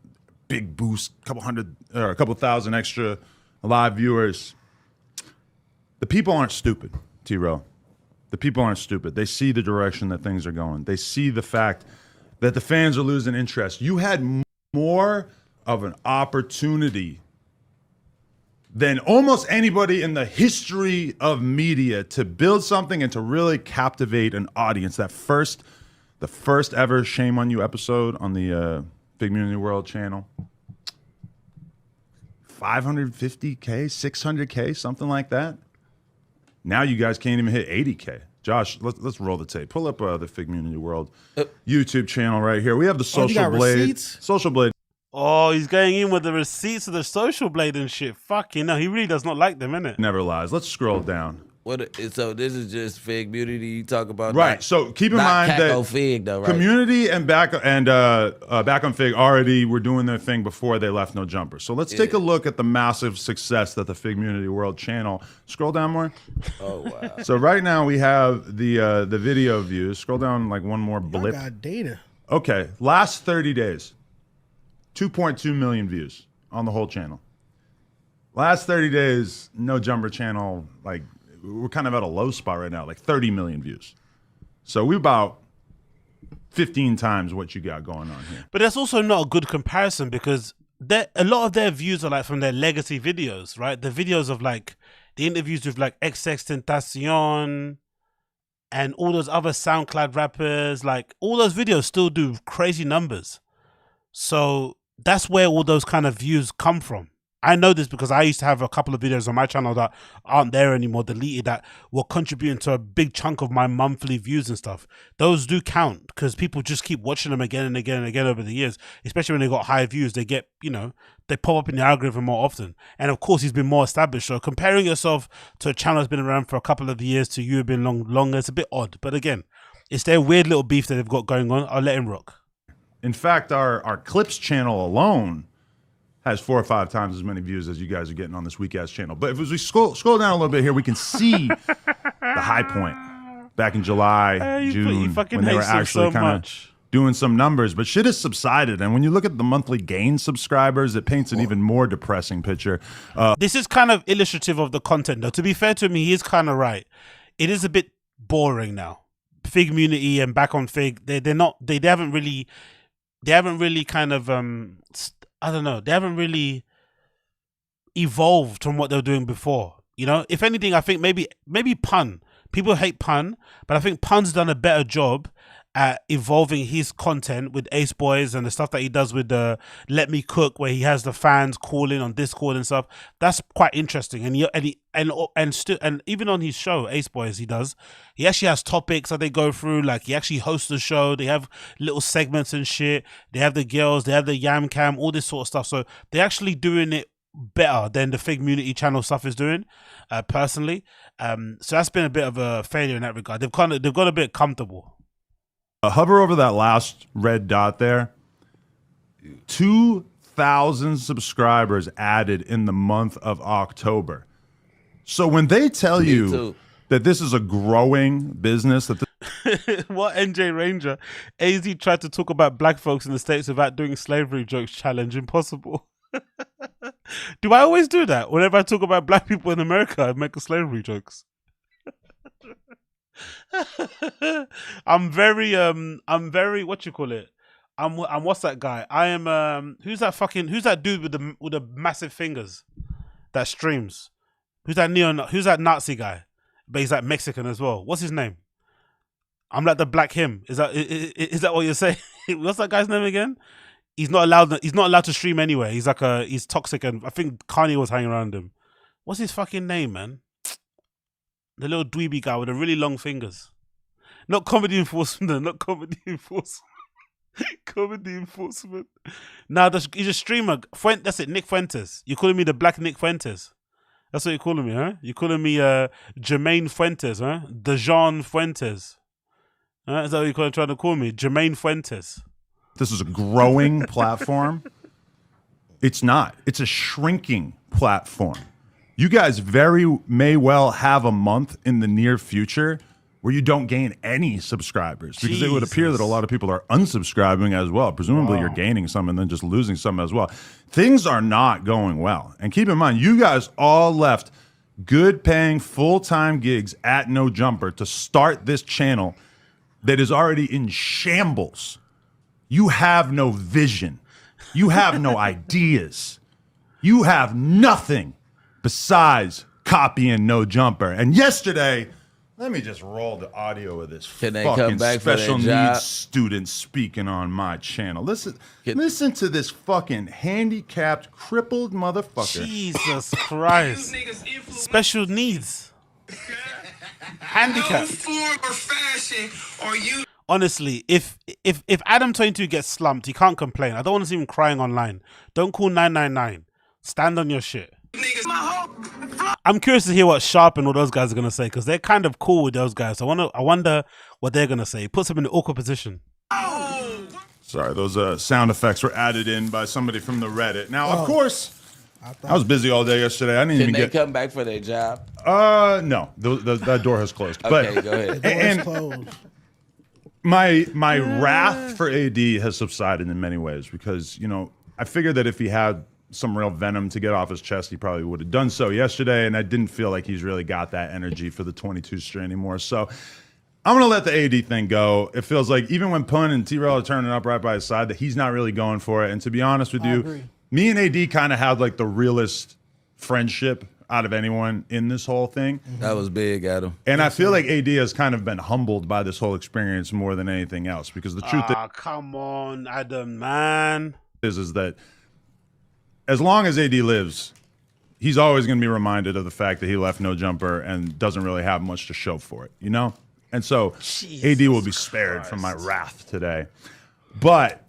big boost, a couple thousand extra live viewers. The people aren't stupid, T-Row. The people aren't stupid. They see the direction that things are going. They see the fact that the fans are losing interest. You had more of an opportunity than almost anybody in the history of media to build something and to really captivate an audience. The first ever Shame on You episode on the Big Community World channel. 550K, 600K, something like that. Now you guys can't even hit 80K. Josh, let's roll the tape. Pull up the Fig Community World YouTube channel right here. We have the Social Blade. Receipts? Social Blade. Oh, he's going in with the receipts of the Social Blade and shit. Fucking no, he really does not like them, innit? Never lies. Let's scroll down. So this is just Fig Community you talk about, right? So keep in mind that Fig, though, right? Community and Back on Fig already were doing their thing before they left No Jumper. So let's take a look at the massive success that the Fig Community World channel. Scroll down more. Oh wow! So right now we have the video views. Scroll down like one more blip. Got data. Okay, last 30 days, 2.2 million views on the whole channel. Last 30 days, No Jumper channel, like, we're kind of at a low spot right now, like 30 million views. So we're about 15 times what you got going on here. But that's also not a good comparison because a lot of their views are like from their legacy videos, right? The videos of like the interviews with like XXXTentacion and all those other SoundCloud rappers, like all those videos still do crazy numbers. So that's where all those kind of views come from. I know this because I used to have a couple of videos on my channel that aren't there anymore, deleted, that were contributing to a big chunk of my monthly views and stuff. Those do count because people just keep watching them again and again and again over the years, especially when they got high views. They get, you know, they pop up in the algorithm more often. And of course, he's been more established. So comparing yourself to a channel that's been around for a couple of years to you have been longer, it's a bit odd. But again, it's their weird little beef that they've got going on. I'll let him rock. In fact, our Clips channel alone has 4 or 5 times as many views as you guys are getting on this weak ass channel. But if we scroll down a little bit here, we can see the high point back in July, June, when they were actually kind of doing some numbers. But shit has subsided, and when you look at the monthly gain subscribers, it paints an even more depressing picture. This is kind of illustrative of the content, though. To be fair to him, he is kind of right. It is a bit boring now. Fig Community and Back on Fig, they haven't really kind of I don't know. They haven't really evolved from what they were doing before. You know, if anything, I think maybe Pun. People hate Pun, but I think Pun's done a better job at evolving his content with Ace Boys and the stuff that he does with the Let Me Cook, where he has the fans calling on Discord and stuff. That's quite interesting. And even on his show, Ace Boys, he actually has topics that they go through. Like, he actually hosts the show. They have little segments and shit. They have the girls, they have the Yam Cam, all this sort of stuff. So they're actually doing it better than the FIGMUNITY channel stuff is doing, personally. So that's been a bit of a failure in that regard. They've got a bit comfortable. Hover over that last red dot there. 2,000 subscribers added in the month of October. So when they tell you that this is a growing business, that what NJ Ranger? AZ tried to talk about black folks in the States without doing slavery jokes challenge. Impossible. Do I always do that? Whenever I talk about black people in America, I make slavery jokes. I'm very what you call it? I'm what's that guy? I am who's that dude with the massive fingers that streams? Who's that Nazi guy? But he's like Mexican as well. What's his name? I'm like the black him. Is that what you're saying? What's that guy's name again? He's not allowed to stream anywhere. He's toxic, and I think Kanye was hanging around him. What's his fucking name, man? The little dweeby guy with the really long fingers. Not comedy enforcement, not comedy enforcement. Comedy enforcement. Nah, he's a streamer. That's it, Nick Fuentes. You're calling me the black Nick Fuentes. That's what you're calling me, huh? You're calling me Jermaine Fuentes, huh? Dejan Fuentes. Is that what you're trying to call me? Jermaine Fuentes. this is a growing platform. It's not. It's a shrinking platform. You guys may well have a month in the near future where you don't gain any subscribers, because it would appear that a lot of people are unsubscribing as well. Presumably you're gaining some and then just losing some as well. Things are not going well. And keep in mind, you guys all left good paying full-time gigs at No Jumper to start this channel that is already in shambles. You have no vision. You have no ideas. You have nothing besides copying No Jumper. And yesterday, let me just roll the audio of this fucking special needs student speaking on my channel. Listen to this fucking handicapped, crippled motherfucker. Jesus Christ. Special needs. Handicapped. Honestly, if ADAM22 gets slumped, he can't complain. I don't want to see him crying online. Don't call 999. Stand on your shit. I'm curious to hear what Sharp and all those guys are gonna say, because they're kind of cool with those guys. I wonder what they're gonna say. It puts them in an awkward position. Sorry, those sound effects were added in by somebody from the Reddit. Now, of course, I was busy all day yesterday. I didn't even get. Can they come back for their job? No, that door has closed. Okay, but, go ahead. And my wrath for AD has subsided in many ways, because I figured that if he had some real venom to get off his chest, he probably would have done so yesterday, and I didn't feel like he's really got that energy for the 22 string anymore. So I'm gonna let the AD thing go. It feels like even when Pun and TRELL are turning up right by his side, that he's not really going for it. And to be honest with you, me and AD kind of had like the realest friendship out of anyone in this whole thing. That was big, Adam. And I feel like AD has kind of been humbled by this whole experience more than anything else, because the truth come on, Adam, man, is that as long as AD lives, he's always going to be reminded of the fact that he left No Jumper and doesn't really have much to show for it, And so AD will be spared from my wrath today. But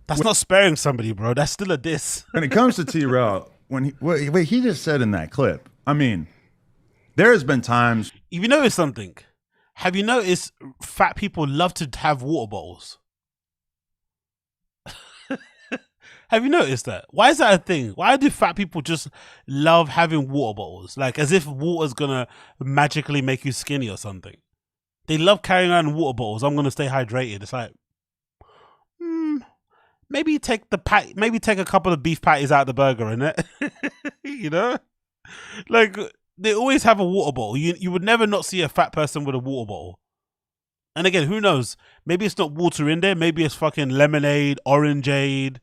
that's not sparing somebody, bro. That's still a diss. When it comes to TRELL, what he just said in that clip, I mean, there has been times. If you notice something, have you noticed fat people love to have water bottles? Have you noticed that? Why is that a thing? Why do fat people just love having water bottles? Like, as if water's gonna magically make you skinny or something. They love carrying around water bottles. I'm gonna stay hydrated. It's like, maybe take a couple of beef patties out of the burger, innit? Like, they always have a water bottle. You would never not see a fat person with a water bottle. And again, who knows? Maybe it's not water in there. Maybe it's fucking lemonade, orangeade,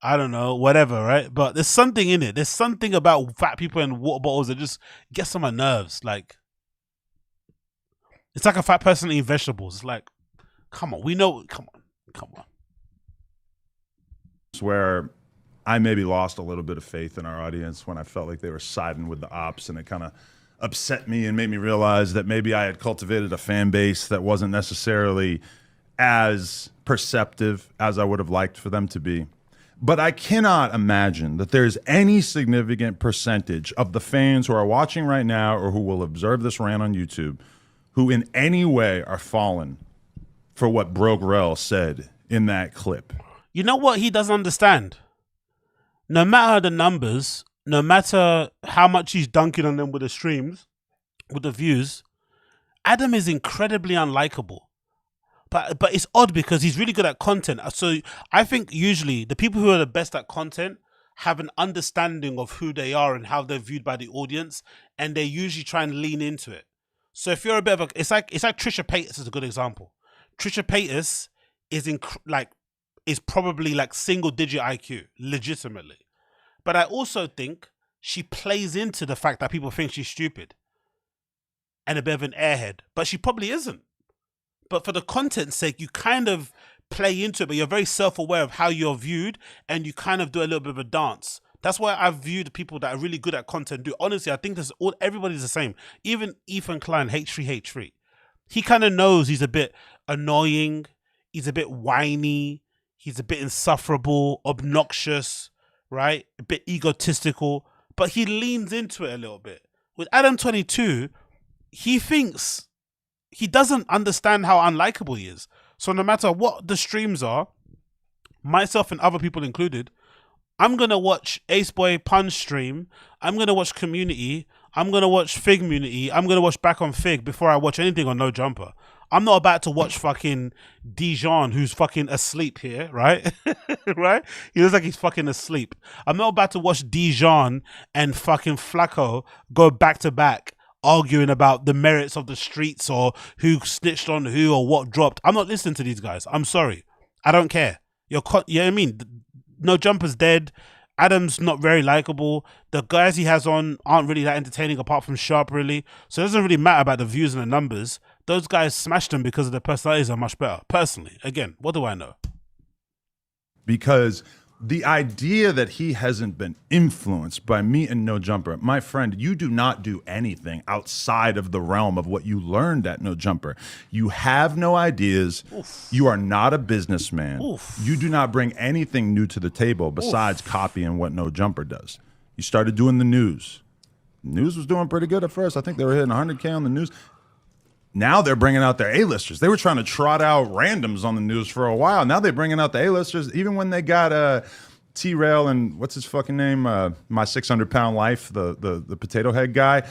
I don't know, whatever, right? But there's something in it. There's something about fat people and water bottles that just gets on my nerves. Like, it's like a fat person eating vegetables. It's like, come on, we know, come on. It's where I maybe lost a little bit of faith in our audience when I felt like they were siding with the ops, and it kind of upset me and made me realize that maybe I had cultivated a fan base that wasn't necessarily as perceptive as I would have liked for them to be. But I cannot imagine that there's any significant percentage of the fans who are watching right now or who will observe this rant on YouTube who in any way are fallen for what BREAKUP said in that clip. You know what he doesn't understand? No matter the numbers, no matter how much he's dunking on them with the streams, with the views, Adam is incredibly unlikable. But it's odd because he's really good at content. So I think usually the people who are the best at content have an understanding of who they are and how they're viewed by the audience, and they usually try and lean into it. So if you're a bit of a, it's like Trisha Paytas is a good example. Trisha Paytas is probably like single digit IQ, legitimately. But I also think she plays into the fact that people think she's stupid and a bit of an airhead, but she probably isn't. But for the content's sake, you kind of play into it, but you're very self-aware of how you're viewed, and you kind of do a little bit of a dance. That's why I've viewed people that are really good at content do. Honestly, I think everybody's the same. Even Ethan Klein, H3H3. He kind of knows he's a bit annoying, he's a bit whiny, he's a bit insufferable, obnoxious, right? A bit egotistical, but he leans into it a little bit. With ADAM22, he doesn't understand how unlikable he is. So no matter what the streams are, myself and other people included, I'm going to watch Ace Boy Pun's stream, I'm going to watch Community, I'm going to watch Figmunity, I'm going to watch Back on Fig before I watch anything on No Jumper. I'm not about to watch fucking Dijon, who's fucking asleep here, right? Right? He looks like he's fucking asleep. I'm not about to watch Dijon and fucking Flacco go back to back arguing about the merits of the streets or who snitched on who or what dropped. I'm not listening to these guys. I'm sorry. I don't care. You know what I mean? No Jumper's dead. Adam's not very likable. The guys he has on aren't really that entertaining apart from Sharp, really. So it doesn't really matter about the views and the numbers. Those guys smashed them because their personalities are much better. Personally, again, what do I know? Because the idea that he hasn't been influenced by me and No Jumper, my friend, you do not do anything outside of the realm of what you learned at No Jumper. You have no ideas. Oof. You are not a businessman. Oof. You do not bring anything new to the table besides copying what No Jumper does. You started doing the news. News was doing pretty good at first. I think they were hitting 100K on the news. Now they're bringing out their A-listers. They were trying to trot out randoms on the news for a while. Now they're bringing out the A-listers. Even when they got TRELL and what's his fucking name? My 600-Pound Life, the potato head guy.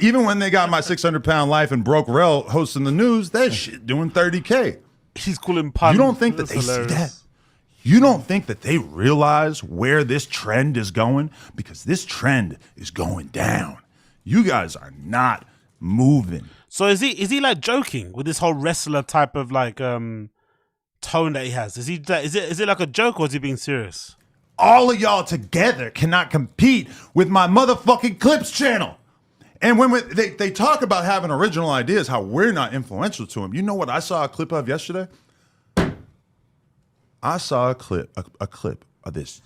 Even when they got My 600-Pound Life and BREAKUP hosting the news, that shit doing 30K. He's calling puns. You don't think that they see that? You don't think that they realize where this trend is going? Because this trend is going down. You guys are not moving. So is he like joking with this whole wrestler type of like tone that he has? Is it like a joke, or is he being serious? All of y'all together cannot compete with my motherfucking Clips channel. And when they talk about having original ideas, how we're not influential to them. You know what I saw a clip of yesterday? I saw a clip of this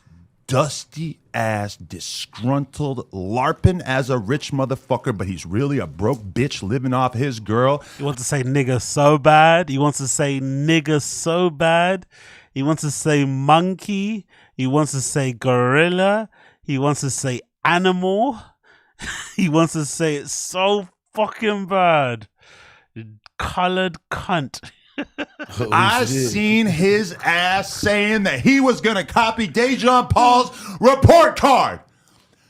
dusty ass, disgruntled, LARPing as a rich motherfucker, but he's really a broke bitch living off his girl. He wants to say nigga so bad. He wants to say nigga so bad. He wants to say monkey. He wants to say gorilla. He wants to say animal. He wants to say it so fucking bad. Colored cunt. I seen his ass saying that he was going to copy Dejan Paul's report card.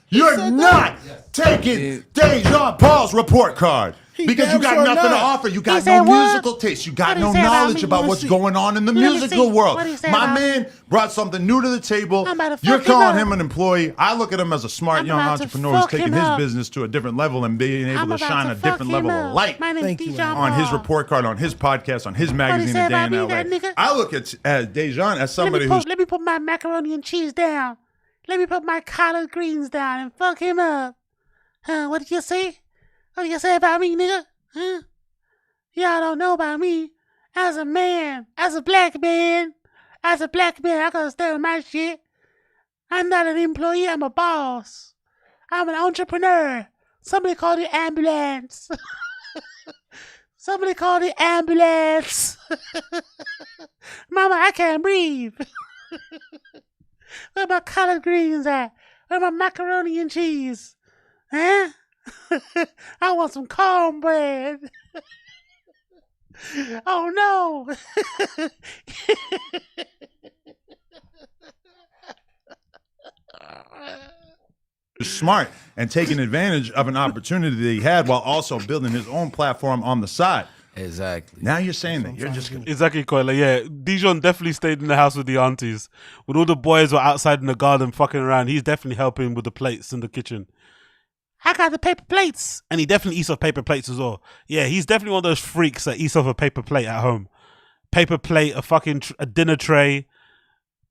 You're not taking Dejan Paul's report card. Because you got nothing to offer. You got no musical taste. You got no knowledge about what's going on in the musical world. My man brought something new to the table. You're calling him an employee. I look at him as a smart young entrepreneur who's taking his business to a different level and being able to shine a different level of light on his report card, on his podcast, on his magazine a day in LA. I look at Dejan as somebody who's... Let me put my macaroni and cheese down. Let me put my collard greens down and fuck him up. What did you say? What did you say about me, nigga? Huh? Y'all don't know about me. As a man, as a black man, I gotta stand on my shit. I'm not an employee, I'm a boss. I'm an entrepreneur. Somebody call the ambulance. Somebody call the ambulance. Mama, I can't breathe. Where my collard greens at? Where my macaroni and cheese? Huh? I want some cornbread. Oh no. Smart and taking advantage of an opportunity that he had while also building his own platform on the side. Exactly. Now you're saying that you're just exactly, Koila. Yeah, Dijon definitely stayed in the house with the aunties. When all the boys were outside in the garden fucking around, he's definitely helping with the plates in the kitchen. I got the paper plates, and he definitely eats off paper plates as well. Yeah, he's definitely one of those freaks that eats off a paper plate at home. Paper plate, a fucking a dinner tray.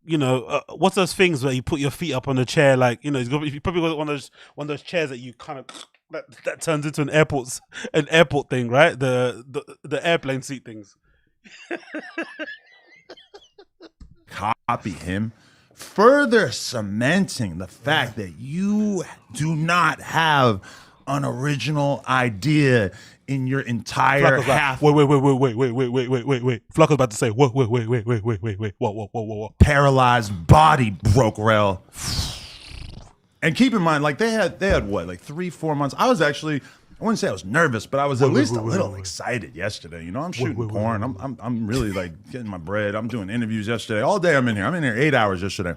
You know, what's those things where you put your feet up on a chair? Like, you know, you probably got one of those chairs that you kind of that turns into an airport thing, right? The airplane seat things. Copy him, further cementing the fact that you do not have an original idea in your entire half. Wait. Flacco's about to say, wait. Whoa. Paralyzed body broke rail. And keep in mind, like they had what, like 3-4 months. I was actually, I wouldn't say I was nervous, but I was at least a little excited yesterday. You know, I'm shooting porn. I'm really like getting my bread. I'm doing interviews yesterday. All day I'm in here. I'm in here 8 hours yesterday.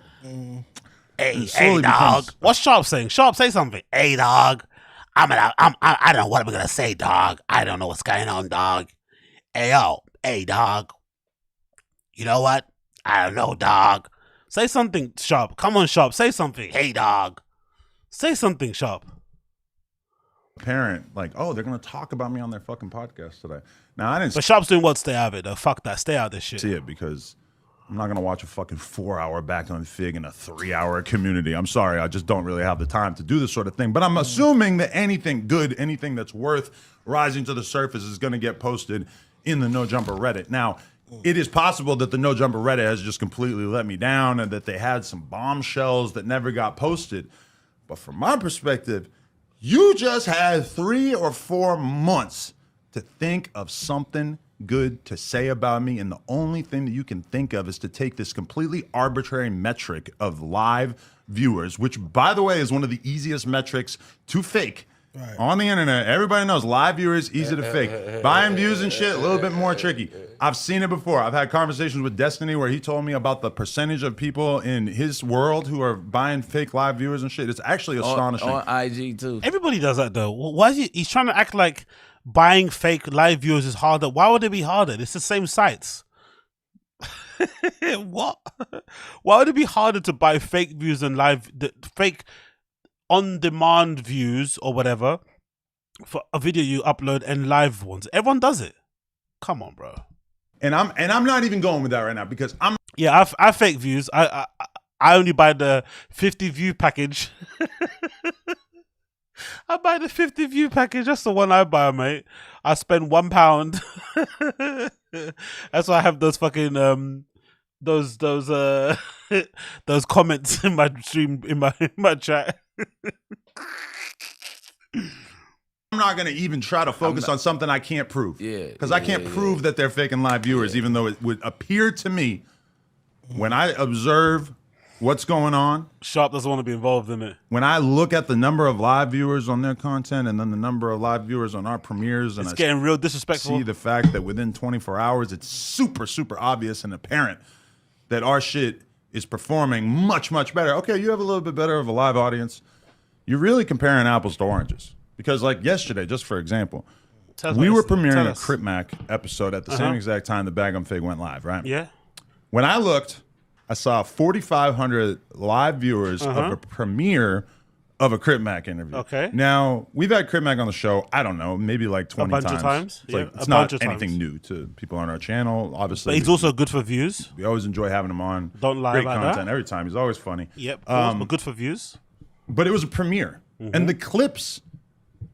Hey, dog. What's Sharp saying? Sharp, say something. Hey, dog. I don't know what I'm gonna say, dog. I don't know what's going on, dog. Hey, dog. You know what? I don't know, dog. Say something, Sharp. Come on, Sharp. Say something. Hey, dog. Say something, Sharp. Parent, like, oh, they're gonna talk about me on their fucking podcast today. Now I didn't. But Sharp's doing what? Stay out of it, though. Fuck that. Stay out of this shit. See it because I'm not gonna watch a fucking 4-hour back on Fig in a 3-hour community. I'm sorry, I just don't really have the time to do this sort of thing. But I'm assuming that anything good, anything that's worth rising to the surface is gonna get posted in the No Jumper Reddit. Now, it is possible that the No Jumper Reddit has just completely let me down and that they had some bombshells that never got posted. But from my perspective, you just had 3 or 4 months to think of something good to say about me, and the only thing that you can think of is to take this completely arbitrary metric of live viewers, which, by the way, is one of the easiest metrics to fake. Right. On the internet, everybody knows live viewers easy to fake. Buying views and shit, a little bit more tricky. I've seen it before. I've had conversations with Destiny where he told me about the percentage of people in his world who are buying fake live viewers and shit. It's actually astonishing. On IG too. Everybody does that though. Why is he's trying to act like buying fake live viewers is harder? Why would it be harder? It's the same sites. What? Why would it be harder to buy fake views and fake on-demand views or whatever for a video you upload and live ones? Everyone does it. Come on, bro. And I'm not even going with that right now because I'm. Yeah, I fake views. I only buy the 50 view package. I buy the 50 view package. That's the one I buy, mate. I spend £1. That's why I have those fucking those comments in my stream in my chat. I'm not going to even try to focus on something I can't prove. Yeah. Because I can't prove that they're faking live viewers, even though it would appear to me when I observe what's going on. Sharp doesn't want to be involved in it. When I look at the number of live viewers on their content and then the number of live viewers on our premieres, and it's getting real disrespectful. See the fact that within 24 hours, it's super, super obvious and apparent that our shit is performing much, much better. Okay, you have a little bit better of a live audience. You're really comparing apples to oranges. Because like yesterday, just for example, Tell us we what were it's- tell premiering a us. Crip Mac episode at the same exact time the Bag on Fig went live, right? Yeah. When I looked, I saw 4,500 live viewers of a premiere of a Crip Mac interview. Okay. Now, we've had Crip Mac on the show, I don't know, maybe like 20 bunch of times? It's, like, Yeah, it's a not bunch of anything times. new to people on our channel, obviously. But he's also good for views. We always enjoy having him on. Don't lie Great about content that. every time. He's always funny. Yep. But good for views. But it was a premiere. And the clips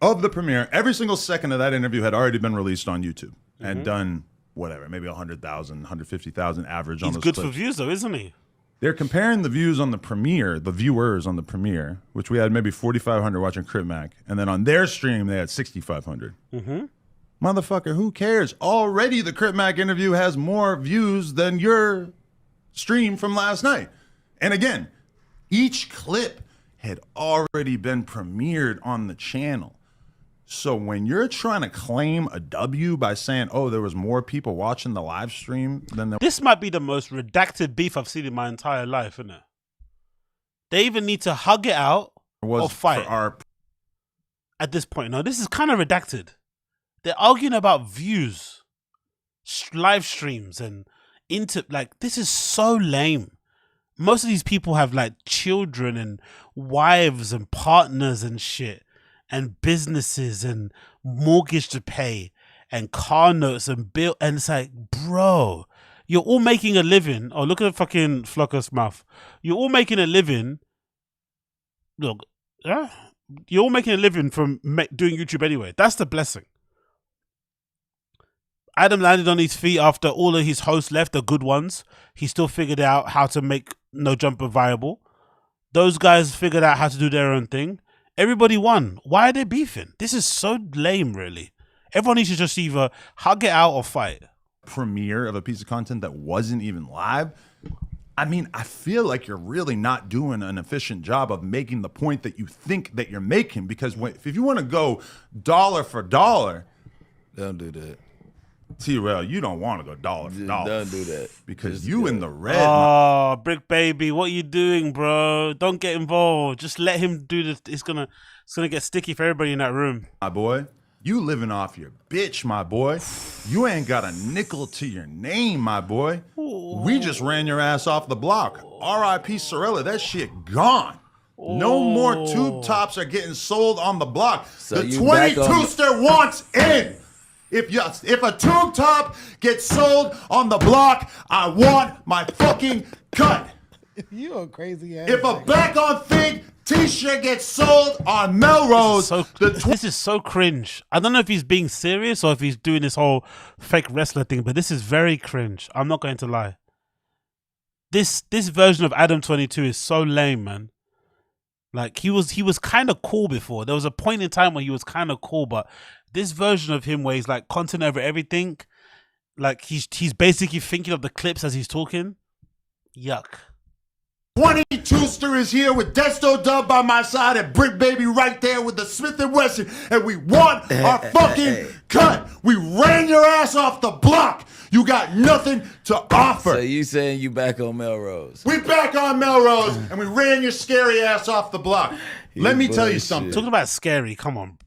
of the premiere, every single second of that interview had already been released on YouTube and done whatever, maybe 100,000, 150,000 average on He's those good clips. for views, though, isn't he? They're comparing the views on the premiere, the viewers on the premiere, which we had maybe 4,500 watching Crip Mac. And then on their stream, they had 6,500. Motherfucker, who cares? Already the Crip Mac interview has more views than your stream from last night. And again, each clip had already been premiered on the channel. So when you're trying to claim a W by saying, oh, there was more people watching the live stream than there This might be the most redacted beef I've seen in my entire life, isn't it? They even need to hug it out was or fight for our at this point. No, this is kind of redacted. They're arguing about views, live streams, and this is so lame. Most of these people have like children and wives and partners and shit, and businesses and mortgage to pay and car notes and bill, and it's like, bro, you're all making a living. Oh, look at the fucking Flocker's mouth. You're all making a living. Look, yeah, you're all making a living from doing YouTube anyway. That's the blessing. Adam landed on his feet after all of his hosts left, the good ones. He still figured out how to make No Jumper viable. Those guys figured out how to do their own thing. Everybody won. Why are they beefing? This is so lame, really. Everyone needs to just either hug it out or fight. premiere of a piece of content that wasn't even live. I mean, I feel like you're really not doing an efficient job of making the point that you think that you're making, because if you want to go dollar for dollar, don't do that. T-Rail, you don't want to go dollar for dollar. Don't do that. Because you in the red. Oh, Brick Baby, what are you doing, bro? Don't get involved. Just let him do this. It's gonna get sticky for everybody in that room. My boy, you living off your bitch, my boy. You ain't got a nickel to your name, my boy. We just ran your ass off the block. R.I.P. Sorella, that shit gone. No more tube tops are getting sold on the block. So the you back on- 22ster wants in. If a tube top gets sold on the block, I want my fucking cut. You a crazy ass. If a back on fig t-shirt gets sold on Melrose, This is so cringe. I don't know if he's being serious or if he's doing this whole fake wrestler thing, but this is very cringe. I'm not going to lie. This version of ADAM22 is so lame, man. Like he was kind of cool before. There was a point in time where he was kind of cool, but this version of him where he's like content over everything, like he's basically thinking of the clips as he's talking. Yuck. 22ster is here with Desto Dub by my side and Brick Baby right there with the Smith & Wesson, and we want our fucking cut. We ran your ass off the block. You got nothing to offer. So you saying you back on Melrose? We back on Melrose, and we ran your scary ass off the block. Let me tell you something. Talking about scary, come on.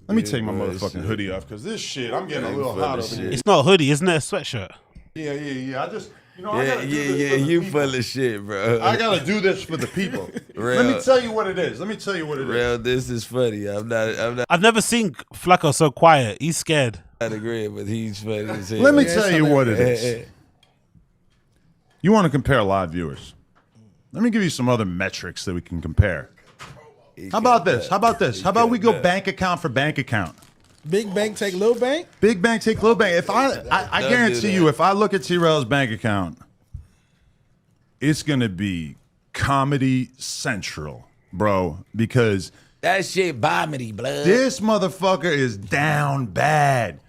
Let me take my motherfucking hoodie off, because this shit, I'm getting a little hot over here. It's not a hoodie, isn't it? A sweatshirt. Yeah. I just, I gotta do this for the you people. full of shit, bro. I gotta do this for the people. Real. Let me tell you what it is. Real, this is funny. I'm not I've never seen Flacco so quiet. He's scared. agreeing, but he's funny as hell. Let me tell you what it is. You want to compare live viewers. Let me give you some other metrics that we can compare. How about this? How about we go bank account for bank account? Big bank take little bank? Big bank take little bank. If I guarantee you, if I look at T-Rail's bank account, it's gonna be Comedy Central, bro, because that shit bomity, blood. this motherfucker is down bad.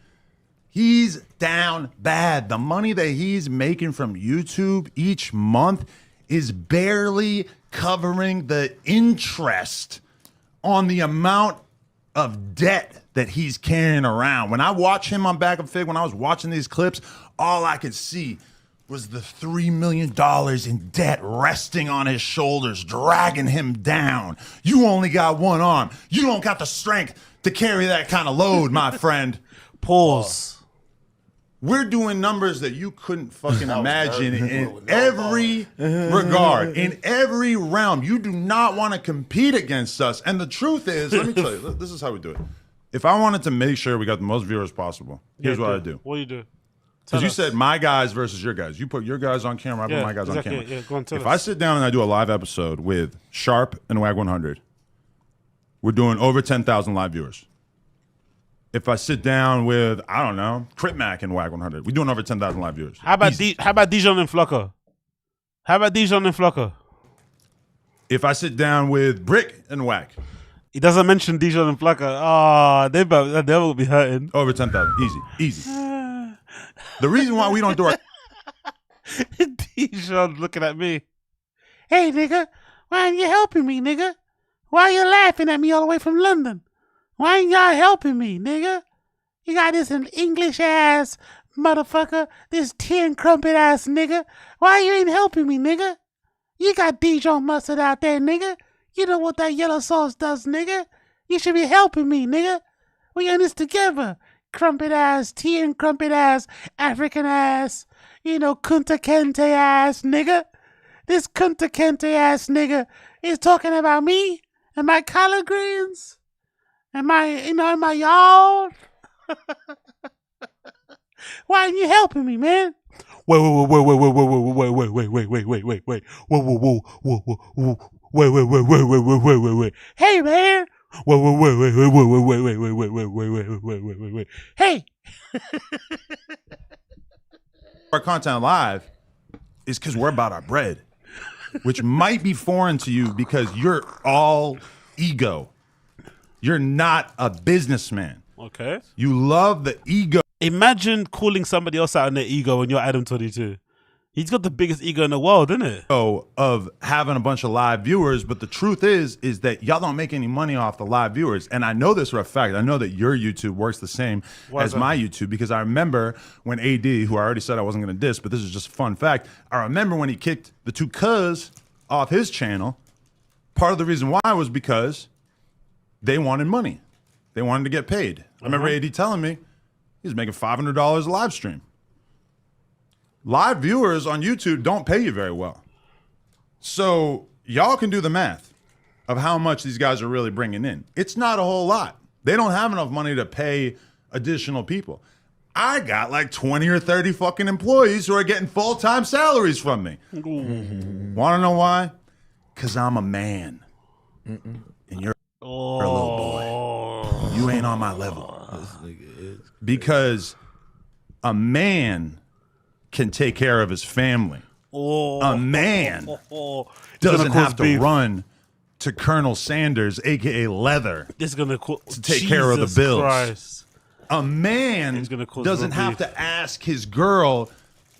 He's down bad. The money that he's making from YouTube each month is barely covering the interest on the amount of debt that he's carrying around. When I watch him on Back of Fig, when I was watching these clips, all I could see was the $3 million in debt resting on his shoulders, dragging him down. You only got one arm. You don't got the strength to carry that kind of load, my friend. Pause. We're doing numbers that you couldn't fucking imagine in every regard, in every realm. You do not want to compete against us. And the truth is, let me tell you, this is how we do it. If I wanted to make sure we got the most viewers possible, here's what I do. What do you do? Because you said my guys versus your guys. You put your guys on camera, I put my guys on camera. Yeah, go on, tell If us. I sit down and I do a live episode with Sharp and WAG 100, we're doing over 10,000 live viewers. If I sit down with, I don't know, Crit Mac and WAG 100, we're doing over 10,000 live viewers. How about Dijon and Flocker? If I sit down with Brick and WAG, he doesn't mention Dijon and Flocker. Oh, they will be hurting. Over 10,000, easy. The reason why we don't do our Dijon looking at me. Hey, nigga, why ain't you helping me, nigga? Why you laughing at me all the way from London? Why ain't y'all helping me, nigga? You got this English ass motherfucker, this tin crumpet ass nigga. Why you ain't helping me, nigga? You got Dijon mustard out there, nigga. You know what that yellow sauce does, nigga. You should be helping me, nigga. We in this together. Crumpet ass, tin crumpet ass, African ass, Kunta Kente ass nigga. This Kunta Kente ass nigga is talking about me and my collard greens. Am I, in my yard? Why ain't you helping me, man? Wait. Hey, man. Wait. Hey. our content live is because we're about our bread, which might be foreign to you because you're all ego. You're not a businessman. Okay. You love the ego. Imagine calling somebody else out on their ego when you're ADAM22. He's got the biggest ego in the world, isn't it? Of having a bunch of live viewers, but the truth is that y'all don't make any money off the live viewers. And I know this for a fact. I know that your YouTube works the same as my YouTube, because I remember when AD, who I already said I wasn't going to diss, but this is just a fun fact. I remember when he kicked the two cuz off his channel, part of the reason why was because they wanted money. They wanted to get paid. I remember AD telling me he was making $500 a live stream. Live viewers on YouTube don't pay you very well. So y'all can do the math of how much these guys are really bringing in. It's not a whole lot. They don't have enough money to pay additional people. I got like 20 or 30 fucking employees who are getting full-time salaries from me. Want to know why? Because I'm a man. And you're a little boy. You ain't on my level. Because a man can take care of his family. A man doesn't have to run to Colonel Sanders, aka Leather, This is gonna to take care of the bills. Christ. A man doesn't have to ask his girl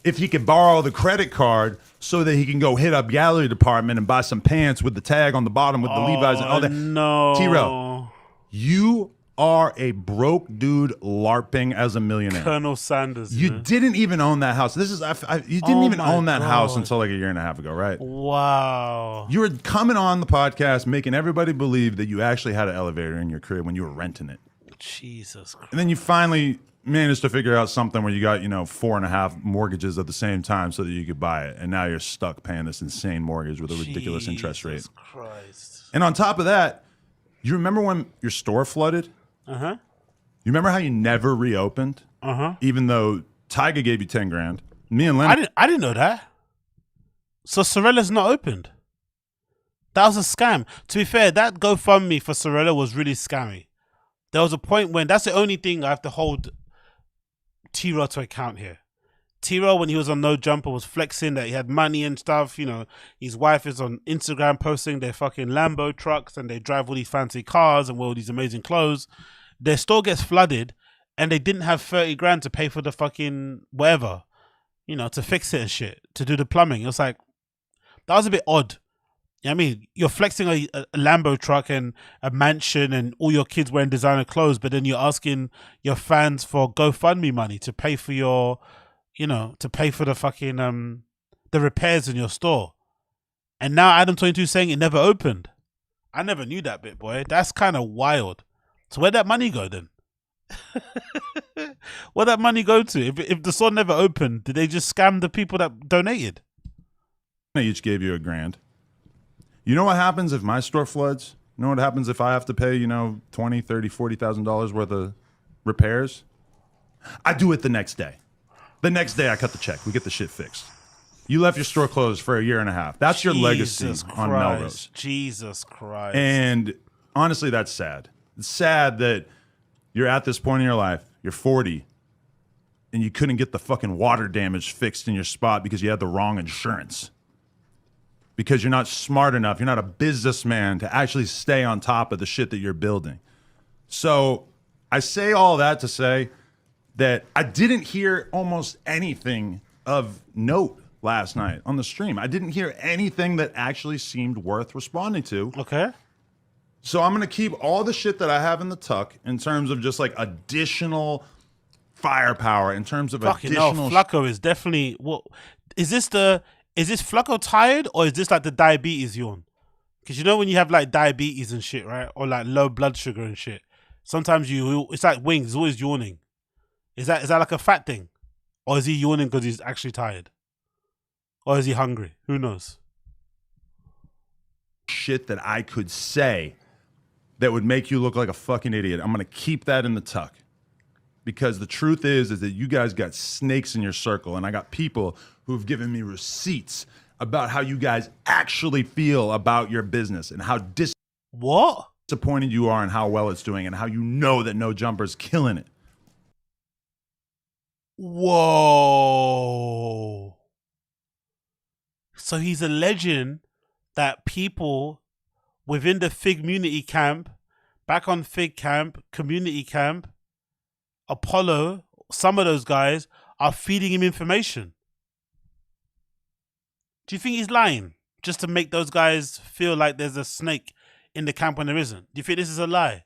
if he can borrow the credit card so that he can go hit up gallery department and buy some pants with the tag on the bottom with the Levi's and all that. No. T-Rell, you are a broke dude LARPing as a millionaire. Colonel Sanders. You didn't even own that house. This is you didn't even my own that house God. until like a year and a half ago, right? Wow. You were coming on the podcast making everybody believe that you actually had an elevator in your crib when you were renting it. Jesus Christ. And then you finally managed to figure out something where you got, 4.5 mortgages at the same time so that you could buy it. And now you're stuck paying this insane mortgage with a ridiculous interest rate. Christ. And on top of that, you remember when your store flooded? Uh-huh. You remember how you never reopened? Uh-huh. Even though Tyga gave you 10 grand. Me and Lennon. I didn't know that. So Sorella's not opened. That was a scam. To be fair, that GoFundMe for Sorella was really scammy. There was a point when that's the only thing I have to hold T-Raw to account here. T-Raw, when he was on No Jumper, was flexing that he had money and stuff. His wife is on Instagram posting their fucking Lambo trucks and they drive all these fancy cars and wear all these amazing clothes. Their store gets flooded and they didn't have 30 grand to pay for the fucking whatever, to fix it and shit, to do the plumbing. It was like, that was a bit odd. I mean, you're flexing a Lambo truck and a mansion and all your kids wearing designer clothes, but then you're asking your fans for GoFundMe money to pay for your, to pay for the fucking, the repairs in your store. And now ADAM22 saying it never opened. I never knew that bit, boy. That's kind of wild. So where'd that money go then? Where'd that money go to? If the store never opened, did they just scam the people that donated? I each gave you $1,000. You know what happens if my store floods? You know what happens if I have to pay, $20,000, $30,000, $40,000 worth of repairs? I do it the next day. The next day I cut the check. We get the shit fixed. You left your store closed for 1.5 years. That's your legacy on Melrose. Jesus Christ. And honestly, that's sad. It's sad that you're at this point in your life, you're 40, and you couldn't get the fucking water damage fixed in your spot because you had the wrong insurance. Because you're not smart enough, you're not a businessman to actually stay on top of the shit that you're building. So I say all that to say that I didn't hear almost anything of note last night on the stream. I didn't hear anything that actually seemed worth responding to. Okay. So I'm going to keep all the shit that I have in the tuck in terms of just like additional firepower, in terms of additional... No, Flacco is definitely... What is this Flacco tired, or is this like the diabetes yawn? Because when you have like diabetes and shit, right? Or like low blood sugar and shit. Sometimes it's like wings, it's always yawning. Is that like a fat thing? Or is he yawning because he's actually tired? Or is he hungry? Who knows? Shit that I could say that would make you look like a fucking idiot. I'm going to keep that in the tuck. Because the truth is that you guys got snakes in your circle, and I got people who've given me receipts about how you guys actually feel about your business and how disappointed you are and how well it's doing and how you know that No Jumper's killing it. Whoa. So he's alleging that people within the FIGMUNITY camp, back on Fig camp, community camp, Apollo, some of those guys are feeding him information. Do you think he's lying just to make those guys feel like there's a snake in the camp when there isn't? Do you think this is a lie?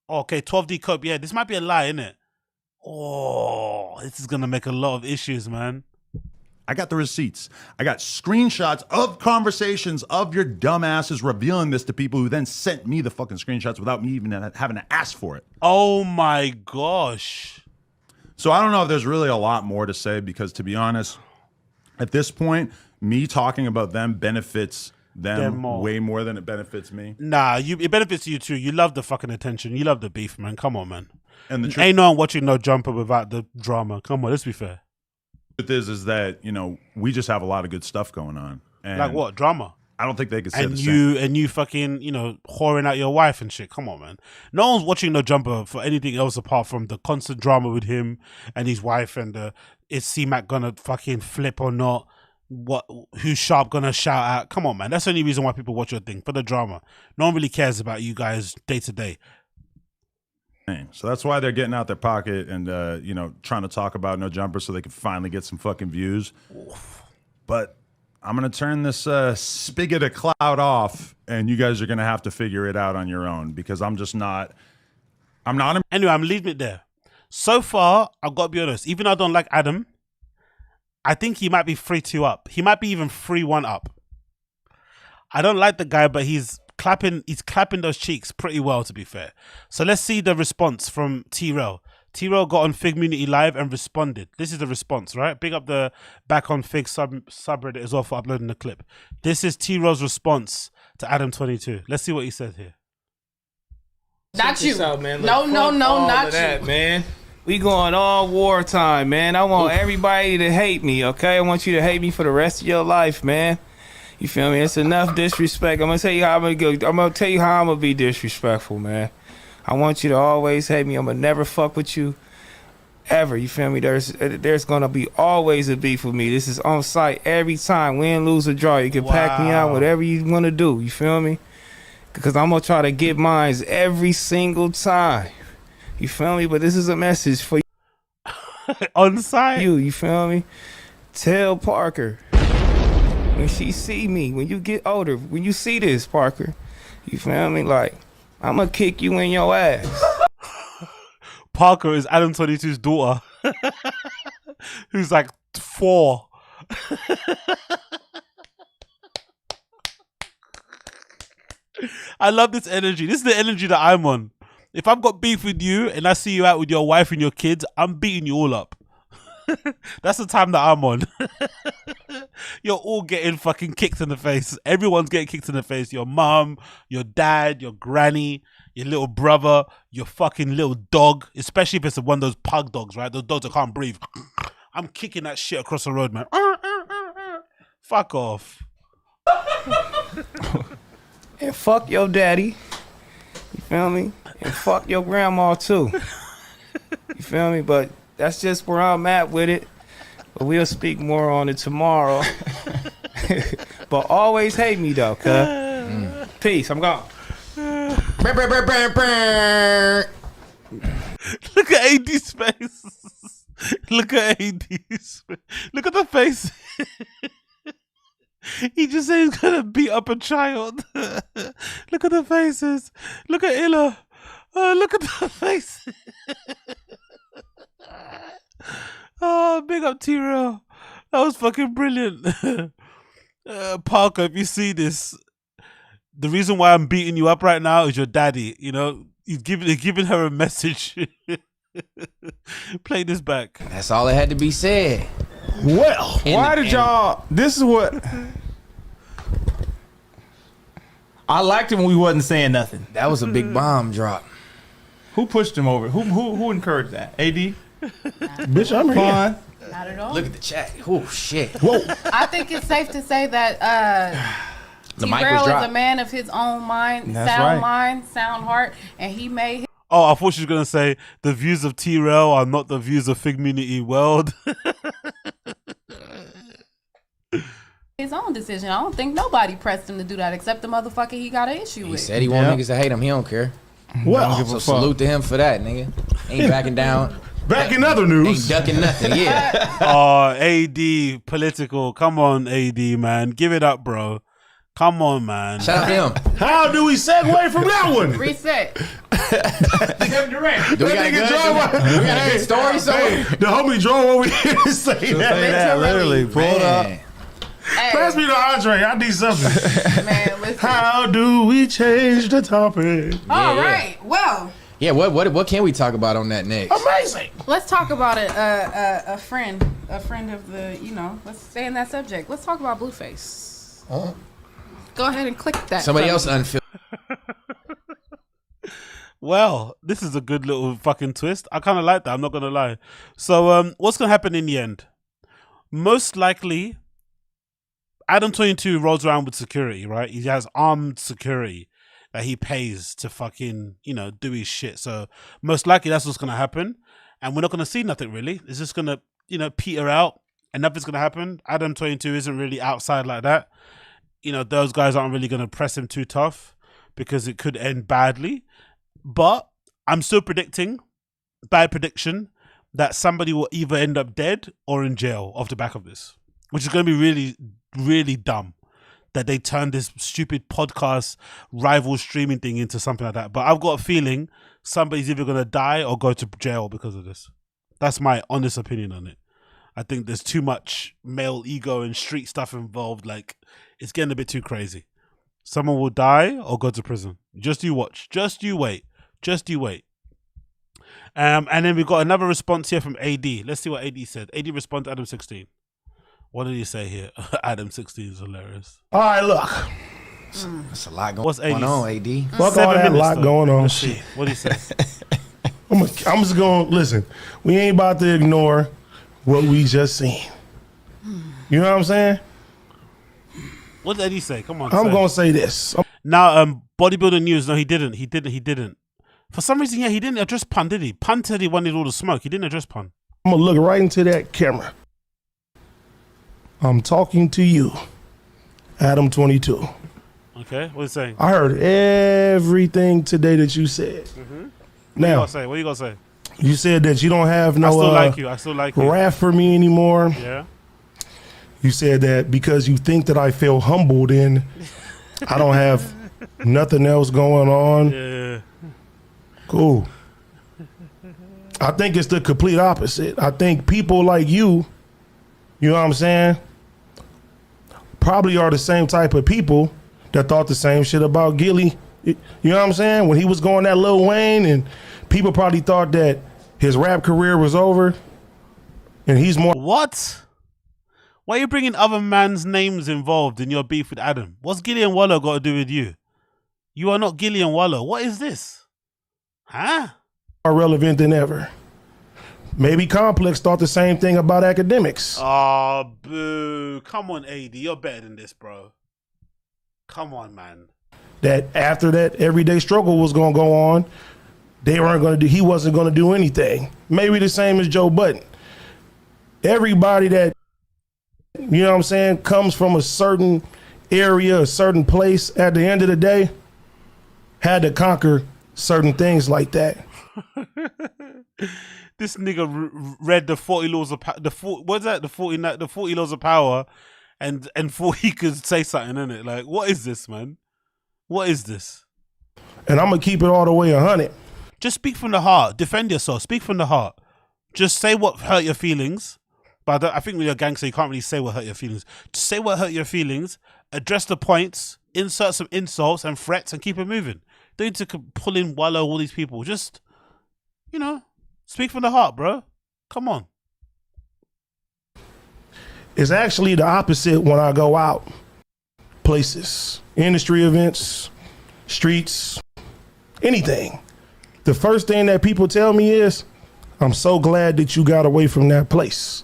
Okay, 12D Cope. Yeah, this might be a lie, isn't it? Oh, this is going to make a lot of issues, man. I got the receipts. I got screenshots of conversations of your dumbasses revealing this to people who then sent me the fucking screenshots without me even having to ask for it. Oh my gosh. So I don't know if there's really a lot more to say, because to be honest, at this point, me talking about them benefits them way more than it benefits me. Nah, it benefits you too. You love the fucking attention. You love the beef, man. Come on, man. And the ain't no one watching No Jumper without the drama. Come on, let's be fair. Truth is that we just have a lot of good stuff going on. And like what? Drama? I don't think they could say the same. And you fucking whoring out your wife and shit. Come on, man. No one's watching No Jumper for anything else apart from the constant drama with him and his wife, and is C-Mac gonna fucking flip or not? Who's Sharp gonna shout out? Come on, man. That's the only reason why people watch your thing, for the drama. No one really cares about you guys day to day. So that's why they're getting out their pocket and trying to talk about No Jumper so they can finally get some fucking views. But I'm gonna turn this spigot of cloud off, and you guys are gonna have to figure it out on your own, because I'm not. Anyway, I'm leaving it there. So far, I've got to be honest. Even though I don't like Adam, I think he might be 3-2 up. He might be even 3-1 up. I don't like the guy, but he's clapping those cheeks pretty well, to be fair. So let's see the response from TRELL. TRELL got on FIGMUNITY Live and responded. This is the response, right? Big up the Back on Fig subreddit as well for uploading the clip. This is TRELL's response to ADAM22. Let's see what he said here. Not you. Out, man. No, not you. That, man. We going all wartime, man. I want everybody to hate me, okay? I want you to hate me for the rest of your life, man. You feel me? It's enough disrespect. I'm gonna tell you how I'm gonna go. I'm gonna tell you how I'm gonna be disrespectful, man. I want you to always hate me. I'm gonna never fuck with you ever. You feel me? There's gonna be always a beef with me. This is on site every time. Win, lose, or draw. You can pack me out, whatever you wanna do. You feel me? Because I'm gonna try to get mines every single time. You feel me? But this is a message for you. On site? You feel me? Tell Parker. When she see me, when you get older, when you see this, Parker, you feel me? Like, I'm gonna kick you in your ass. Parker is ADAM22's daughter, who's like 4. I love this energy. This is the energy that I'm on. If I've got beef with you and I see you out with your wife and your kids, I'm beating you all up. That's the time that I'm on. You're all getting fucking kicked in the face. Everyone's getting kicked in the face. Your mom, your dad, your granny, your little brother, your fucking little dog. Especially if it's one of those pug dogs, right? Those dogs that can't breathe. I'm kicking that shit across the road, man. Fuck off. And fuck your daddy. You feel me? And fuck your grandma too. You feel me? But that's just where I'm at with it. But we'll speak more on it tomorrow. But always hate me though, cuz. Peace, I'm gone. Look at AD's face. Look at AD's face. Look at the face. He just said he's gonna beat up a child. Look at the faces. Look at Illa. Oh, look at the face. Oh, big up TRELL. That was fucking brilliant. Parker, if you see this, the reason why I'm beating you up right now is your daddy. You know, he's giving her a message. Play this back. That's all that had to be said. Well, Why did y'all? This is what I liked it when we wasn't saying nothing. That was a big bomb drop. Who pushed him over? Who encouraged that? AD? Bitch, I'm here. Not at all. Look at the chat. Oh shit. Whoa. I think it's safe to say that The mic was TRELL is dropped. a man of his own mind, That's sound right. mind, sound heart, and he made Oh, I thought she was gonna say the views of TRELL are not the views of Figmunity World. his own decision. I don't think nobody pressed him to do that except the motherfucker he got an issue He with. said he want niggas to hate him. He don't care. Well, So salute to him for that, nigga. Ain't backing down. Back in other news. Ain't ducking nothing. Yeah. Oh, AD political. Come on, AD man, give it up, bro. Come on, man. Shout out to him. How do we segue from that one? Reset. Kevin Durant. Do we got a good story somewhere? The homie drove over here to say that. Literally. Pull it up. Hey, Pass me the Andre. I need something. man, listen. How do we change the topic? All right. Well, Yeah, what can we talk about on that next? Amazing. let's talk about it. A friend of the, let's stay in that subject. Let's talk about Blueface. Go ahead and click that. Somebody button. else unfiltered. Well, this is a good little fucking twist. I kind of like that. I'm not gonna lie. So, what's gonna happen in the end? Most likely, ADAM22 rolls around with security, right? He has armed security that he pays to fucking, do his shit. So most likely that's what's gonna happen, and we're not gonna see nothing really. It's just gonna, peter out, and nothing's gonna happen. ADAM22 isn't really outside like that. Those guys aren't really gonna press him too tough because it could end badly. But I'm still predicting, bad prediction, that somebody will either end up dead or in jail off the back of this, which is going to be really, really dumb that they turned this stupid podcast rival streaming thing into something like that. But I've got a feeling somebody's either going to die or go to jail because of this. That's my honest opinion on it. I think there's too much male ego and street stuff involved. Like, it's getting a bit too crazy. Someone will die or go to prison. Just you watch. Just you wait. Just you wait. And then we've got another response here from AD. Let's see what AD said. AD responded to ADAM16. What did he say here? ADAM16 is hilarious. All right, look. That's a lot What's going 80? on, AD. Fuck all that lot going on. Let's see. What did he say? I'm just going to listen. We ain't about to ignore what we just seen. You know what I'm saying? What did AD say? Come on. I'm going to say this. Now, bodybuilding news. No, he didn't. He didn't. For some reason, he didn't address Pun, did he? Pun said he wanted all the smoke. He didn't address Pun. I'm going to look right into that camera. I'm talking to you, ADAM22. Okay, what are you saying? I heard everything today that you said. Mm-hmm. Now, what are you gonna say? You said that you don't have no I still like you. I still like you. wrath for me anymore. Yeah. You said that because you think that I feel humbled and I don't have nothing else going on. Yeah. Cool. I think it's the complete opposite. I think people like you know what I'm saying, probably are the same type of people that thought the same shit about Gilly You know what I'm saying? When he was going that Lil Wayne, and people probably thought that his rap career was over, and he's more. What? Why are you bringing other man's names involved in your beef with Adam? What's Gillian Wallow got to do with you? You are not Gillian Wallow. What is this? Huh? More relevant than ever. Maybe Complex thought the same thing about academics. Oh, boo. Come on, AD. You're better than this, bro. Come on, man. That after that everyday struggle was going to go on, they weren't going to do, he wasn't going to do anything. Maybe the same as Joe Budden. Everybody that, you know what I'm saying, comes from a certain area, a certain place, at the end of the day, had to conquer certain things like that. This nigga read the 40 laws of what's that? The 40 laws of power, and thought he could say something in it. Like, what is this, man? What is this? And I'm gonna keep it all the way 100. Just speak from the heart. Defend yourself. Speak from the heart. Just say what hurt your feelings. But I think when you're a gangster, you can't really say what hurt your feelings. Just say what hurt your feelings. Address the points. Insert some insults and threats, and keep it moving. Don't need to pull in Wallow, all these people. Just, you know, speak from the heart, bro. Come on. It's actually the opposite when I go out places, industry events, streets, anything. The first thing that people tell me is, I'm so glad that you got away from that place.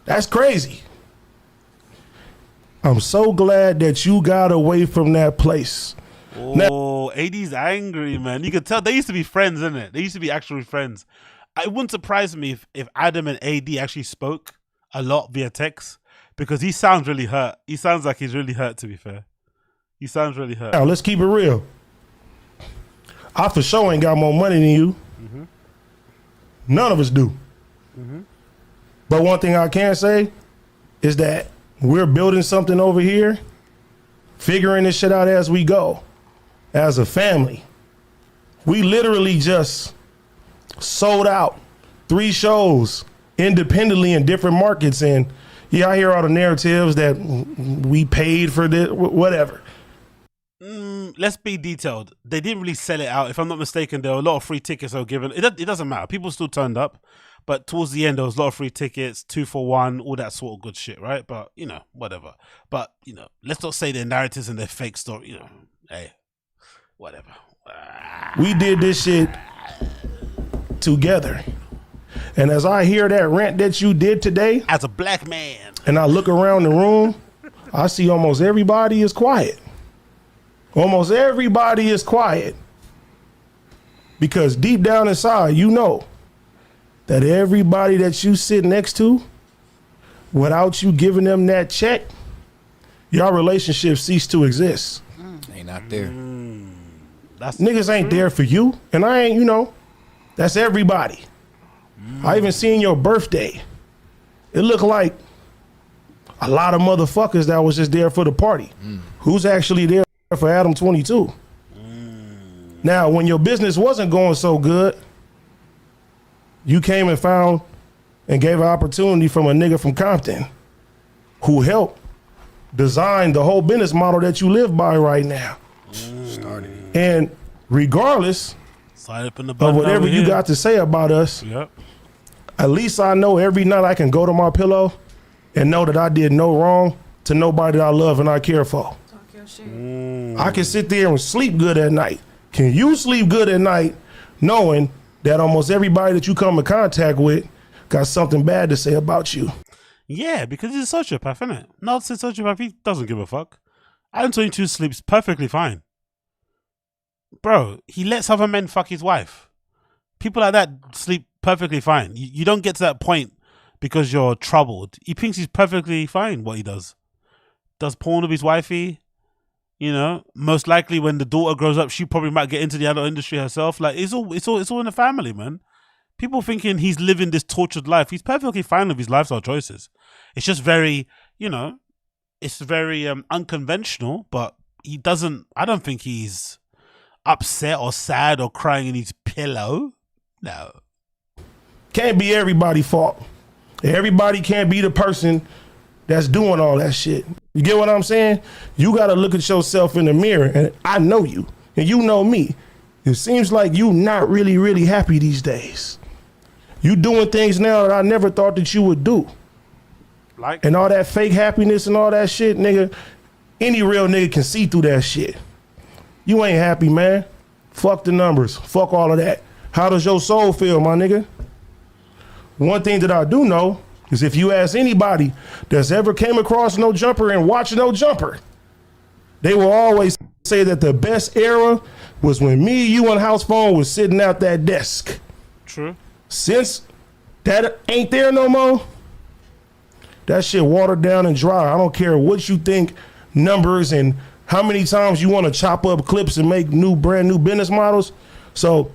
That's crazy. I'm so glad that you got away from that place. Oh, AD's angry, man. You can tell they used to be friends, innit? They used to be actually friends. It wouldn't surprise me if Adam and AD actually spoke a lot via text, because he sounds really hurt. He sounds like he's really hurt, to be fair. He sounds really hurt. Now, let's keep it real. I for sure ain't got more money than you. Mm-hmm. None of us do. Mm-hmm. But one thing I can say is that we're building something over here, figuring this shit out as we go, as a family. We literally just sold out 3 shows independently in different markets. And yeah, I hear all the narratives that we paid for this, whatever. Let's be detailed. They didn't really sell it out. If I'm not mistaken, there were a lot of free tickets that were given. It doesn't matter. People still turned up. But towards the end, there was a lot of free tickets, 2 for 1, all that sort of good shit, right? But, you know, whatever. But, you know, let's not say their narratives and their fake story, you know. Hey, whatever. We did this shit together. And as I hear that rant that you did today, as a black man, and I look around the room, I see almost everybody is quiet. Almost everybody is quiet. Because deep down inside, you know that everybody that you sit next to, without you giving them that check, your relationship cease to exist. They not there. Niggas ain't there for you, and I ain't, you know, that's everybody. I even seen your birthday. It looked like a lot of motherfuckers that was just there for the party. Who's actually there for ADAM22? Now, when your business wasn't going so good, you came and found and gave an opportunity from a nigga from Compton who helped design the whole business model that you live by right now. And regardless of whatever you got to say about us, at least I know every night I can go to my pillow and know that I did no wrong to nobody that I love and I care for. I can sit there and sleep good at night. Can you sleep good at night knowing that almost everybody that you come in contact with got something bad to say about you? Yeah, because he's a sociopath, isn't it? Not a sociopath, he doesn't give a fuck. ADAM22 sleeps perfectly fine. Bro, he lets other men fuck his wife. People like that sleep perfectly fine. You don't get to that point because you're troubled. He thinks he's perfectly fine what he does. Does porn with his wifey. You know, most likely when the daughter grows up, she probably might get into the adult industry herself. Like, it's all in the family, man. People thinking he's living this tortured life. He's perfectly fine with his lifestyle choices. It's just very, you know, it's very unconventional, but he doesn't, I don't think he's upset or sad or crying in his pillow. No. Can't be everybody's fault. Everybody can't be the person that's doing all that shit. You get what I'm saying? You got to look at yourself in the mirror, and I know you, and you know me. It seems like you not really, really happy these days. You doing things now that I never thought that you would do. Like? And all that fake happiness and all that shit, nigga, any real nigga can see through that shit. You ain't happy, man. Fuck the numbers. Fuck all of that. How does your soul feel, my nigga? One thing that I do know is if you ask anybody that's ever came across No Jumper and watched No Jumper, they will always say that the best era was when me, you, and House Phone was sitting at that desk. True. Since that ain't there no more, that shit watered down and dry. I don't care what you think numbers and how many times you want to chop up clips and make brand new business models. So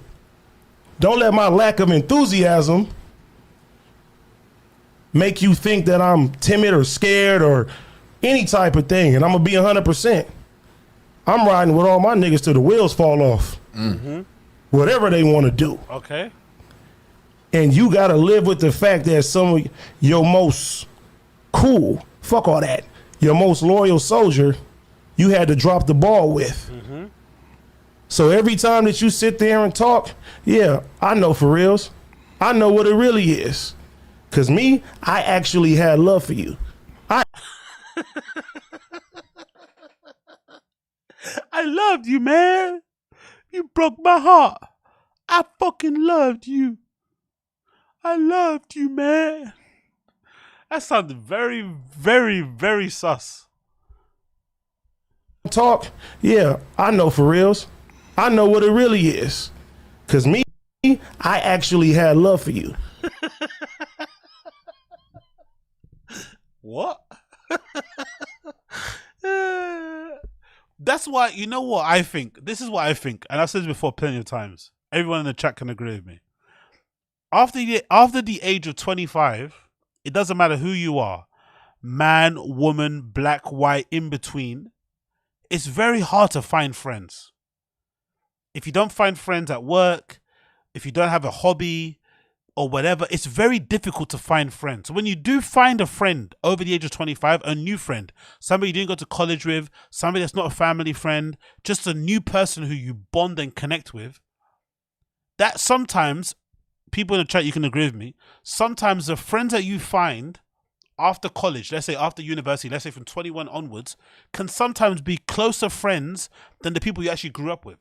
don't let my lack of enthusiasm make you think that I'm timid or scared or any type of thing. And I'm going to be 100%. I'm riding with all my niggas till the wheels fall off. Mm-hmm. Whatever they want to do. Okay. And you got to live with the fact that some of your most cool, fuck all that, your most loyal soldier, you had to drop the ball with. Mm-hmm. So every time that you sit there and talk, yeah, I know for reals. I know what it really is. Because me, I actually had love for you. I loved you, man. You broke my heart. I fucking loved you. I loved you, man. That sounded very, very, very sus. Talk, yeah, I know for reals. I know what it really is. Because me, I actually had love for you. What? That's why, you know what I think? This is what I think. And I've said this before plenty of times. Everyone in the chat can agree with me. After the age of 25, it doesn't matter who you are. Man, woman, black, white, in between. It's very hard to find friends. If you don't find friends at work, if you don't have a hobby or whatever, it's very difficult to find friends. So when you do find a friend over the age of 25, a new friend, somebody you didn't go to college with, somebody that's not a family friend, just a new person who you bond and connect with, that sometimes, people in the chat, you can agree with me, sometimes the friends that you find after college, let's say after university, let's say from 21 onwards, can sometimes be closer friends than the people you actually grew up with.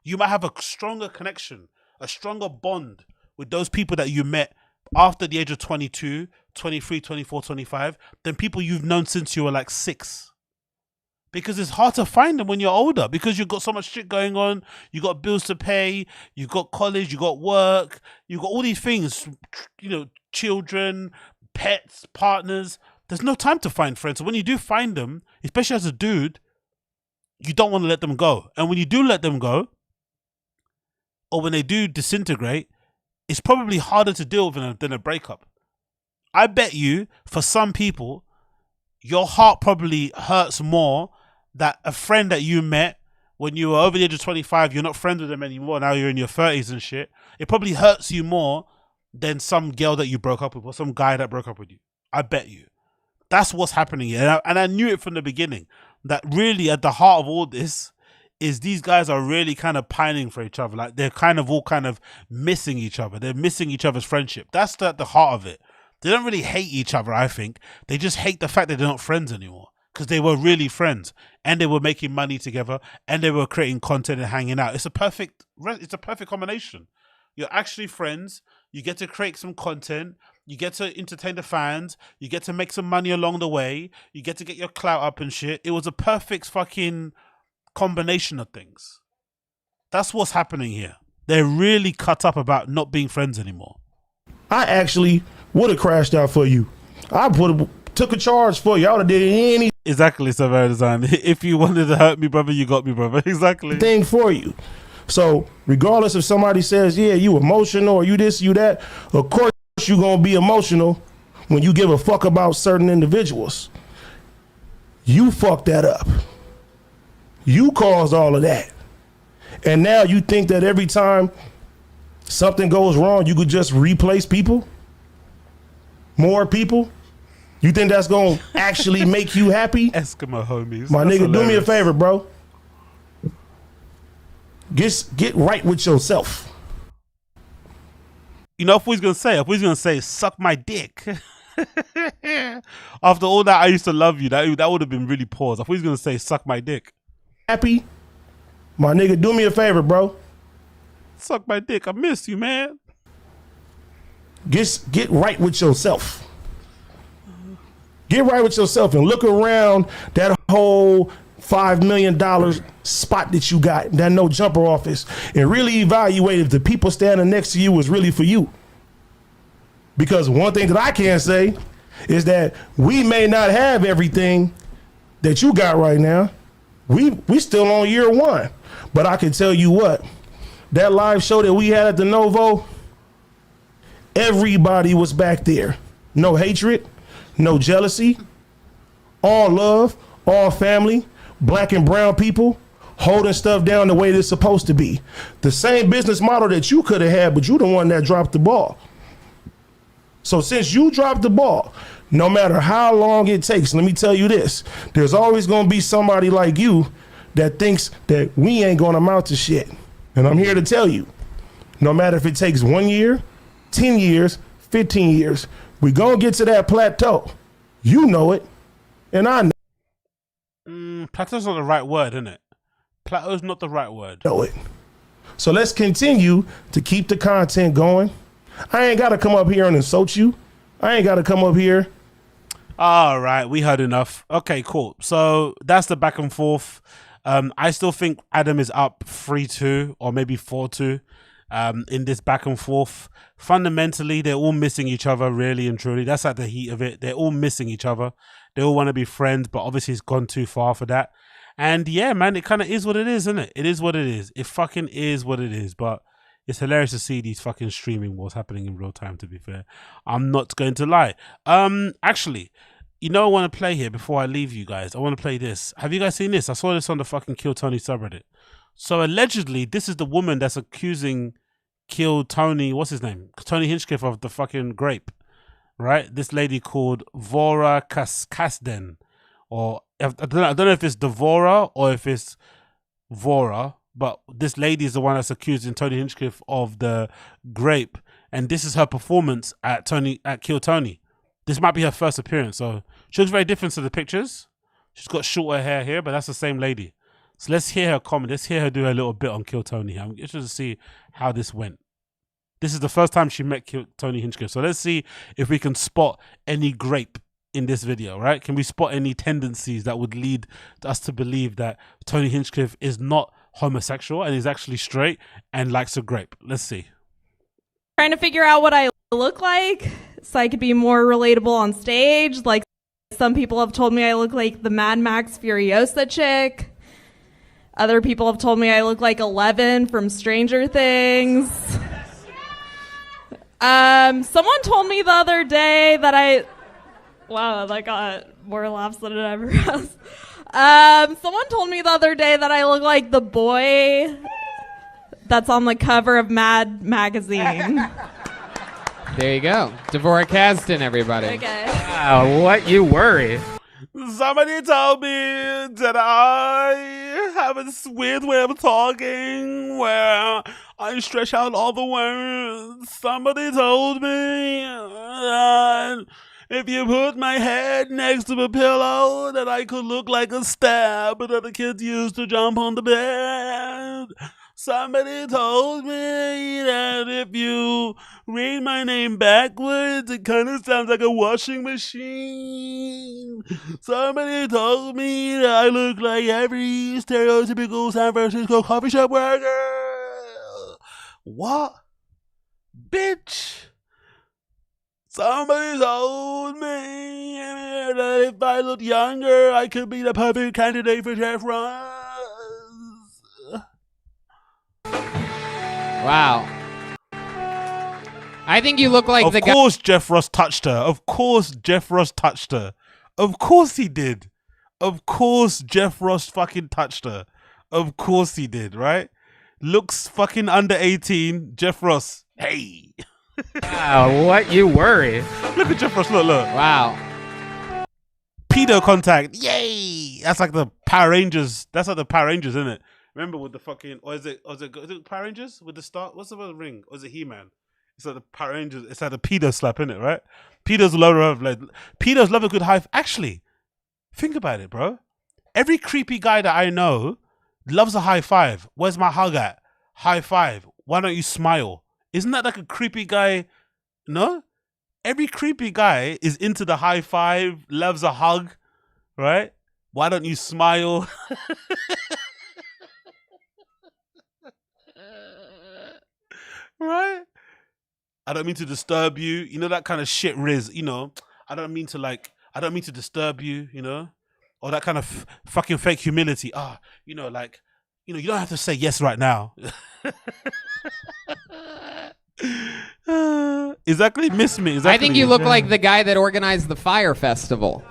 You might have a stronger connection, a stronger bond with those people that you met after the age of 22, 23, 24, 25, than people you've known since you were like 6. Because it's hard to find them when you're older, because you've got so much shit going on, you got bills to pay, you got college, you got work, you got all these things, you know, children, pets, partners. There's no time to find friends. So when you do find them, especially as a dude, you don't want to let them go. And when you do let them go, or when they do disintegrate, it's probably harder to deal with than a breakup. I bet you, for some people, your heart probably hurts more that a friend that you met when you were over the age of 25, you're not friends with them anymore, now you're in your 30s and shit. It probably hurts you more than some girl that you broke up with or some guy that broke up with you. I bet you. That's what's happening here. And I knew it from the beginning, that really at the heart of all this is these guys are really kind of pining for each other. Like they're kind of all kind of missing each other. They're missing each other's friendship. That's the heart of it. They don't really hate each other, I think. They just hate the fact that they're not friends anymore, because they were really friends and they were making money together and they were creating content and hanging out. It's a perfect combination. You're actually friends. You get to create some content. You get to entertain the fans. You get to make some money along the way. You get to get your clout up and shit. It was a perfect fucking combination of things. That's what's happening here. They're really cut up about not being friends anymore. I actually would have crashed out for you. I took a charge for you. I would have did anything. Exactly, so very design. If you wanted to hurt me, brother, you got me, brother. Exactly. Thing for you. So regardless if somebody says, yeah, you emotional or you this, you that, of course you're going to be emotional when you give a fuck about certain individuals. You fucked that up. You caused all of that. And now you think that every time something goes wrong, you could just replace people? More people? You think that's gonna actually make you happy? Eskimo homies. My That's nigga, do me a hilarious. favor, bro. Get right with yourself. You know, if we was gonna say, suck my dick. After all that, I used to love you. That would have been really poor. If we was gonna say, suck my dick. Happy? My nigga, do me a favor, bro. Suck my dick. I miss you, man. Get right with yourself. Get right with yourself and look around that whole $5 million spot that you got, that no jumper office, and really evaluate if the people standing next to you was really for you. Because one thing that I can say is that we may not have everything that you got right now. We still on year one. But I can tell you what, that live show that we had at the Novo, everybody was back there. No hatred, no jealousy, all love, all family, black and brown people holding stuff down the way it's supposed to be. The same business model that you could have had, but you the one that dropped the ball. So since you dropped the ball, no matter how long it takes, let me tell you this, there's always gonna be somebody like you that thinks that we ain't gonna amount to shit. And I'm here to tell you, no matter if it takes 1 year, 10 years, 15 years, we gonna get to that plateau. You know it, and I know. Plateau's not the right word, isn't it? Plateau's not the right word. Know it. So let's continue to keep the content going. I ain't gotta come up here and insult you. I ain't gotta come up here. All right, we heard enough. Okay, cool. So that's the back and forth. I still think Adam is up 3-2 or maybe 4-2 in this back and forth. Fundamentally, they're all missing each other, really and truly. That's at the heat of it. They're all missing each other. They all want to be friends, but obviously it's gone too far for that. And yeah, man, it kind of is what it is, isn't it? It is what it is. It fucking is what it is. But it's hilarious to see these fucking streaming wars happening in real time, to be fair. I'm not going to lie. Actually, you know, I want to play here before I leave you guys. I want to play this. Have you guys seen this? I saw this on the fucking Kill Tony subreddit. So allegedly, this is the woman that's accusing Kill Tony, what's his name? Tony Hinchcliffe of the fucking grape, right? This lady called DVORA KASDEN. Or I don't know if it's DVORA or if it's VORA, but this lady is the one that's accusing Tony Hinchcliffe of the grape. And this is her performance at Kill Tony. This might be her first appearance, so she looks very different to the pictures. She's got shorter hair here, but that's the same lady. So let's hear her comment. Let's hear her do a little bit on Kill Tony. I'm interested to see how this went. This is the first time she met Tony Hinchcliffe. So let's see if we can spot any grape in this video, right? Can we spot any tendencies that would lead us to believe that Tony Hinchcliffe is not homosexual and is actually straight and likes a grape? Let's see. Trying to figure out what I look like so I could be more relatable on stage. Like, some people have told me I look like the Mad Max Furiosa chick. Other people have told me I look like 11 from Stranger Things. Someone told me the other day that wow, that got more laughs than it ever has. Someone told me the other day that I look like the boy that's on the cover of Mad Magazine. There you go. DVORA KASDEN, everybody. Okay. Wow, what you worry. Somebody told me that I have a weird way of talking where I stretch out all the words. Somebody told me that if you put my head next to a pillow that I could look like a stab that the kids used to jump on the bed. Somebody told me that if you read my name backwards, it kind of sounds like a washing machine. Somebody told me that I look like every stereotypical San Francisco coffee shop worker. What? Bitch. Somebody told me that if I looked younger, I could be the perfect candidate for Jeff Ross. Wow. I think you look like the guy. Of course Jeff Ross touched her. Of course Jeff Ross touched her. Of course he did. Of course Jeff Ross fucking touched her. Of course he did, right? Looks fucking under 18. Jeff Ross, hey. Wow, what you worry. Look at Jeff Ross, look. Wow. pedo contact. Yay! That's like the Power Rangers. That's like the Power Rangers, isn't it? Remember with the fucking, or is it Power Rangers with the star? What's the ring? Or is it He-Man? It's like the Power Rangers. It's like the pedo slap, isn't it? Right? Pedos love a good high. Actually, think about it, bro. Every creepy guy that I know loves a high five. Where's my hug at? High five. Why don't you smile? Isn't that like a creepy guy? No? Every creepy guy is into the high five, loves a hug, right? Why don't you smile? Right? I don't mean to disturb you. You know, that kind of shit, Riz. You know, I don't mean to disturb you, you know? Or that kind of fucking fake humility. You know, like, you know, you don't have to say yes right now. Exactly, miss me. Exactly. I think you look like the guy that organized the fire festival.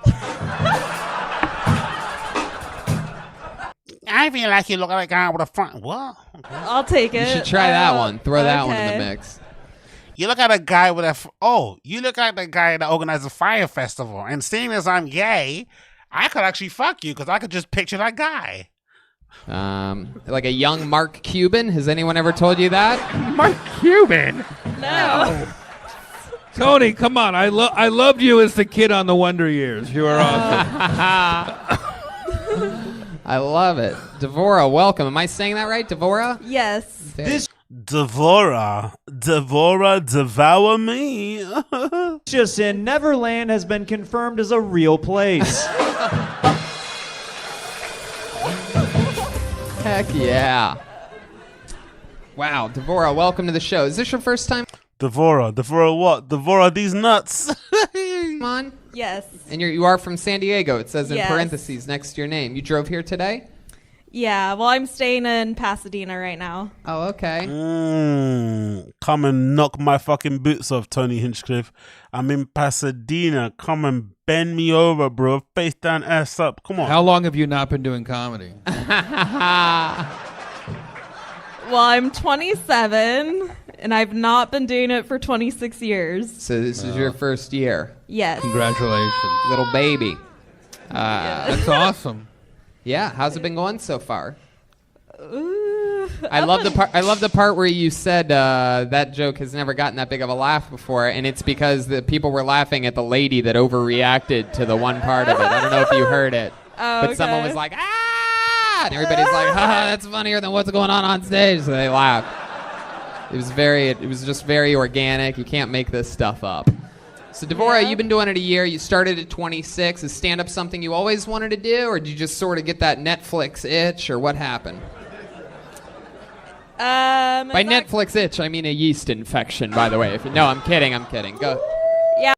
I feel like you look like a guy with a front. What? Okay. I'll take it. You should try that one. Throw that one in the mix. You look at a guy with a. You look like the guy that organized the fire festival. And seeing as I'm gay, I could actually fuck you because I could just picture that guy. Like a young Mark Cuban. Has anyone ever told you that? Mark Cuban? No. Tony, come on. I loved you as the kid on the Wonder Years. You are awesome. I love it. DVORA, welcome. Am I saying that right? DVORA? Yes. DVORA, devour me. Just in Neverland has been confirmed as a real place. Heck yeah. Wow, DVORA, welcome to the show. Is this your first time? DVORA what? DVORA these nuts. Come on. Yes. And you are from San Diego. It says in Yes. parentheses next to your name. You drove here today? Yeah, well, I'm staying in Pasadena right now. Oh, okay. Come and knock my fucking boots off, Tony Hinchcliffe. I'm in Pasadena. Come and bend me over, bro. Face down, ass up. Come on. How long have you not been doing comedy? Well, I'm 27, and I've not been doing it for 26 years. So this is your first year. Yes. Congratulations. Little baby. That's awesome. Yeah, how's it been going so far? I up love the part where you said that joke has never gotten that big of a laugh before, and it's because the people were laughing at the lady that overreacted to the one part of it. I don't know if you heard it, but someone was like, "Ah!" and everybody's like, "Ha, that's funnier than what's going on stage." So they laughed. It was just very organic. You can't make this stuff up. So DVORA, you've been doing it a year. You started at 26. Is stand-up something you always wanted to do, or did you just sort of get that Netflix itch, or what happened? By Netflix itch, I mean a yeast infection, by the way. No, I'm kidding. Go. Yeah.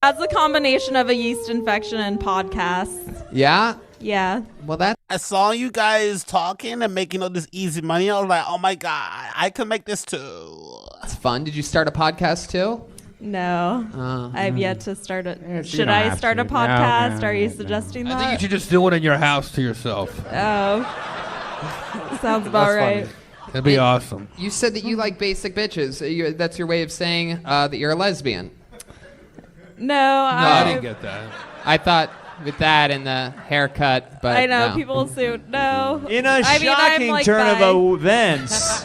That's a combination of a yeast infection and podcasts. Yeah? Yeah. Well, I saw you guys talking and making all this easy money. I was like, oh my God, I can make this too. It's fun. Did you start a podcast too? No. I've yet to start it. you Should don't I have start to. a podcast? No, Are you suggesting that? I think you should just do it in your house to yourself. Oh. Sounds about right. That'd be awesome. You said that you like basic bitches. That's your way of saying that you're a lesbian. No, I didn't get that. I thought with that and the haircut, but I know no. people assume no. In a shocking like turn bi. of events.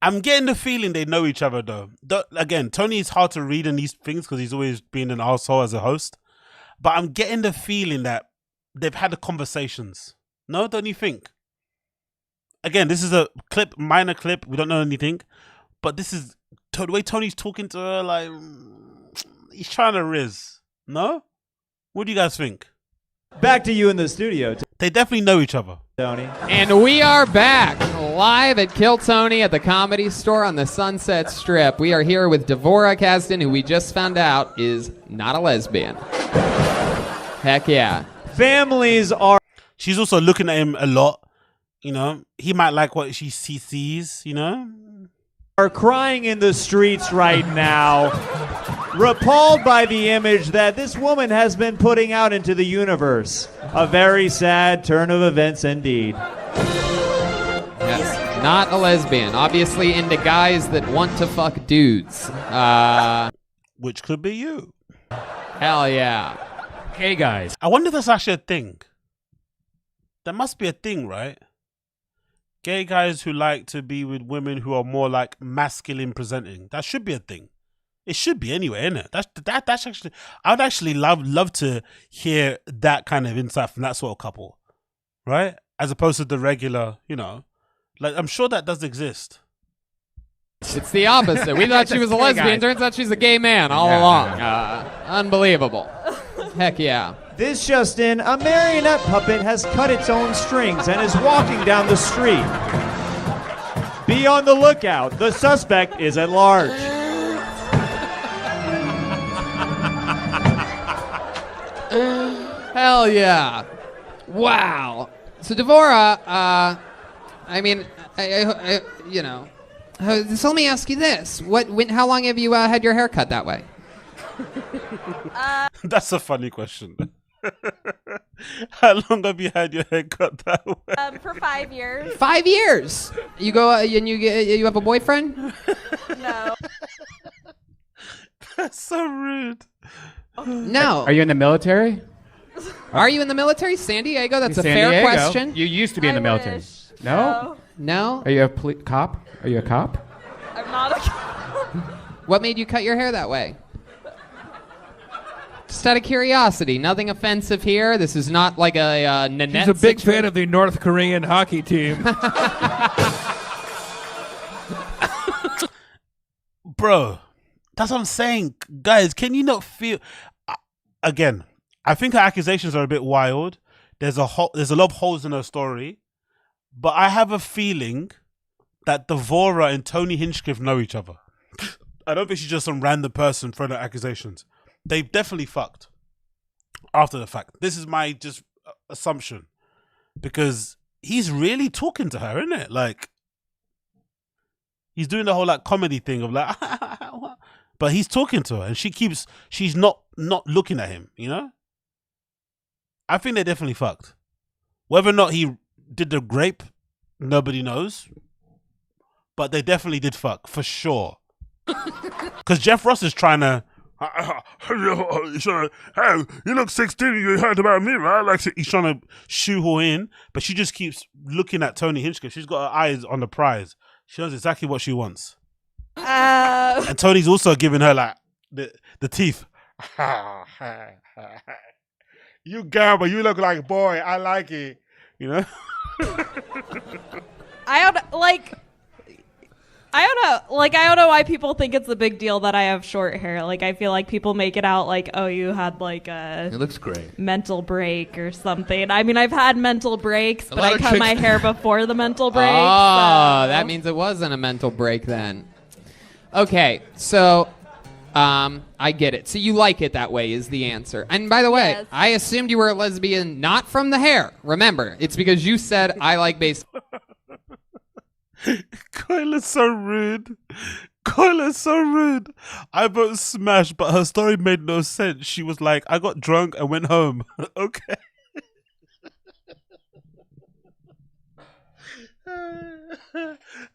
I'm getting the feeling they know each other, though. Again, Tony is hard to read in these things because he's always been an arsehole as a host. But I'm getting the feeling that they've had the conversations. No, don't you think? Again, this is a minor clip. We don't know anything. But this is the way Tony's talking to her, like, he's trying to riz. No? What do you guys think? Back to you in the studio. They definitely know each other. Tony. And we are back live at Kill Tony at the Comedy Store on the Sunset Strip. We are here with DVORA KASDEN, who we just found out is not a lesbian. Heck yeah. Families are... She's also looking at him a lot. You know, he might like what she sees, you know? Are crying in the streets right now repalled by the image that this woman has been putting out into the universe. A very sad turn of events indeed. Yes, not a lesbian. Obviously into guys that want to fuck dudes. Which could be you. Hell yeah. Hey guys. I wonder if that's actually a thing. That must be a thing, right? Gay guys who like to be with women who are more like masculine presenting. That should be a thing. It should be anyway, isn't it? That's actually. I'd actually love to hear that kind of insight from that sort of couple, right? As opposed to the regular, you know, like I'm sure that does exist. It's the opposite. We thought she was a lesbian. Turns out she's a gay man all along. Unbelievable. Heck yeah. This just in, a marionette puppet has cut its own strings and is walking down the street. Be on the lookout. The suspect is at large. Hell yeah. Wow. So DVORA, I mean, I you know, so let me ask you this. How long have you had your hair cut that way? That's a funny question. How long have you had your hair cut that way? For 5 years. 5 years. You go and you have a boyfriend? No. That's so rude. No. Are you in the military? Are you in the military, San Diego? That's a San fair Diego. question. You used to be in the military. wish. No? No. Are you a cop? Are you a cop? I'm not a. What made you cut your hair that way? Just out of curiosity. Nothing offensive here. This is not like a Nanette He's a big situation. fan of the North Korean hockey team. Bro, that's what I'm saying. Guys, can you not feel... Again, I think her accusations are a bit wild. There's a lot of holes in her story. But I have a feeling that DVORA and Tony Hinchcliffe know each other. I don't think she's just some random person throwing out accusations. They've definitely fucked after the fact. This is my just assumption. Because he's really talking to her, isn't it? Like, he's doing the whole like comedy thing of like, but he's talking to her and she's not looking at him, you know? I think they definitely fucked. Whether or not he did the grape, nobody knows. But they definitely did fuck, for sure. Because Jeff Ross is trying to, hey, you look 16, you heard about me, right? Like, he's trying to shoe her in, but she just keeps looking at Tony Hinchcliffe. She's got her eyes on the prize. She knows exactly what she wants. And Tony's also giving her like the teeth. You gamble, you look like a boy. I like it. You know? I don't know why people think it's a big deal that I have short hair. Like, I feel like people make it out like, oh, you had like a It looks great. mental break or something. I mean, I've had mental breaks, but lot I of cut chicks- my hair before the mental break. Oh, so- that means it wasn't a mental break then. Okay, so I get it. So you like it that way is the answer. And by the way, Yes. I assumed you were a lesbian not from the hair. Remember, it's because you said I like baseball. Coiler's so rude. Coiler's so rude. I vote smash, but her story made no sense. She was like, I got drunk and went home. Okay.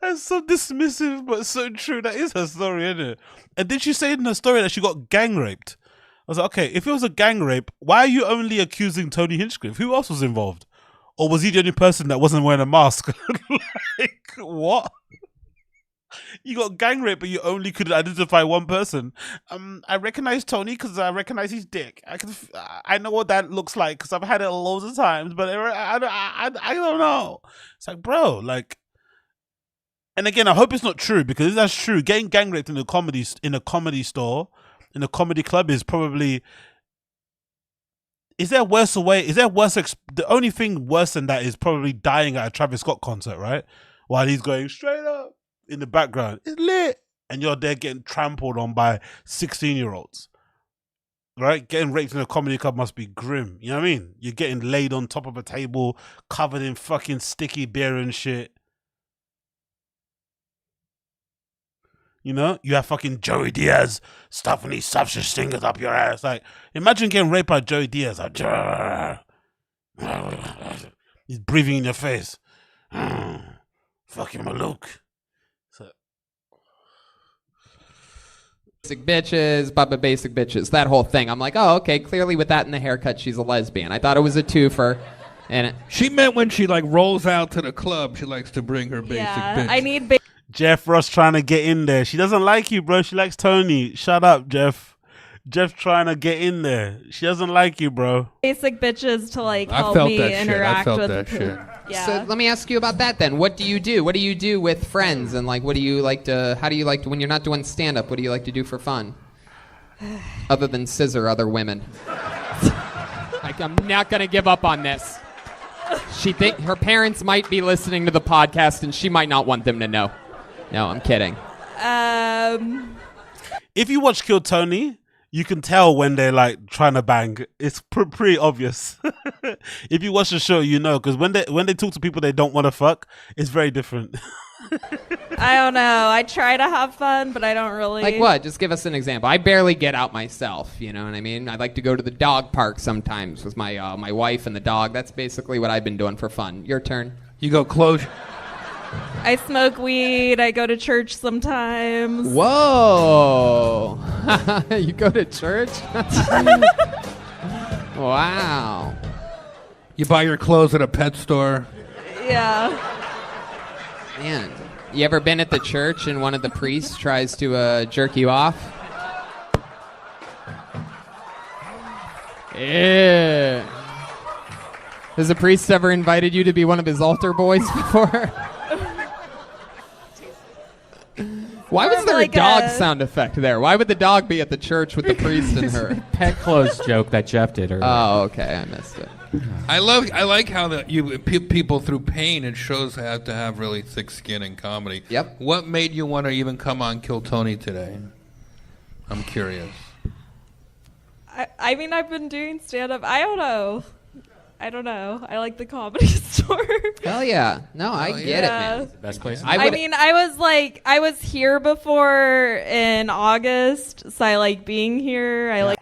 That's so dismissive, but so true. That is her story, isn't it? And did she say in her story that she got gang raped? I was like, okay, if it was a gang rape, why are you only accusing Tony Hinchcliffe? Who else was involved? Or was he the only person that wasn't wearing a mask? Like, what? You got gang rape, but you only could identify one person. I recognize Tony because I recognize his dick. I know what that looks like because I've had it loads of times, but I don't know. It's like, bro, like, and again, I hope it's not true because if that's true, getting gang raped in a comedy store, in a comedy club is probably. Is there a worse way? Is there worse? The only thing worse than that is probably dying at a Travis Scott concert, right? While he's going straight up in the background. It's lit. And you're there getting trampled on by 16-year-olds. Right? Getting raped in a comedy club must be grim. You know what I mean? You're getting laid on top of a table, covered in fucking sticky beer and shit. You know, you have fucking Joey Diaz stuffing these substance fingers up your ass. Like, imagine getting raped by Joey Diaz. Like, he's breathing in your face. Fucking Malik. Basic bitches, Bubba basic bitches, that whole thing. I'm like, oh, okay, clearly with that and the haircut, she's a lesbian. I thought it was a twofer. And she meant when she like rolls out to the club, she likes to bring her basic bitch. I need Jeff Ross trying to get in there. She doesn't like you, bro. She likes Tony. Shut up, Jeff. Jeff trying to get in there. She doesn't like you, bro. basic bitches to like I help felt me that shit. interact I felt with. that shit. Yeah. So let me ask you about that then. What do you do? What do you do with friends? And like, what do you like to, how do you like to, when you're not doing stand-up, what do you like to do for fun? Other than scissor other women. Like, I'm not going to give up on this. She think her parents might be listening to the podcast and she might not want them to know. No, I'm kidding. If you watch Kill Tony, you can tell when they're like trying to bang. It's pretty obvious. If you watch the show, you know, because when they talk to people they don't want to fuck, it's very different. I don't know. I try to have fun, but I don't really. Like what? Just give us an example. I barely get out myself, you know what I mean? I like to go to the dog park sometimes with my my wife and the dog. That's basically what I've been doing for fun. Your turn. You go close. I smoke weed. I go to church sometimes. Whoa. You go to church? Wow. You buy your clothes at a pet store. Yeah. Man, you ever been at the church and one of the priests tries to jerk you off? Yeah. Has a priest ever invited you to be one of his altar boys before? Why was there like a dog a- sound effect there? Why would the dog be at the church with the priest and her? Pet clothes joke that Jeff did earlier. Oh, okay, I missed it. I like how people through pain and shows have to have really thick skin in comedy. Yep. What made you want to even come on Kill Tony today? I'm curious. I mean, I've been doing stand-up. I don't know. I like the Comedy Store. Hell yeah. No, I get it, man. It's the best place. I mean, I was here before in August, so I like being here. I like.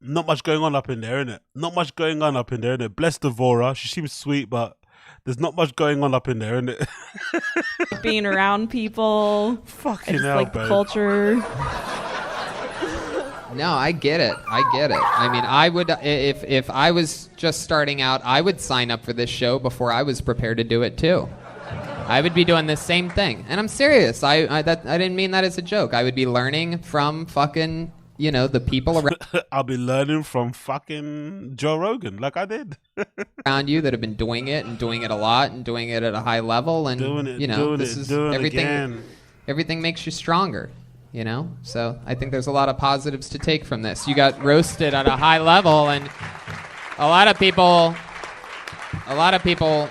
Not much going on up in there, innit? Not much going on up in there, innit? Bless DVORA. She seems sweet, but there's not much going on up in there, innit? being around people. Fucking I just hell, like the babe. culture. No, I get it. I mean, I would if I was just starting out, I would sign up for this show before I was prepared to do it too. I would be doing the same thing, and I'm serious. I didn't mean that as a joke. I would be learning from fucking, you know, the people I'll be learning from fucking Joe Rogan, like I did. around you that have been doing it and doing it a lot and doing it at a high level, and Doing it, you know, doing this it, is doing it everything. again. Everything makes you stronger. You know, so I think there's a lot of positives to take from this. You got roasted at a high level, and a lot of people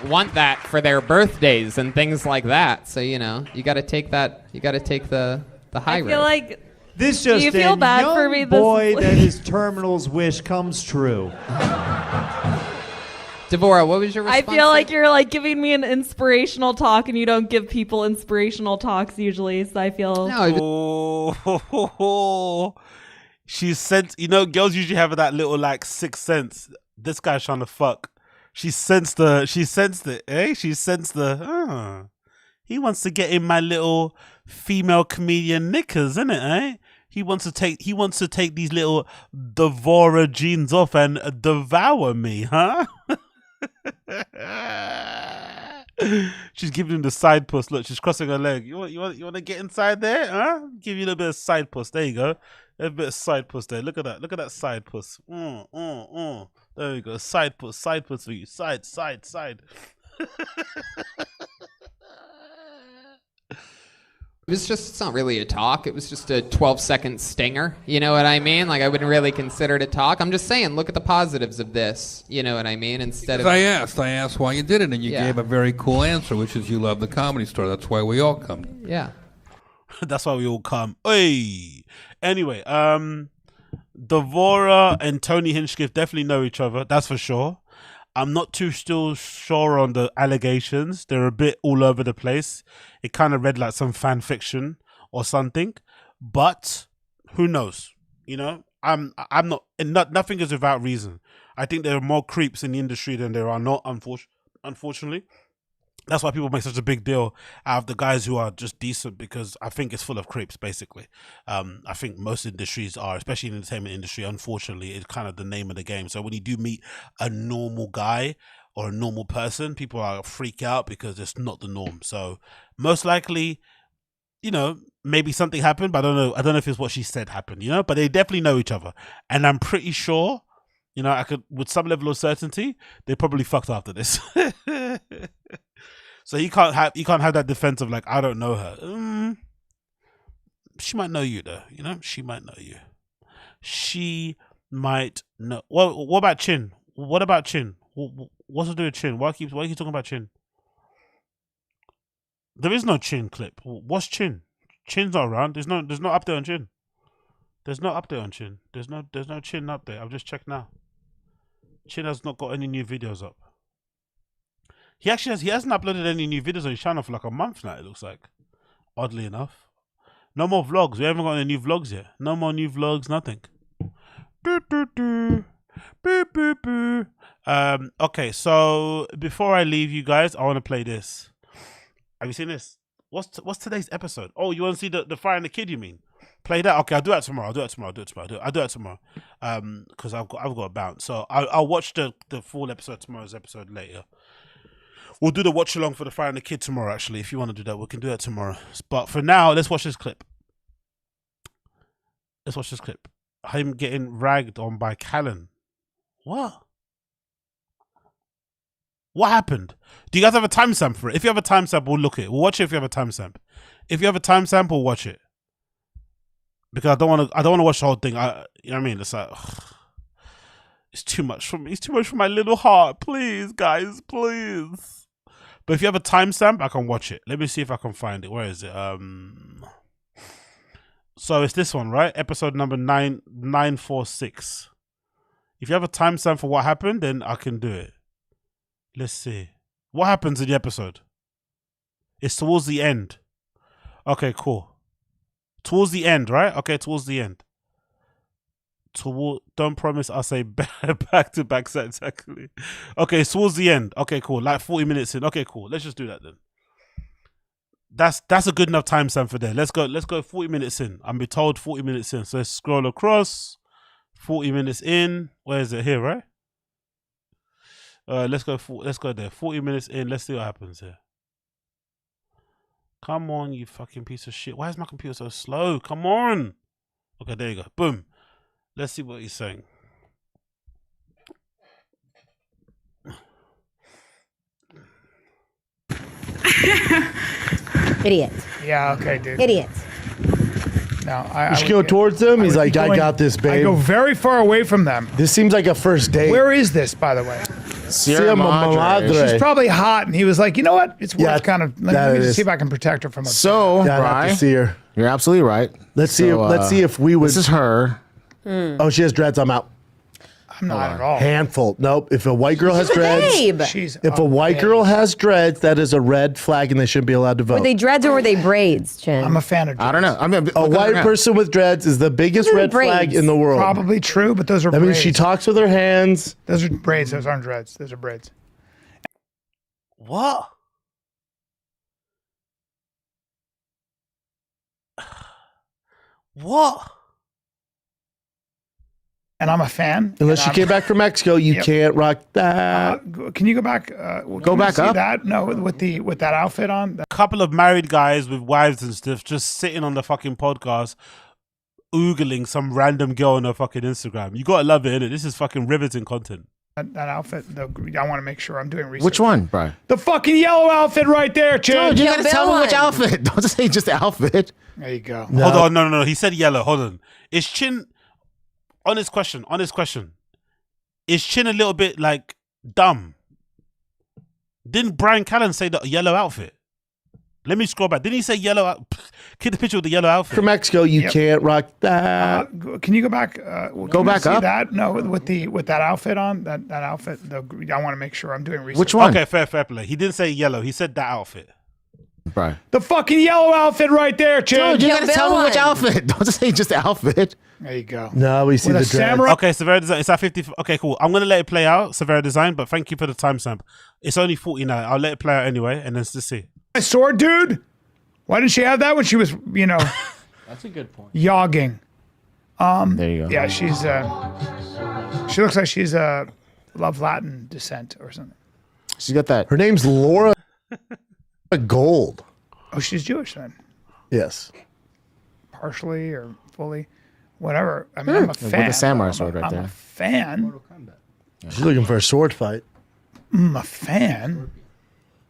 want that for their birthdays and things like that. So, you know, you got to take that. You got to take the high I road. feel like. This Do just you feel in, bad young for me? boy that his terminal's wish comes true. DVORA, what was your I response? feel like you're like giving me an inspirational talk, and you don't give people inspirational talks usually. So I feel. She sensed, you know, girls usually have that little like sixth sense. This guy's trying to fuck. She sensed it, eh? She sensed he wants to get in my little female comedian knickers, isn't it, eh? He wants to take these little DVORA jeans off and devour me, huh? She's giving him the side puss. Look, she's crossing her leg. You want to get inside there, huh? Give you a little bit of side puss. There you go. A bit of side puss there. Look at that. Look at that side puss. There you go. Side puss for you. Side. It's not really a talk. It was just a 12-second stinger. You know what I mean? Like, I wouldn't really consider it a talk. I'm just saying, look at the positives of this. You know what I mean? Instead of I asked why you did it, and you gave a very cool answer, which is you love the Comedy Store. That's why we all come. Yeah. That's why we all come. Hey. Anyway, DVORA and Tony Hinchcliffe definitely know each other. That's for sure. I'm not too still sure on the allegations. They're a bit all over the place. It kind of read like some fan fiction or something, but who knows? You know, I'm not, and nothing is without reason. I think there are more creeps in the industry than there are not, unfortunately. That's why people make such a big deal out of the guys who are just decent, because I think it's full of creeps, basically. I think most industries are, especially in the entertainment industry, unfortunately, it's kind of the name of the game. So when you do meet a normal guy or a normal person, people are freak out because it's not the norm. So most likely, you know, maybe something happened, but I don't know. I don't know if it's what she said happened, you know, but they definitely know each other. And I'm pretty sure, you know, I could, with some level of certainty, they probably fucked after this. So you can't have that defense of like, I don't know her. She might know you though, you know. She might know you. She might know. Well, what about Chin? What about Chin? What's to do with Chin? Why keep talking about Chin? There is no Chin clip. What's Chin? Chin's not around. There's no update on Chin. There's no update on Chin. There's no Chin update. I've just checked now. Chin has not got any new videos up. He hasn't uploaded any new videos on his channel for like a month now, it looks like. Oddly enough. No more vlogs. We haven't got any new vlogs yet. No more new vlogs, nothing. Okay, so before I leave you guys, I want to play this. Have you seen this? What's today's episode? Oh, you want to see the Fire and the Kid, you mean? Play that? Okay, I'll do that tomorrow. I'll do that tomorrow. Because I've got to bounce. So I'll watch the full episode, tomorrow's episode later. We'll do the watch along for the Fire and the Kid tomorrow, actually. If you want to do that, we can do that tomorrow. But for now, let's watch this clip. Him getting ragged on by Callan. What? What happened? Do you guys have a timestamp for it? If you have a timestamp, we'll look at it. We'll watch it if you have a timestamp. If you have a timestamp, we'll watch it. Because I don't want to watch the whole thing. You know what I mean? It's like, it's too much for me. It's too much for my little heart. Please, guys, please. But if you have a timestamp, I can watch it. Let me see if I can find it. Where is it? So it's this one, right? Episode number 946. If you have a timestamp for what happened, then I can do it. Let's see. What happens in the episode? It's towards the end. Okay, cool. Towards the end, right? Okay, towards the end. Don't promise I'll say back to back set exactly. Okay, towards the end. Okay, cool. Like 40 minutes in. Okay, cool. Let's just do that then. That's a good enough timestamp for there. Let's go 40 minutes in. I'm be told 40 minutes in. So let's scroll across. 40 minutes in. Where is it? Here, right? Let's go there. 40 minutes in. Let's see what happens here. Come on, you fucking piece of shit. Why is my computer so slow? Come on. Okay, there you go. Boom. Let's see what he's saying. Idiot. Yeah, okay, dude. Idiot. No, You should go towards them. He's like, I got this, babe. I go very far away from them. This seems like a first date. Where is this, by the way? Sierra Madre. She's probably hot, and he was like, you know what? It's worth kind of. Let me just see if I can protect her from a. So, Yeah, I'd have to Bri, see her. you're absolutely right. Let's see. Let's see if we would. This is her. Oh, she has dreads. I'm out. I'm not at all. Handful. Nope. If a white girl has dreads, babe. if a white girl has dreads, that is a red flag, and they shouldn't be allowed to vote. Were they dreads or were they braids, Chin? I'm a fan of dreads. I don't know. I mean, A white person with dreads is the biggest red flag braids. in the world. Probably true, but those are That braids. means she talks with her hands. Those are braids. Those aren't dreads. Those are braids. What? What? And I'm a fan. Unless she came back from Mexico, you can't rock that. Can you go back? Go back up? That? No, with that outfit on. A couple of married guys with wives and stuff just sitting on the fucking podcast, oogling some random girl on her fucking Instagram. You gotta love it, innit? This is fucking riveting content. That outfit, I want to make sure I'm doing research. Which one, Bri? The fucking yellow outfit right there, Chin. Dude, you gotta tell me which outfit. Don't just say just the outfit. There you go. Hold on, no. He said yellow. Hold on. Is Chin... Honest question. Is Chin a little bit, like, dumb? Didn't Brian Callen say the yellow outfit? Let me scroll back. Didn't he say yellow? Get the picture with the yellow outfit. From Mexico, you can't rock that. Can you go back? Go back up. That? No, with that outfit on. That outfit. I want to make sure I'm doing research. Which one? Okay, fair play. He didn't say yellow. He said that outfit. Right. The fucking yellow outfit right there, Chin. Dude, you gotta tell me which outfit. Don't just say just the outfit. There you go. No, we see With the a dreads. samurai. Okay, Severa Design. It's at 50. Okay, cool. I'm going to let it play out, Severa Design, but thank you for the timestamp. It's only 49. I'll let it play out anyway, and then let's see. My sword, dude. Why didn't she have that when she was, That's a good point. yogging? There you go. Yeah, she looks like she's love Latin descent or something. She's got that. Her name's Laura Gold. Oh, she's Jewish then. Yes. Partially or fully, whatever. I mean, I'm a fan. With the samurai sword right I'm there. a fan. She's looking for a sword fight. I'm a fan.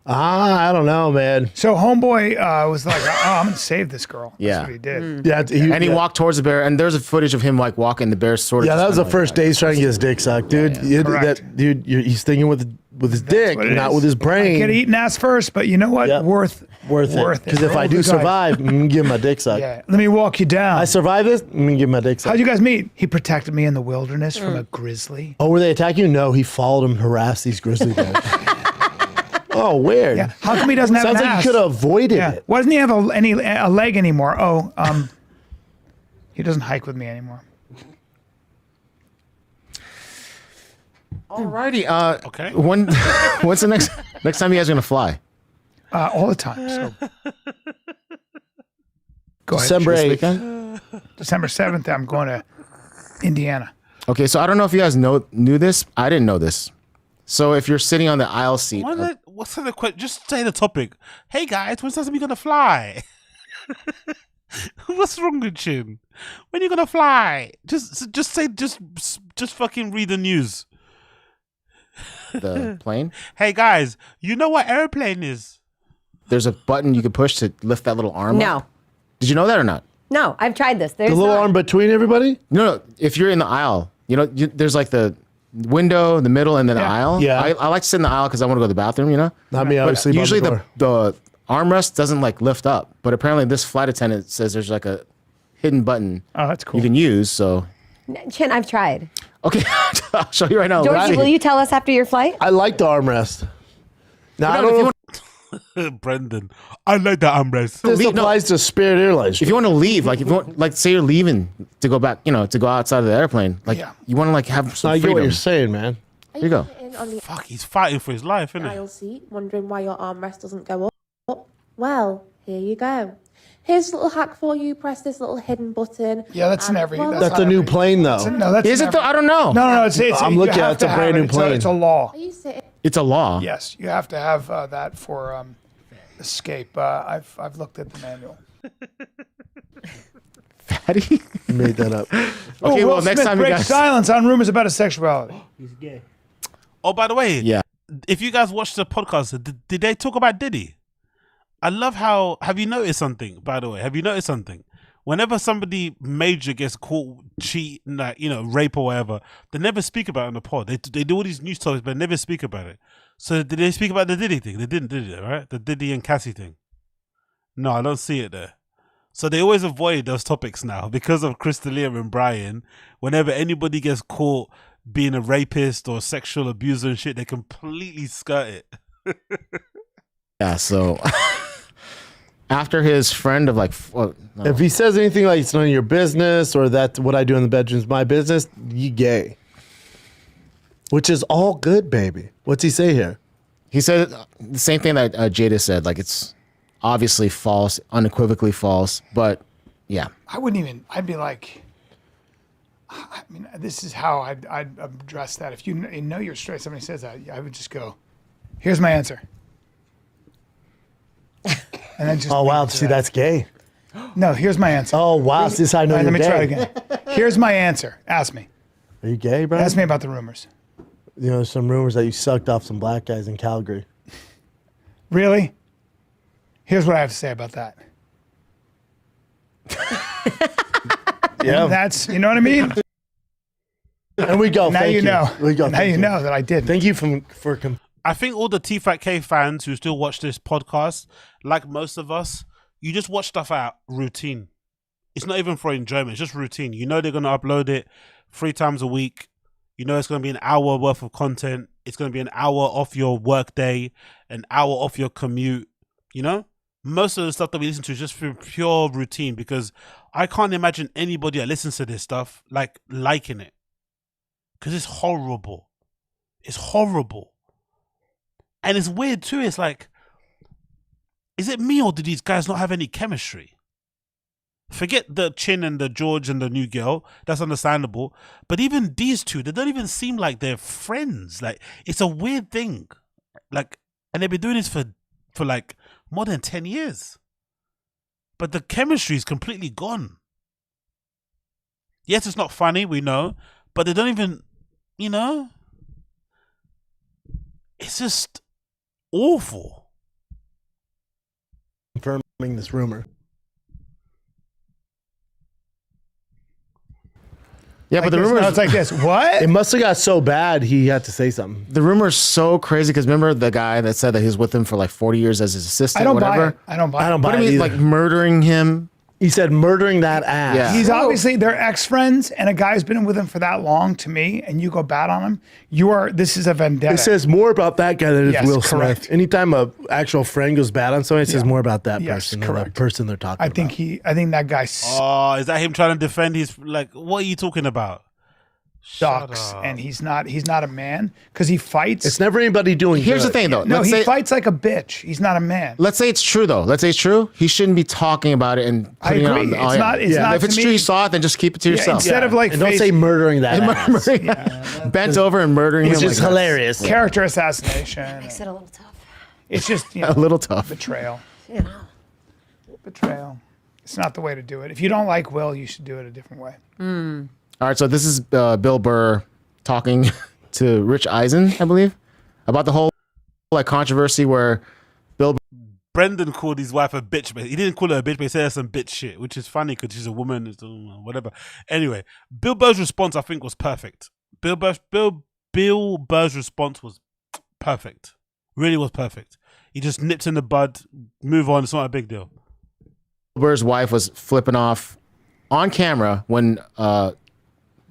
I don't know, man. So homeboy was like, "Oh, I'm gonna save this girl." That's Yeah. what he did. Yeah, And he walked towards the bear, and there's a footage of him like walking the bear sort of. Yeah, that was the like, first day he's trying to get his dick sucked, dude. Correct. He's thinking with his dick, what it not is. with his brain. I get eaten ass first, but you know what? Yep. Worth Worth it. Because if Roll I the do dice. survive, I'm gonna give him my dick sucked. Yeah. Let me walk you down. I survive this, I'm gonna give him my dick sucked. How'd you guys meet? He protected me in the wilderness from a grizzly. Oh, were they attacking you? No, he followed him, harassed these grizzly bears. Oh, weird. Yeah. How come he doesn't have Sounds an like ass? you could have avoided it. Why doesn't he have a leg anymore? Oh, he doesn't hike with me anymore. Alrighty. Okay. What's the next time you guys gonna fly? All the time. So. Go ahead. December This 8th. weekend? December 7th, I'm going to Indiana. Okay, so I don't know if you guys knew this. I didn't know this. So if you're sitting on the aisle seat, What's the question? Just say the topic. Hey guys, when's time we gonna fly? What's wrong with you? When you gonna fly? Just say just fucking read the news. the plane, Hey guys, you know what airplane is? there's a button you can push to lift that little arm. No. up. Did you know that or not? No, I've tried this. There's The little arm between everybody? No. If you're in the aisle, there's like the window, the middle, and then the aisle. Yeah. I like to sit in the aisle because I want to go to the bathroom. Not me, But obviously. usually the armrest doesn't like lift up, but apparently this flight attendant says there's like a hidden button. Oh, that's cool. You can use. So Chin, I've tried. okay, I'll show you right now. Georgie, will you tell us after your flight? I like the armrest. Now, I But don't if know you Brendan, I like the armrest. if this applies to Spirit Airlines. If you want to leave, like if you want, like say you're leaving to go back, to go outside of the airplane, like you want to like have some I get freedom. what you're saying, man. Here you go. Fuck, he's fighting for his life, isn't he? aisle seat, wondering why your armrest doesn't go up. Well, here you go. Here's a little hack for you. Press this little hidden button. Yeah, that's in every. well, That's a new plane, though. No, that's Is it though? I don't know. No, it's I'm you looking have at it's a to brand have new it. plane. It's a law. Are you sitting? It's a law. Yes, you have to have that for escape. I've looked at the manual. Fatty made that up. Okay, Will well next Smith time you breaks guys. silence on rumors about his sexuality. He's gay. Oh, by the way, Yeah. if you guys watched the podcast, did they talk about Diddy? I love how. Have you noticed something? By the way, have you noticed something? Whenever somebody major gets caught cheating, like rape or whatever, they never speak about it on the pod. They do all these news topics, but never speak about it. So did they speak about the Diddy thing? They didn't, did they? Right? The Diddy and Cassie thing. No, I don't see it there. So they always avoid those topics now because of Chris D'Elia and Brian. Whenever anybody gets caught being a rapist or sexual abuser and shit, they completely skirt it. Yeah. So after his friend of like, If he says anything like it's none of your business or that what I do in the bedroom is my business, you gay. Which is all good, baby. What's he say here? he said the same thing that Jada said. Like it's obviously false, unequivocally false. But yeah, I wouldn't even. I'd be like. I mean, this is how I'd address that. If you know you're straight, somebody says that, I would just go, "Here's my answer." And then just oh wow, see that's gay. No, here's my answer. Oh wow, this is how I know All right, you're let me try gay. it again. Here's my answer. Ask me. Are you gay, bro? Ask me about the rumors. There's some rumors that you sucked off some black guys in Calgary. Really? Here's what I have to say about that. Yeah, that's you know what I mean. And we go. Now thank you know. We go. Now thank you know that I did. Thank you for. I think all the TFATK fans who still watch this podcast, like most of us, you just watch stuff out routine. It's not even for enjoyment. It's just routine. You know they're going to upload it 3 times a week. You know it's going to be an hour worth of content. It's going to be an hour off your work day, an hour off your commute. You know? Most of the stuff that we listen to is just for pure routine, because I can't imagine anybody that listens to this stuff liking it. Because it's horrible. It's horrible. And it's weird too. It's like, is it me or do these guys not have any chemistry? Forget the Chin and the George and the new girl. That's understandable. But even these two, they don't even seem like they're friends. Like, it's a weird thing. Like, and they've been doing this for like more than 10 years. But the chemistry is completely gone. Yes, it's not funny, we know. But they don't even, you know, it's just awful. Confirming this rumor. Yeah, but the rumor it's like this. What? It must have got so bad he had to say something. The rumor's so crazy because remember the guy that said that he was with him for like 40 years as his assistant. I don't whatever? buy it. I don't buy it. I don't buy What do it you mean, either. like murdering him? He said murdering that ass. Yeah. He's obviously, they're ex-friends, and a guy who's been with him for that long, to me, and you go bad on him, this is a vendetta. It says more about that guy than it is Yes, Will correct. Smith. Anytime a actual friend goes bad on somebody, it says Yeah. more about that Yes, person than the correct. person they're talking about. I think that guy Oh, is that him trying to defend his, like, what are you talking about? sucks, and he's not a man because he fights. It's never anybody doing Here's good. the thing, though. No, Let's he say- fights like a bitch. He's not a man. Let's say it's true, though. Let's say it's true. He shouldn't be talking about it and I putting agree. it on. It's not- it's not If it's to true, me- you saw it, then just keep it to Yeah, yourself. instead of like And don't say murdering that ass. Bent over and murdering him. Which is like that. hilarious. Character assassination. Makes it a little tough. It's just A little tough. betrayal. You know. Betrayal. It's not the way to do it. If you don't like Will, you should do it a different way. All right, so this is Bill Burr talking to Rich Eisen, I believe, about the whole like controversy where Bill Brendan called his wife a bitch, but he didn't call her a bitch, but he said some bitch shit, which is funny because she's a woman, whatever. Anyway, Bill Burr's response, I think, was perfect. Bill Burr's response was perfect. Really was perfect. He just nipped in the bud, move on, it's not a big deal. Burr's wife was flipping off on camera when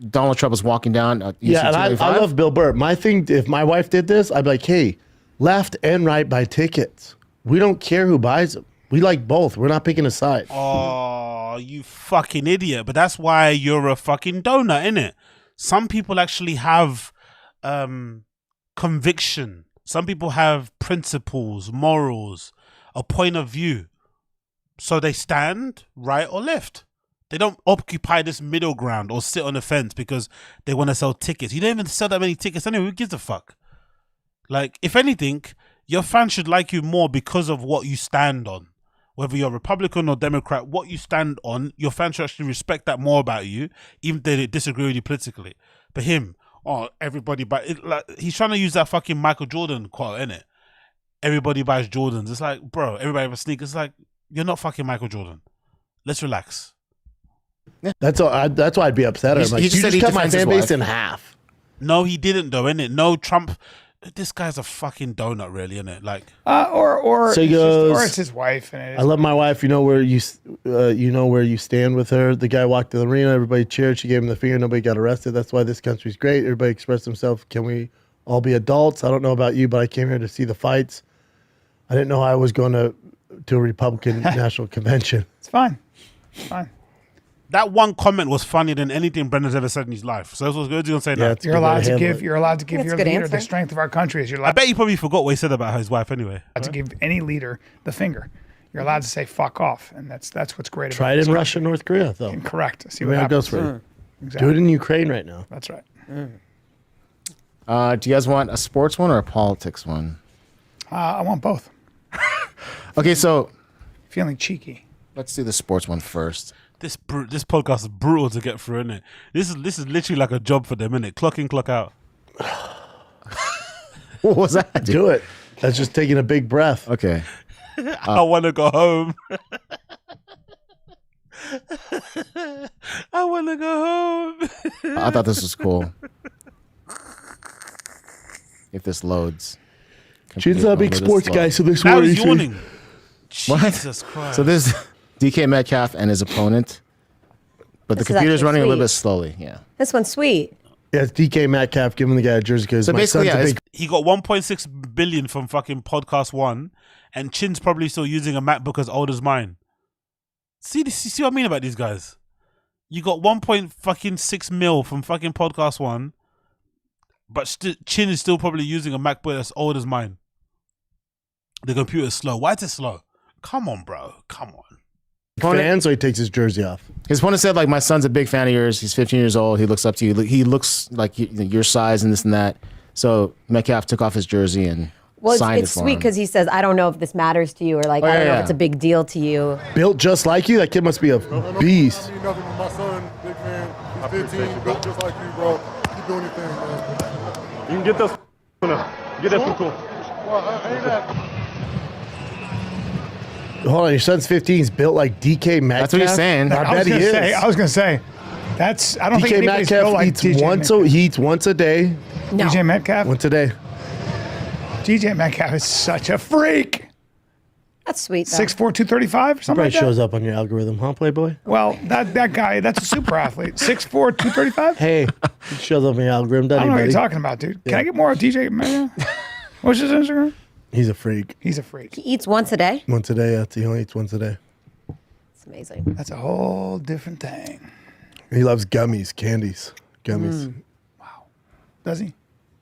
Donald Trump was walking down. Yeah, and I 285. love Bill Burr. My thing, if my wife did this, I'd be like, hey, left and right buy tickets. We don't care who buys them. We like both. We're not picking a side. Oh, you fucking idiot. But that's why you're a fucking donut, innit? Some people actually have conviction. Some people have principles, morals, a point of view. So they stand right or left. They don't occupy this middle ground or sit on the fence because they want to sell tickets. You don't even sell that many tickets anyway. Who gives a fuck? Like, if anything, your fans should like you more because of what you stand on. Whether you're Republican or Democrat, what you stand on, your fans should actually respect that more about you, even if they disagree with you politically. But him, everybody buys... he's trying to use that fucking Michael Jordan quote, innit? Everybody buys Jordans. It's like, bro, everybody has sneakers. It's like, you're not fucking Michael Jordan. Let's relax. That's why I'd be upset. I'm like, you just cut my fan base in half. No, he didn't though, innit? No, Trump. This guy's a fucking donut, really, innit? Like, or So he it's just- goes, or it's his wife, and it is I love my wife. You know where you stand with her. The guy walked to the arena. Everybody cheered. She gave him the finger. Nobody got arrested. That's why this country's great. Everybody expressed themselves. Can we all be adults? I don't know about you, but I came here to see the fights. I didn't know I was going to a Republican National Convention. It's fine. It's fine. that one comment was funnier than anything Brendan's ever said in his life. So that's what's good. You're gonna say that. You're allowed to give. You're allowed to give your leader the strength of our country. As you're allowed I bet you probably forgot what he said about his wife anyway. to give any leader the finger. You're allowed to say "fuck off," and that's what's great. Try about it this in country. Russia and North Korea, though. Correct. See I what mean, how it happens. goes for you. Exactly. Do it in Ukraine right now. That's right. Do you guys want a sports one or a politics one? I want both. Okay, so feeling cheeky. Let's do the sports one first. This podcast is brutal to get through, isn't it? This is literally like a job for them, isn't it? Clock in, clock out. What was that? Do it. That's just taking a big breath. Okay. I want to go home. I want to go home. I thought this was cool. If this loads. Chin's not a big sports guy, so this Now one he's is yawning. What? Jesus Christ. So this DK Metcalf and his opponent, but This the is computer's actually running a little sweet. bit slowly. Yeah. This one's sweet. Yeah, it's DK Metcalf giving the guy a jersey because So my basically, son's yeah, a big. He got 1.6 billion from fucking Podcast One, and Chin's probably still using a MacBook as old as mine. See what I mean about these guys? You got 1.6 mil from fucking Podcast One, but Chin is still probably using a MacBook that's old as mine. The computer's slow. Why is it slow? Come on, bro. Come on. Fan, so he takes his jersey off. His opponent said, like, my son's a big fan of yours. He's 15 years old. He looks up to you. He looks like your size and this and that. So Metcalf took off his jersey and Well, signed it's it for sweet him. because he says, I don't know if this matters to you, or like, Oh, I don't yeah, know yeah. if it's a big deal to you. Built just like you? That kid must be a beast. Nothing with my son, big fan. He's 15, built just like you, bro. Keep doing your thing, man. You can get this. Get that cool. Well, I ain't that. Hold on, your son's 15. He's built like DK Metcalf. That's what he's saying. I bet he is. I was gonna say, that's. I don't think DK anybody's built Metcalf like eats DJ once. Metcalf. He eats once a day. No. DJ Metcalf. Once a day. DJ Metcalf is such a freak. That's sweet, though. 6'4", 235 or something Probably like that. shows up on your algorithm, huh, Playboy? Well, that guy, that's a super athlete. 6'4", 235. Hey, he shows up on your algorithm, I doesn't don't know he, what you're buddy? talking about, dude. Can I get more of DJ Metcalf? What's his Instagram? He's a freak. He's a freak. He eats once a day? Once a day, he only eats once a day. It's amazing. That's a whole different thing. He loves gummies, candies, gummies. Does he?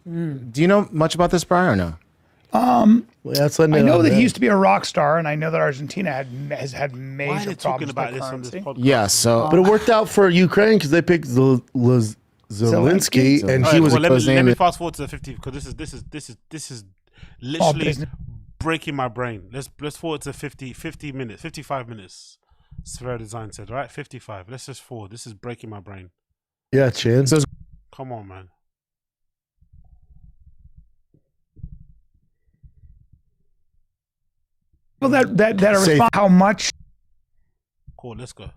Do you know much about this, Brian, or no? Well, that's I know that he used to be a rock star, and I know that Argentina has had major Why are they talking problems about with this on this currency. podcast? Yeah, so. But it worked out for Ukraine because they picked Zelensky, and he was a let close me name. fast forward to the 50 because this is All literally business. breaking my brain. Let's forward to 50 minutes, 55 minutes. Sphere Design said, right? 55. Let's just forward. This is breaking my brain. Yeah, Chin. Come on, man. Well, that are Safe. how much Cool, let's go.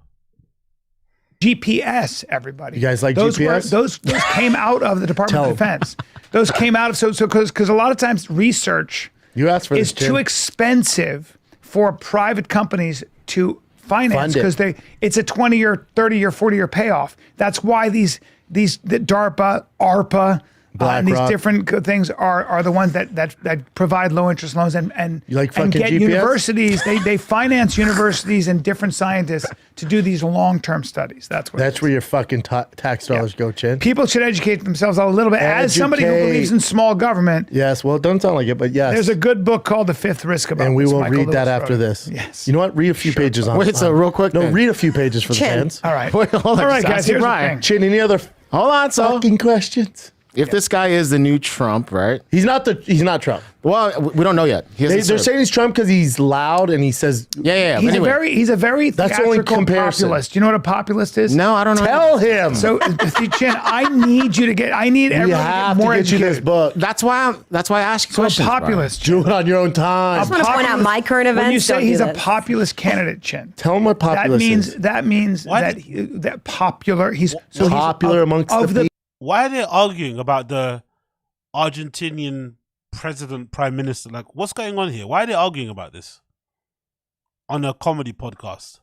GPS, everybody. You guys like those GPS? those came out of the Department Tell of Defense. Those came out of so because a lot of times research You asked for is this, too Chin. expensive for private companies to finance Fund it. because it's a 20-year, 30-year, 40-year payoff. That's why the DARPA, ARPA, and these BlackRock. different things are the ones that provide low interest loans and You like and fucking get GPS? universities. They finance universities and different scientists to do these long-term studies. That's what. That's where your fucking tax dollars go, Chin. People should educate themselves a little bit. As somebody who Educate. believes in small government, Yes, well, it doesn't sound like it, but yes. there's a good book called The Fifth Risk about and we this. will Michael read that Lewis after wrote it. this. Yes. You know what? Read a few pages on. Wait, so real quick No, then. read a few pages for the Chin. fans. All right. Wait, hold on, All right, just guys. asking Here's the Brian. thing. Chin, any other Hold on, so. fucking questions? If this guy is the new Trump, right? He's not Trump. Well, we don't know yet. He hasn't They're served. saying he's Trump because he's loud and he says, Yeah. He's but anyway. he's a very That's the only theatrical comparison. populist. Do you know what a populist is? No, I don't know. tell him. So, see, Chin, I need we everyone have to get more to get you this educated. book. That's why I ask you So a questions. Brian. populist. Do it on your own time. I just want to point out my current events. When you say don't he's do a this. populist candidate, Chin, Tell him what populist is. that means Why that popular. He's so Popular he's amongst of the people. Why are they arguing about the Argentinian president, prime minister? Like, what's going on here? Why are they arguing about this on a comedy podcast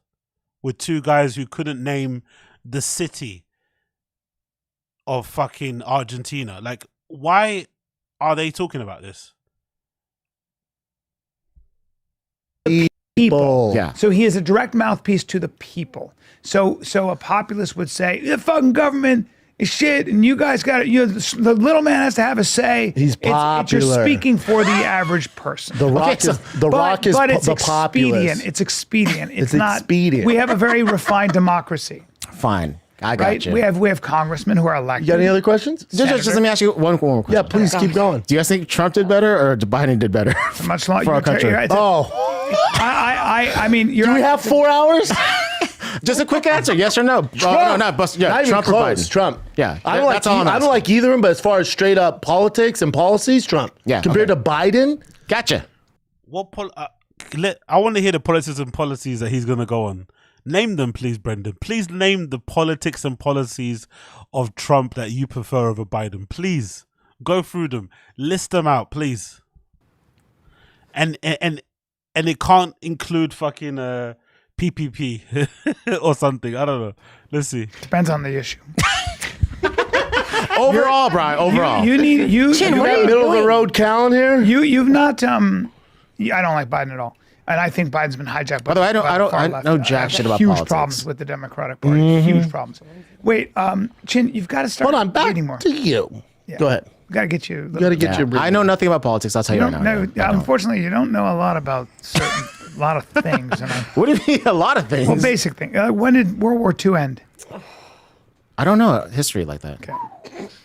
with two guys who couldn't name the city of fucking Argentina? Like, why are they talking about this? people. Yeah. So he is a direct mouthpiece to the people. So a populist would say the fucking government is shit, and you guys got it. The little man has to have a say. He's You're popular. speaking for the average person. The Rock is but it's the populist. It's expedient. It's It's not. expedient. We have a very refined democracy, Fine. I got right? you. We have congressmen who are elected. You got any other questions? Just let me ask you one more question. Yeah, please keep going. Do you guys think Trump did better or Biden did better Much longer for our country? I mean, do we have 4 hours? Just a quick answer, yes or no? Trump. Not even Trump or close. Biden. Trump. Yeah, I don't that's all I'm I don't asking. like either of them, but as far as straight up politics and policies, Trump. Yeah, Compared to Biden, Gotcha. What I want to hear the politics and policies that he's going to go on. Name them, please, Brendan. Please name the politics and policies of Trump that you prefer over Biden. Please go through them. List them out, please. and it can't include fucking PPP or something. I don't know. Let's see. Depends on the issue. Overall, Brian. Overall, You need you. Chin, you what are got you middle doing? of the road. Callan here. You've not. I don't like Biden at all, and I think Biden's been hijacked. By the way, I by far I left. know jack shit about huge politics. problems with the Democratic Party. Huge problems. Wait, Chin, you've got to start. Hold on, back reading more. to you. Yeah. Go ahead. Got to get you. Yeah. I know nothing about politics. I'll tell you, You right don't now. know. I don't. Unfortunately, you don't know a lot about a lot of things. And What do you mean a lot of things? well, basic things. When did World War II end? I don't know history like that. Okay.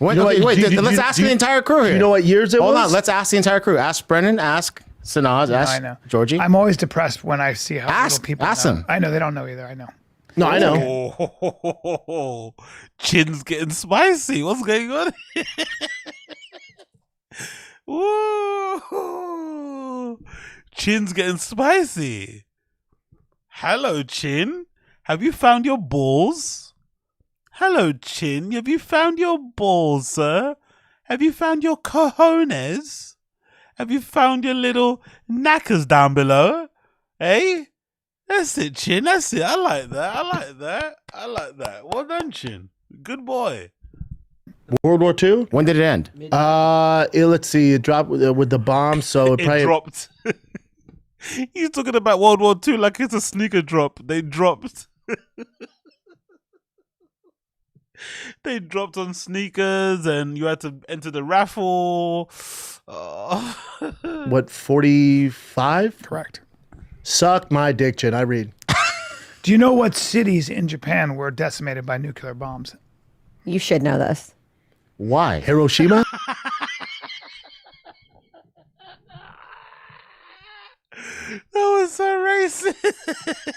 Wait, You know what, let's ask the entire crew here. You know what years it Hold was? on, let's ask the entire crew. Ask Brennan, ask Sanaz, I ask know. Georgie. I'm always depressed when I see how little people ask know. them. I know they don't know either. I know. No, I know. Oh, Chin's getting spicy. What's going on? Ooh, Chin's getting spicy. Hello, Chin. Have you found your balls? Hello, Chin. Have you found your balls, sir? Have you found your cojones? Have you found your little knackers down below? Eh? That's it, Chin. That's it. I like that. I like that. I like that. Well done, Chin. Good boy. World War II? When did it end? Let's see. It dropped with the bomb, so it It probably dropped. He's talking about World War II like it's a sneaker drop. They dropped. They dropped on sneakers and you had to enter the raffle. Oh. what 45? Correct. Suck my dick, Chin. I read. Do you know what cities in Japan were decimated by nuclear bombs? You should know this. Why? Hiroshima? That was so racist.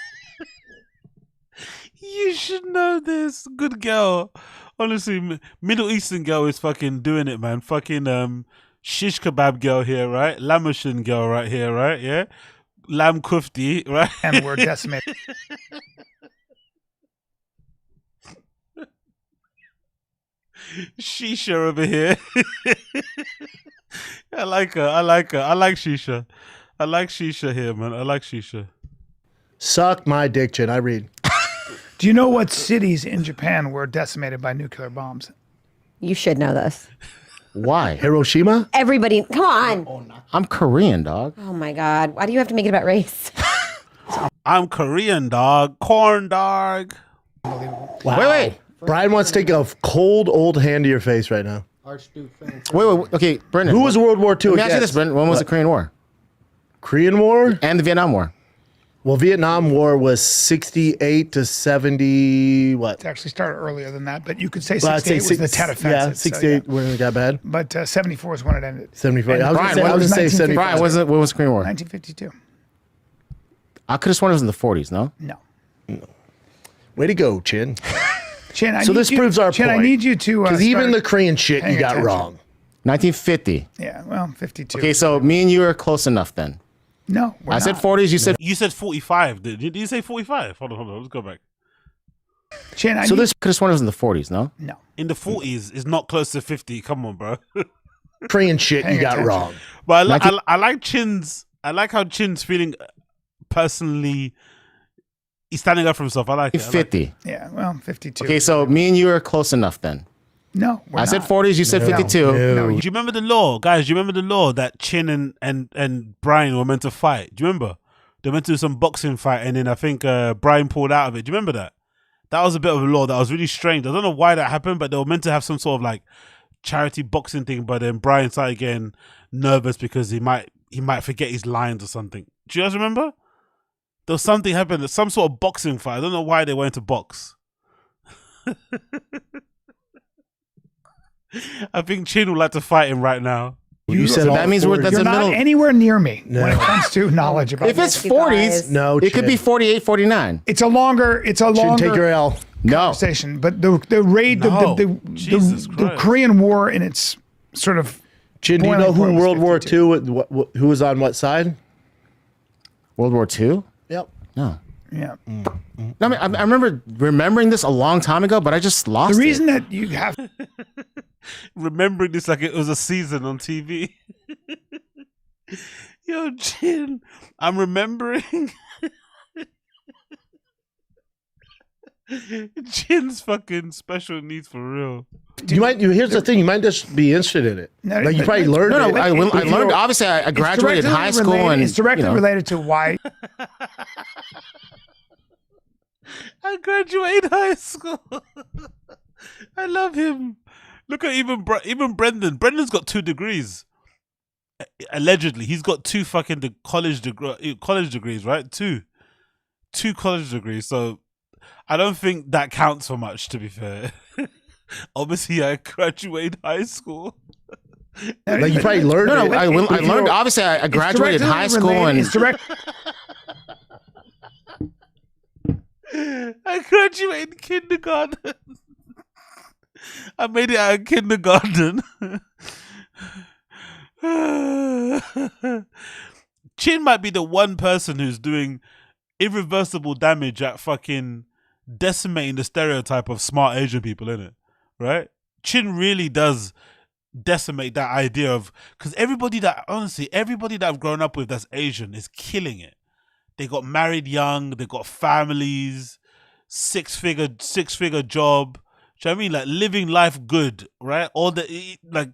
You should know this. Good girl. Honestly, Middle Eastern girl is fucking doing it, man. Fucking shish kebab girl here, right? Lamushin girl right here, right? Yeah. Lamb kufti, right? And were decimated. Shisha over here. I like her. I like her. I like Shisha. I like Shisha here, man. I like Shisha. Suck my dick, Chin. I read. Do you know what cities in Japan were decimated by nuclear bombs? You should know this. Why? Hiroshima? Everybody, come on. I'm Korean, dog. Oh my God. Why do you have to make it about race? I'm Korean, dog. Corn, dog. Wow. Wait. Brian wants to take a cold old hand to your face right now. Wait. Okay, Brendan. Who was World War II? Let me ask you against? this, Brendan. When was the Korean War? Korean War? And the Vietnam War? Well, Vietnam War was 68 to 70, what? It actually started earlier than that, but you could say Well, I'd 68 say was the TFATKZ. Yeah, 68 when it got bad. But 74 is when it ended. 74. And I was Brian, going to say 75. Brian, when was the Korean War? 1952. I could have sworn it was in the 40s, no? No. Way to go, Chin. Chin, I So need this you, proves our Chin, point. I need you to. Because even start the Korean shit you paying got attention. wrong. 1950. Yeah, well, 52. Okay, so me and you are close enough then. No, we're I said not. 40s, you said 45. Did you say 45? Hold on. Let's go back. Chin, I so need, this could have sworn it was in the 40s, no? No. In the 40s is not close to 50. Come on, bro. Korean shit Paying you got attention. wrong. But I like Chin's. I like how Chin's feeling personally. He's standing up for himself. I like it. 50. Yeah, well, 52. Okay, so me and you are close enough then. No, we're I said not. 40s, you said 52. Do you remember the law, guys? Do you remember the law that Chin and Brian were meant to fight? Do you remember? They went to do some boxing fight, and then I think Brian pulled out of it. Do you remember that? That was a bit of a law that was really strange. I don't know why that happened, but they were meant to have some sort of like charity boxing thing. But then Brian started getting nervous because he might forget his lines or something. Do you guys remember? There was something happened, some sort of boxing fight. I don't know why they went to box. I think Chin would like to fight him right now. You said So that means that's You're the not middle. anywhere near me when it comes to knowledge about If it's this. 40s, No, it could be Chin. 48, 49. It's a longer Chin, take your L. No. conversation, but the raid, No. the Jesus the Christ. Korean War in its sort of Chin, do you boiling know who point was World War 52. II, who was on what side? World War II? Yep. No. Yeah. No, I mean, I remember remembering this a long time ago, but I just lost The it. reason that you have Remembering this like it was a season on TV. Yo, Chin, I'm remembering. Chin's fucking special needs for real. Here's the thing. You might just be interested in it. No, like you but- probably learned No, it. I learned. Obviously, I graduated high school, and it's directly related to why. I graduated high school. I love him. Look at even Brendan. Brendan's got 2 degrees. Allegedly, he's got 2 fucking college degrees, right? 2 college degrees. So I don't think that counts for much, to be fair. Obviously, I graduated high school. Like you probably learned it. I learned. Obviously, I graduated high school, and It's direct. I graduated kindergarten. I made it out of kindergarten. Chin might be the one person who's doing irreversible damage at fucking decimating the stereotype of smart Asian people, innit? Right? Chin really does decimate that idea of, because everybody that I've grown up with that's Asian is killing it. They got married young, they got families, six-figure job. Do you know what I mean? Like living life good, right? Or they're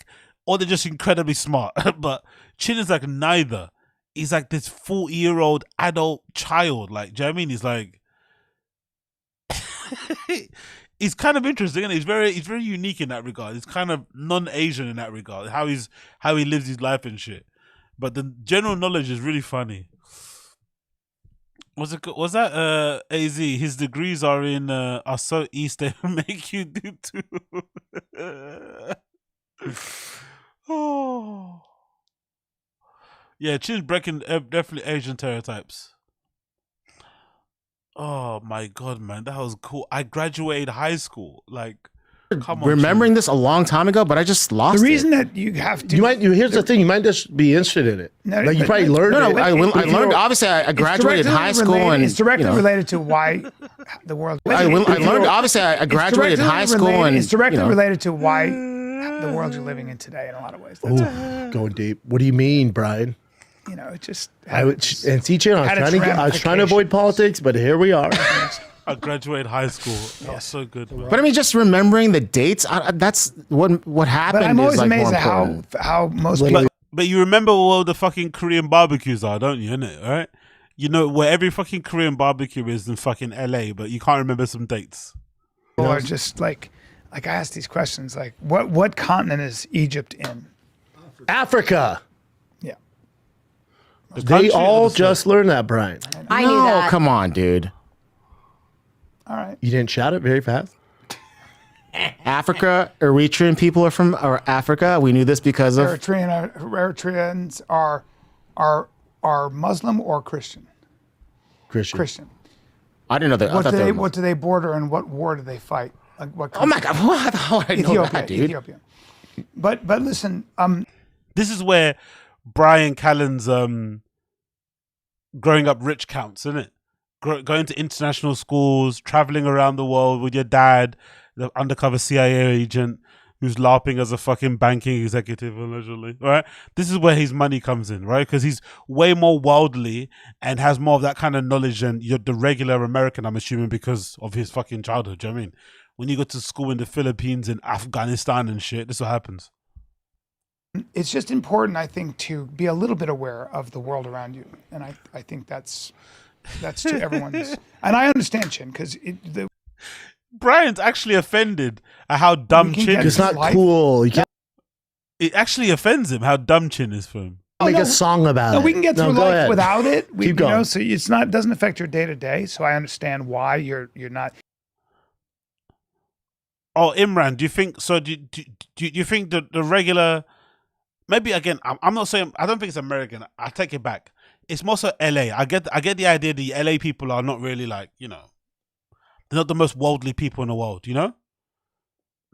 just incredibly smart. But Chin is like neither. He's like this 40-year-old adult child. Like, do you know what I mean? He's like, he's kind of interesting, and he's very unique in that regard. He's kind of non-Asian in that regard. How he lives his life and shit. But the general knowledge is really funny. Was that AZ? His degrees are so East they make you do too. Oh, yeah, Chin's breaking definitely Asian stereotypes. Oh my god, man, that was cool. I graduated high school. Like, come on, remembering this a long time ago, but I just lost The it. reason that you have to. Here's the thing. You might just be interested in it. No, like you but- probably learned No, it. I learned. Obviously, I graduated high school, and it's directly related to why the world. I learned. Obviously, I graduated high school, and it's directly related to why the world you're living in today in a lot of ways. That's Ooh, going deep. What do you mean, Brian? it just. I was trying to avoid politics, but here we are. I graduated high school. That was so good, man. But I mean, just remembering the dates. That's what happened. But I'm always is like amazed more at important. how most people. But you remember where the fucking Korean barbecues are, don't you? Innit? Right? You know where every fucking Korean barbecue is in fucking LA, but you can't remember some dates. People are just like I ask these questions like what continent is Egypt in? Africa. Yeah. They all just learned that, Brian. I knew that. Come on, dude. All right. You didn't shout it very fast. Africa, Eritrean people are from Africa. We knew this because of Eritreans are Muslim or Christian? Christian. I didn't know that. What do they border and what war do they fight? Like what? Oh my God! What? How I know that, dude? Ethiopia. But listen, This is where Brian Callen's growing up rich counts, isn't it? Going to international schools, traveling around the world with your dad, the undercover CIA agent who's LARPing as a fucking banking executive allegedly, right? This is where his money comes in, right? Because he's way more worldly and has more of that kind of knowledge than the regular American, I'm assuming, because of his fucking childhood. Do you know what I mean? When you go to school in the Philippines and Afghanistan and shit, this is what happens. it's just important, I think, to be a little bit aware of the world around you, and I think that's to everyone's. And I understand Chin because Brian's actually offended at how dumb Chin is. It's not cool. You can't It actually offends him how dumb Chin is for him. make a song about it. we can get through go life ahead. without it. Keep going. So it's not doesn't affect your day to day. So I understand why you're not. Oh, Imran, do you think so? Do you think the regular? Maybe again, I'm not saying I don't think it's American. I take it back. It's more so LA. I get the idea. The LA people are not really like they're not the most worldly people in the world.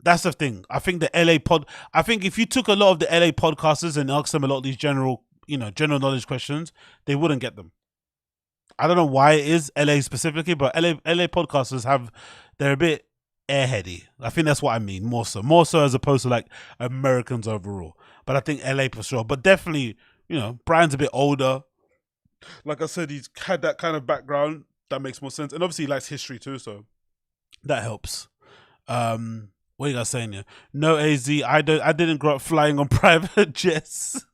That's the thing. I think the LA I think if you took a lot of the LA podcasters and asked them a lot of these general knowledge questions, they wouldn't get them. I don't know why it is LA specifically, but LA podcasters they're a bit airheady. I think that's what I mean, more so as opposed to like Americans overall. But I think LA for sure. But definitely you know, Brian's a bit older. Like I said, he's had that kind of background. That makes more sense. And obviously he likes history too, so that helps. What are you guys saying here? No, AZ, I didn't grow up flying on private jets.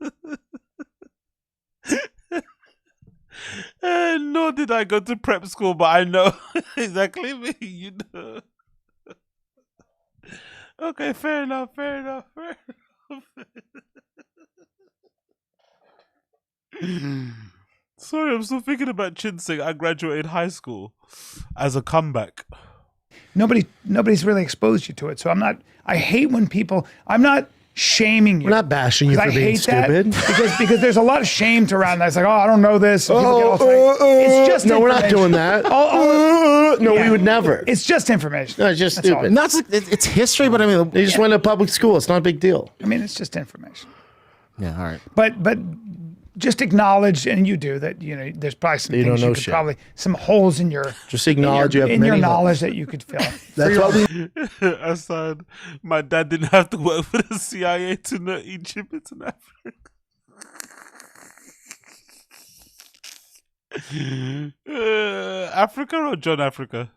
Nor did I go to prep school, but I know exactly me, you know. Okay, fair enough. Sorry, I'm still thinking about Chin saying I graduated high school as a comeback. Nobody's really exposed you to it. So I hate when people, I'm not shaming you. We're not bashing you for being stupid. because there's a lot of shame around that. It's like, oh, I don't know this. And people get all it's just no, we're not doing that. No, we would never. It's just information. No, it's just That's all. stupid. Not it's history, but I mean, they just went to public school. It's not a big deal. I mean, it's just information. Yeah, all right. But just acknowledge, and you do that. You know, there's probably some You things don't know you could shit. probably some holes in your Just acknowledge you have in many your holes. knowledge that you could fill. That's what we. Hassan, my dad didn't have to work for the CIA to know Egypt is in Africa. Africa or John Africa?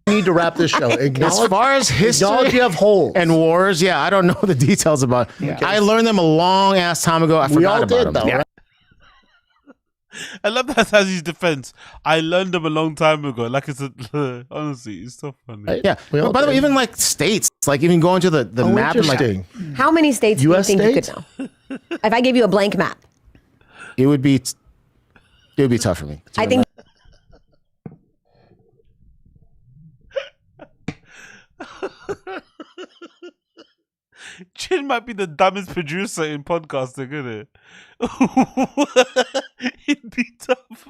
We need to wrap this show. As far as history acknowledge you have holes and wars, yeah, I don't know the details about. Yeah. I learned them a long ass time ago. I We forgot all about did, them. though, Yeah. right? I love that as his defense. I learned them a long time ago. Like it's honestly, it's so funny. Yeah. But by the way, even like states, like even going to the map and like interesting. How many states do you US think states? you could know? If I gave you a blank map, it would be tough for me. I think Chin might be the dumbest producer in podcasting, isn't it? It'd be tough.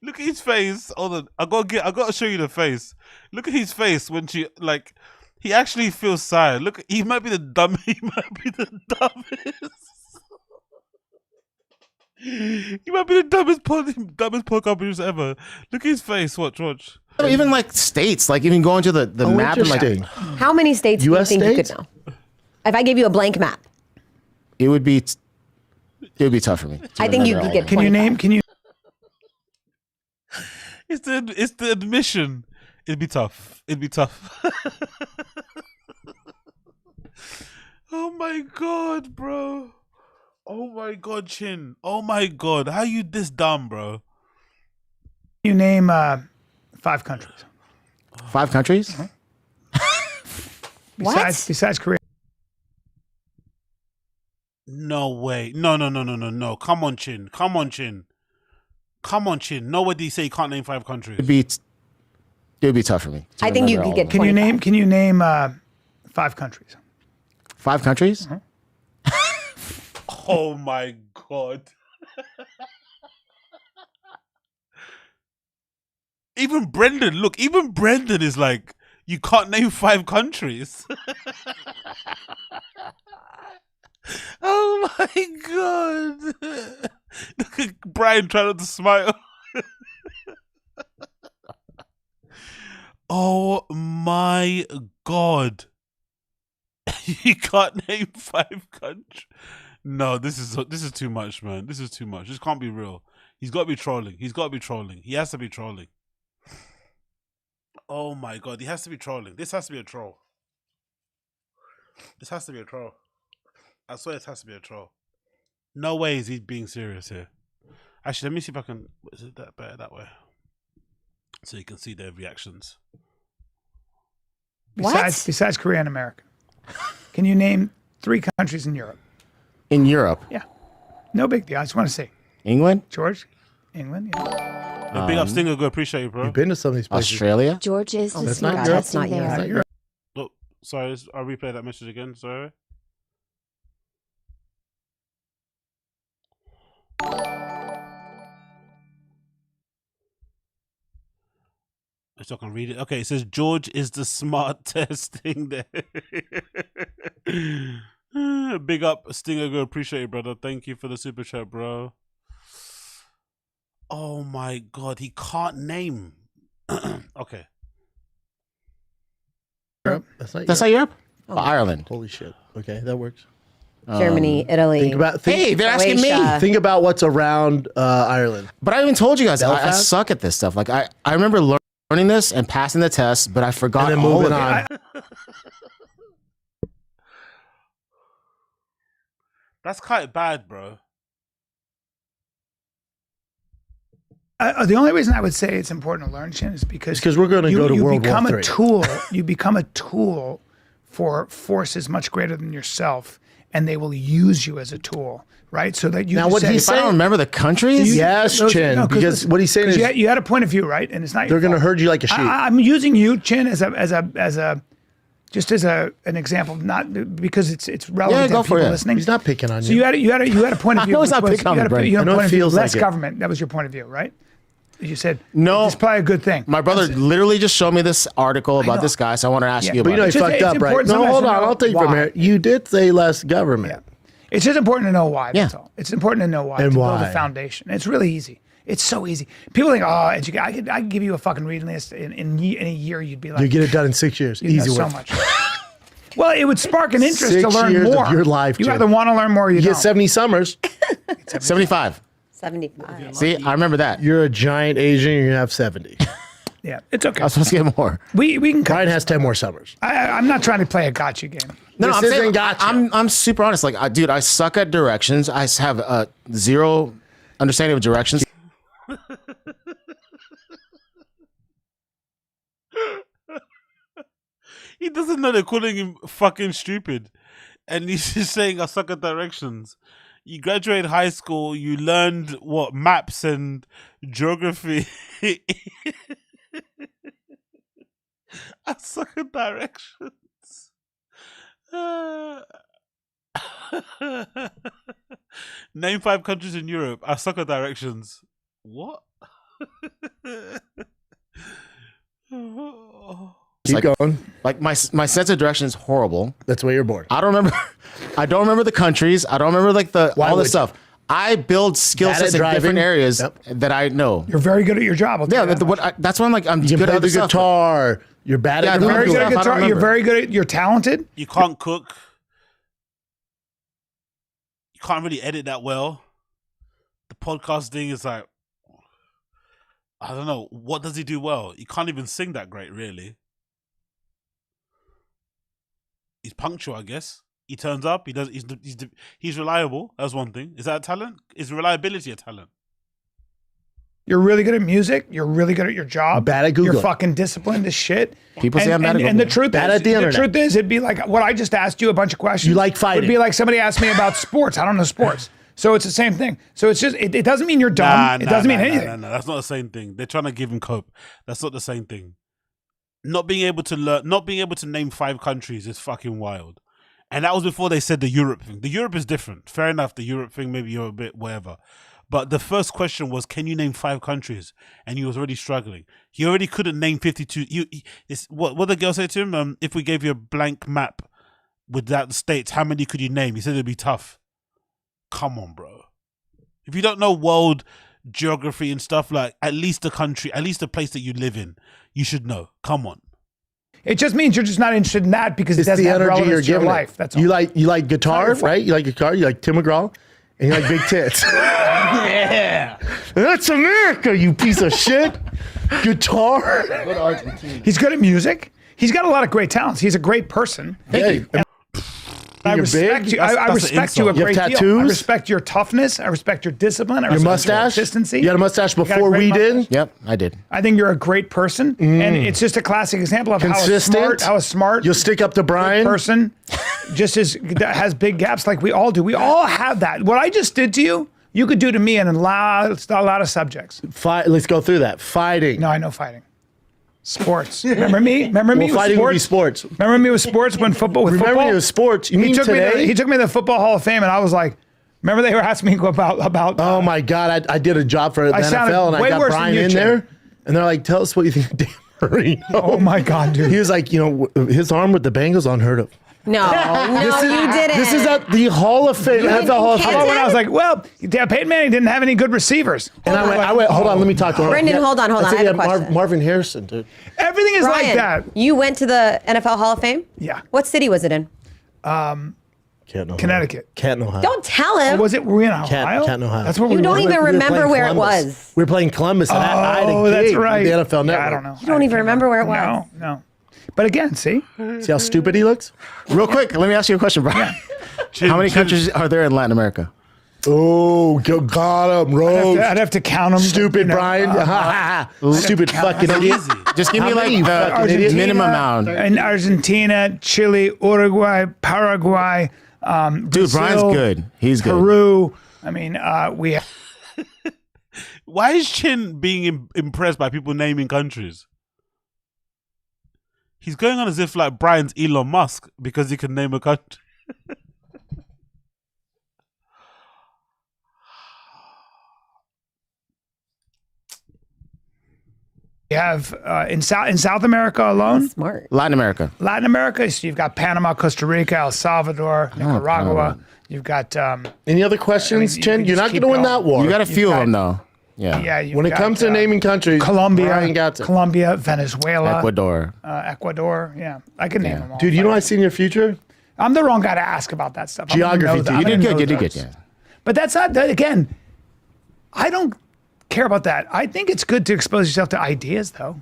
Look at his face. Hold on. I gotta show you the face. Look at his face when she he actually feels sad. Look, he might be the dumbest. He might be the dumbest. He might be the dumbest podcast producer ever. Look at his face. Watch. Even like states, like even going to the map and like how many states do you US think states? you could know? If I gave you a blank map, it would be tough for me. to I think you remember could all get. of them. Can you name? Can you? It's the admission. It'd be tough. Oh my god, bro. Oh my god, Chin. Oh my god. How you this dumb, bro? You name 5 countries. 5 countries? Besides Korea. No way. No. Come on, Chin. No way did he say he can't name 5 countries. It would be tough for me. to I think you remember could all get. of them. Can you name 5 countries? 5 countries? Oh my god. Even Brendan is like, you can't name 5 countries. Oh my god. Look at Brian trying not to smile. Oh my god. You can't name 5 countries. No, this is too much, man. This is too much. This can't be real. He's got to be trolling. He has to be trolling. Oh my god, he has to be trolling. This has to be a troll. I swear it has to be a troll. No way is he being serious here. Actually, let me see if I can. Is it that better that way? So you can see their reactions. Besides Korea and America. Can you name 3 countries in Europe? In Europe? Yeah. No big deal. I just want to see. England? George? England? Yeah. Big up Stinger, go appreciate you, bro. You've been to some of these places. Australia? George is the that's not smart Europe. testing there. That's not Europe. Look, sorry, I'll replay that message again. Sorry. So I can read it. Okay, it says George is the smart testing there. Big up Stinger, go appreciate it, brother. Thank you for the super chat, bro. Oh my god, he can't name. Okay. Europe. That's not Europe? Oh, Ireland. Holy shit. Okay, that works. Germany, Italy. Hey, they're asking me. Croatia. Think about what's around Ireland. But I even told you guys, I Belfast? suck at this stuff. Like I remember learning this and passing the test, but I forgot And then all moving of it. on. That's quite bad, bro. The only reason I would say it's important to learn, Chin, is because we're going to go to World become War a III. tool. You become a tool for forces much greater than yourself, and they will use you as a tool, right? So that you Now, just what say, he's If I don't remember the countries, Yes, Chin, because what he's saying is you had a point of view, right? And it's not. they're going to herd you like a sheep. I'm using you, Chin, as an example, not because it's relevant to people listening. He's not picking on So you. you had a point of view. know he's not which was- picking on you me, had a Brandon. you I had a know point it of view, feels less like it. government. That was your point of view, right? You said No. it's probably a good thing. My brother literally just showed me this article about this guy, so I want to ask you But about you know it. he fucked up, right? No, hold on. I'll take it from here. You did say less government. It's just important to know why. That's all. It's important to know why. And to why? build a foundation. It's really easy. It's so easy. People think, oh, I could give you a fucking reading list in a year. You'd be like, You get it done in 6 years. you know Easy so work. much. Well, it would spark an interest 6 to learn years more. of your life, You Jim. either want to learn more or you You don't. get 70 summers. 75. 75. See, I remember that. You're a giant Asian. You're going to have 70. Yeah, it's okay. I was supposed to get more. We can. Brian has 10 more summers. I'm not trying to play a gotcha game. No, This I'm isn't saying, gotcha. I'm super honest. Like, dude, I suck at directions. I have zero understanding of directions. He doesn't know they're calling him fucking stupid. And he's just saying I suck at directions. You graduated high school, you learned what maps and geography. I suck at directions. Name 5 countries in Europe. I suck at directions. What? Keep going. Like my sense of direction is horrible. That's why you're bored. I don't remember. I don't remember the countries. I don't remember like all would this stuff. I build skill Bad sets at in different driving. areas that I know. You're very good at your job. Yeah, that's why I'm like I'm You can good play at the other stuff. guitar. You're bad Yeah, at the Very other good at stuff I don't guitar. You're remember. very good at. You're talented. You can't cook. You can't really edit that well. The podcast thing is like, I don't know. What does he do well? He can't even sing that great, really. He's punctual, I guess. He turns up. He does. He's reliable. That's one thing. Is that a talent? Is reliability a talent? You're really good at music. You're really good at your job. Bad at Google. You're fucking disciplined as shit. People say I'm bad at And the Google. truth Bad is, at the internet. truth is, it'd be like what I just asked you a bunch of questions. You like fighting. It'd be like somebody asked me about sports. I don't know sports. So it's the same thing. So it's just, it doesn't mean you're dumb. It doesn't mean anything. No, that's not the same thing. They're trying to give him cope. That's not the same thing. Not being able to learn, not being able to name 5 countries is fucking wild. And that was before they said the Europe thing. The Europe is different. Fair enough, the Europe thing, maybe you're a bit whatever. But the first question was, can you name 5 countries? And he was already struggling. He already couldn't name 52. What the girl said to him? If we gave you a blank map without the states, how many could you name? He said it'd be tough. Come on, bro. If you don't know world geography and stuff, like at least the country, at least the place that you live in, you should know. Come on. It just means you're just not interested in that because it It's doesn't the have energy relevance you're to your giving life. it. That's all. You like guitar, It's not your right? You like guitar. You like Tim McGraw, and you like big tits. Yeah. That's America, you piece of shit. Guitar. He's good at music. He's got a lot of great talents. He's a great person. Hey, I you're respect big? you. I That's an respect you a insult. You have great deal. I tattoos? respect your toughness. I respect your discipline. I Your respect mustache. your consistency. You had a mustache You got a before great we mustache. did. Yep, I did. I think you're a great person, and it's just a classic example of Consistent. how a smart You'll stick up to Brian. person just that has big gaps like we all do. We all have that. What I just did to you, you could do to me in a lot of subjects. Let's go through that. Fighting. No, I know fighting. Sports. Remember me? Remember me Well, with fighting would be sports? sports. Remember me with sports when football? With Remember football? me with sports. You He mean took today? he took me to the Football Hall of Fame, and I was like, remember they were asking me about. Oh my God! I did a job for the I sounded NFL, and I way got worse than Brian you, in Jim. there, and they're like, "Tell us what you think of Dan Marino." Oh my God, dude! He was like, his arm with the Bengals, unheard of. No, you didn't. This is at the Hall of Fame. You NFL Hall of How Fame. about when I was like, well, Peyton Manning didn't have any good receivers. And I went, hold on, let me talk to him. Brendan, hold on. I have a question. Marvin Harrison, dude. Everything is like Brian, that. You went to the NFL Hall of Fame? Yeah. What city was it in? Canton, Ohio. Connecticut. Canton, Ohio. Don't tell him. Or was it? Were we in Ohio? Canton, Ohio. That's where You we don't were. even We were remember playing where it Columbus. was. We were playing Columbus, and I had a Oh, that's gig right. with the NFL Network. Yeah, I don't know. You don't even remember where it was. No. But again, see? See how stupid he looks? Real quick, let me ask you a question, Brian. How many countries are there in Latin America? Oh, got him, Rose. I'd have to count them. Stupid Brian. Stupid fucking idiot. Just give me How like many, the fucking idiot? minimum amount. In Argentina, Chile, Uruguay, Paraguay, Dude, Brazil, Brian's good. He's good. Peru. I mean, we have. Why is Chin being impressed by people naming countries? He's going on as if like Brian's Elon Musk because he can name a country. We have in South America alone. Smart. Latin America. Latin America, so you've got Panama, Costa Rica, El Salvador, Nicaragua. You've got. Any other questions, Chin? You're not going to win that war. You got a few of them, though. Yeah. Yeah. You've When it got, comes to naming countries, Colombia, Brian got it. Colombia, Venezuela, Ecuador. Ecuador. Yeah, I can name them all. Dude, you know I see in your future? I'm the wrong guy to ask about that stuff. I don't Geography, know that. dude. I You don't did good. know You did those. good. Yeah. But that's not that again. I don't care about that. I think it's good to expose yourself to ideas, though.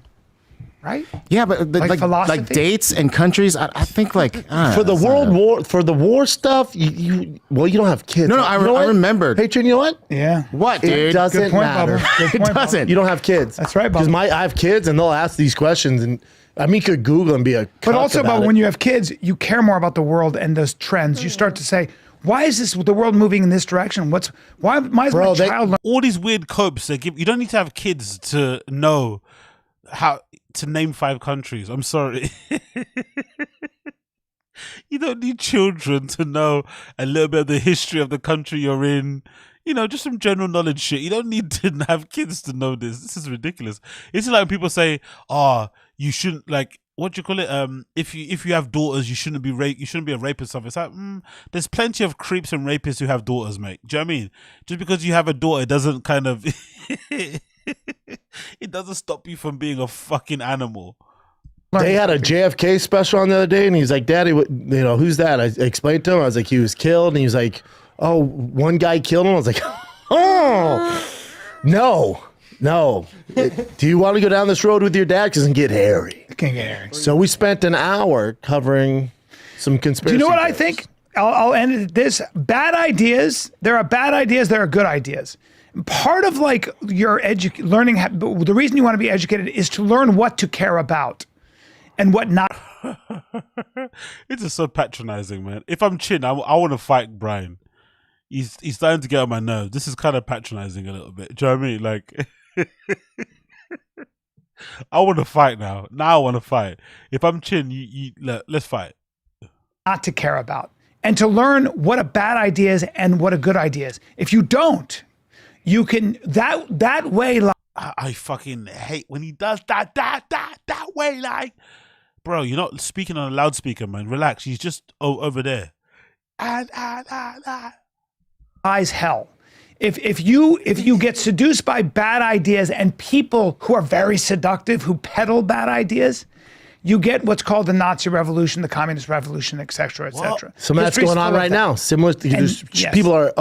Right? Yeah, but Like philosophy? like dates and countries, I think like For the war stuff, you don't have kids. No, You know what? I remembered. Hey, Chin, you know what? Yeah. What, It dude? doesn't Good point, matter. Bubba. Good It point, Bubba. doesn't. You don't have kids. That's right, Because Bubba. I have kids, and they'll ask these questions, and I mean, you could Google and be a. But cuck also, about but it. when you have kids, you care more about the world and those trends. You start to say, "Why is the world moving in this direction? Why is my child?" All these weird copes they give. You don't need to have kids to know how to name 5 countries. I'm sorry. You don't need children to know a little bit of the history of the country you're in. You know, just some general knowledge shit. You don't need to have kids to know this. This is ridiculous. It's like when people say, "Oh, you shouldn't like what do you call it? If you have daughters, you shouldn't be you shouldn't be a rapist." Stuff. It's like there's plenty of creeps and rapists who have daughters, mate. Do you know what I mean? Just because you have a daughter, it doesn't kind of it doesn't stop you from being a fucking animal. They had a JFK special on the other day, and he's like, "Daddy, who's that?" I explained to him. I was like, "He was killed," and he was like, "Oh, one guy killed him." I was like, "Oh, no." Do you want to go down this road with your dad? Because it can get hairy. It can get hairy. So we spent an hour covering some conspiracy. Do you know what I theories. think? I'll end it at this. Bad ideas. There are bad ideas. There are good ideas. Part of like your learning, the reason you want to be educated is to learn what to care about and what not. It's just so patronizing, man. If I'm Chin, I want to fight Brian. He's starting to get on my nerves. This is kind of patronizing a little bit. Do you know what I mean? Like, I want to fight now. Now I want to fight. If I'm Chin, let's fight. Not to care about and to learn what a bad idea is and what a good idea is. If you don't, you can that way. Like, I fucking hate when he does that way. Like, bro, you're not speaking on a loudspeaker, man. Relax. He's just over there. Eyes hell. If you get seduced by bad ideas and people who are very seductive, who peddle bad ideas, you get what's called the Nazi Revolution, the Communist Revolution, et cetera, et cetera. So that's going on right now. Similar to people are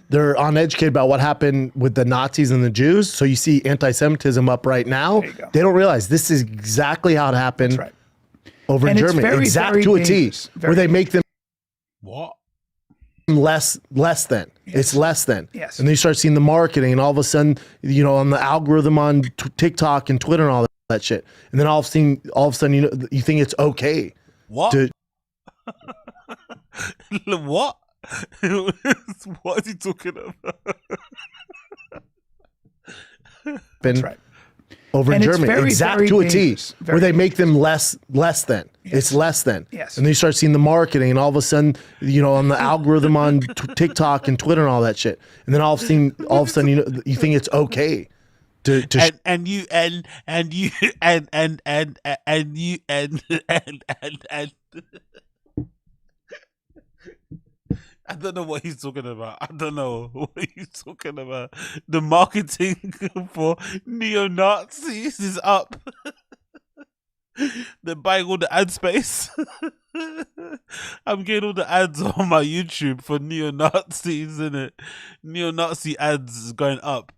they're uneducated about what happened with the Nazis and the Jews. So you see anti-Semitism up right now. They don't realize this is exactly how it happened over in Germany. Exact to a T. Where they make them less than. It's less than. Yes. And then you start seeing the marketing, and all of a sudden, on the algorithm on TikTok and Twitter and all that shit. And then all of a sudden, you think it's okay. What? What? What is he talking about? That's right. Over in And it's Germany, very, exact very to a T, dangerous. where they make them less than. It's less than. Yes. And then you start seeing the marketing, and all of a sudden, on the algorithm on TikTok and Twitter and all that shit. And then all of a sudden, you think it's okay to I don't know what he's talking about. I don't know what he's talking about. The marketing for neo-Nazis is up. They're buying all the ad space. I'm getting all the ads on my YouTube for neo-Nazis, innit? Neo-Nazi ads is going up.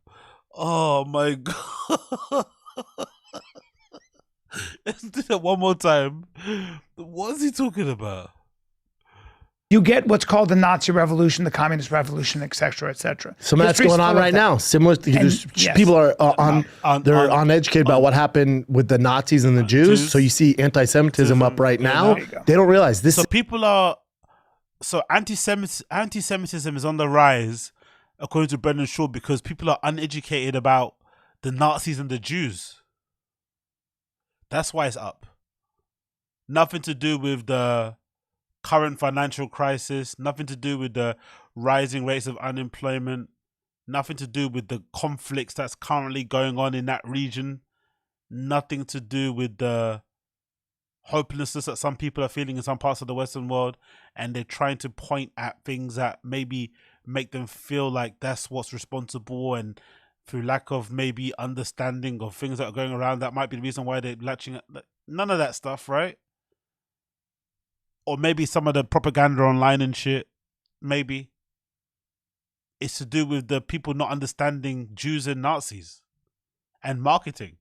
Oh my god. Let's do that one more time. What is he talking about? You get what's called the Nazi Revolution, the Communist Revolution, et cetera, et cetera. Some of that's going on right now. Similar, people are they're uneducated about what happened with the Nazis and the Jews. So you see anti-Semitism up right now. They don't realize this. So people are. So anti-Semitism is on the rise, according to Brendan Shaw, because people are uneducated about the Nazis and the Jews. That's why it's up. Nothing to do with the current financial crisis, nothing to do with the rising rates of unemployment, nothing to do with the conflicts that's currently going on in that region, nothing to do with the hopelessness that some people are feeling in some parts of the Western world, and they're trying to point at things that maybe make them feel like that's what's responsible, and through lack of maybe understanding of things that are going around, that might be the reason why they're latching at none of that stuff, right? Or maybe some of the propaganda online and shit, maybe. It's to do with the people not understanding Jews and Nazis and marketing.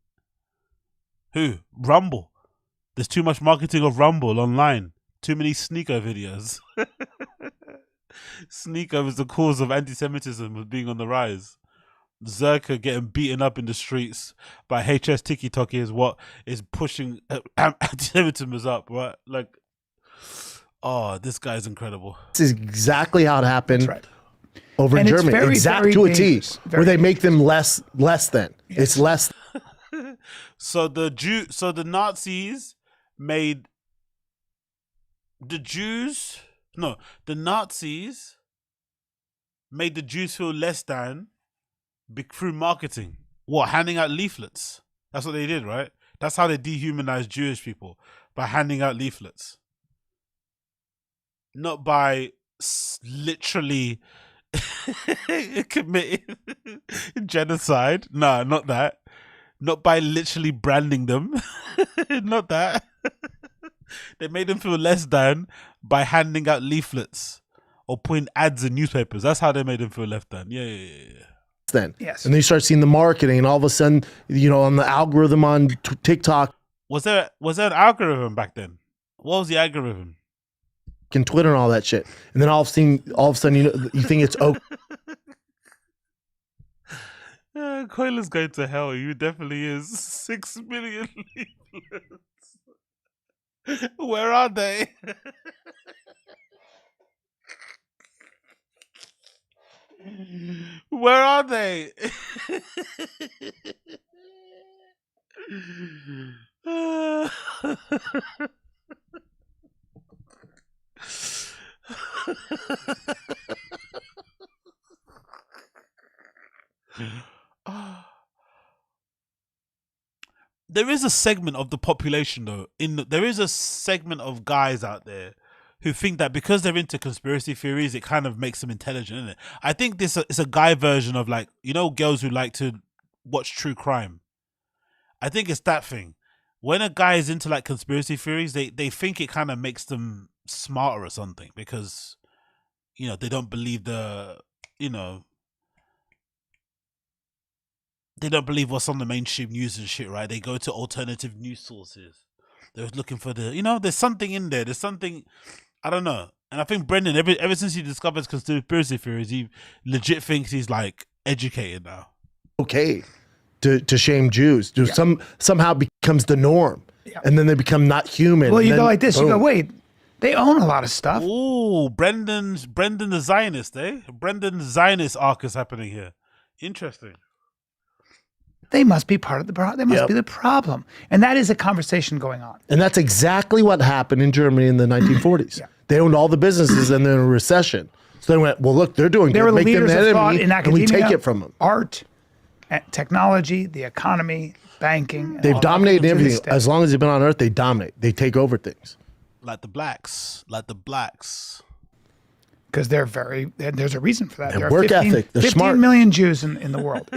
Who? Rumble. There's too much marketing of Rumble online. Too many sneaker videos. Sneaker is the cause of anti-Semitism being on the rise. Zerka getting beaten up in the streets by HS Tiki Toki is what is pushing anti-Semitism is up, right? Like, oh, this guy is incredible. This is exactly how it happened. That's right. Over in Germany, very, exact to a T, where they make them less than. Yes. It's less. So the Nazis made the Nazis made the Jews feel less than through marketing. What, handing out leaflets? That's what they did, right? That's how they dehumanized Jewish people, by handing out leaflets. Not by literally committing genocide. No, not that. Not by literally branding them. Not that. They made them feel less than by handing out leaflets or putting ads in newspapers. That's how they made them feel less than. Yeah. Then yes, and then you start seeing the marketing, and all of a sudden, on the algorithm on TikTok. Was there an algorithm back then? What was the algorithm? And Twitter and all that shit, and then all of a sudden, you think it's okay. Coiler's going to hell. You definitely is. 6 million leaflets. Where are they? Where are they? There is a segment of the population, though. There is a segment of guys out there who think that because they're into conspiracy theories, it kind of makes them intelligent, isn't it? I think this is a guy version of, like, girls who like to watch true crime. I think it's that thing. When a guy is into, like, conspiracy theories, they think it kind of makes them smarter or something, because, they don't believe they don't believe what's on the mainstream news and shit, right? They go to alternative news sources. They're looking for there's something in there. There's something, I don't know. And I think Brendan, ever since he discovers conspiracy theories, he legit thinks he's, like, educated now. Okay, to shame Jews. Somehow becomes the norm, and then they become not human. Well, you go like this. Boom. You go, wait, they own a lot of stuff. Oh, Brendan the Zionist, eh? Brendan the Zionist arc is happening here. Interesting. They must be part of the problem. They must be the problem. And that is a conversation going on. And that's exactly what happened in Germany in the 1940s. They owned all the businesses and they're in a recession. So they went, well, look, they're doing good. They were leaders of thought in academia, and we take it from them. Art, technology, the economy, banking. They've dominated everything. As long as they've been on Earth, they dominate. They take over things. Like the blacks. Because there's a reason for that. Their work ethic. They're 15 smart. million Jews in the world.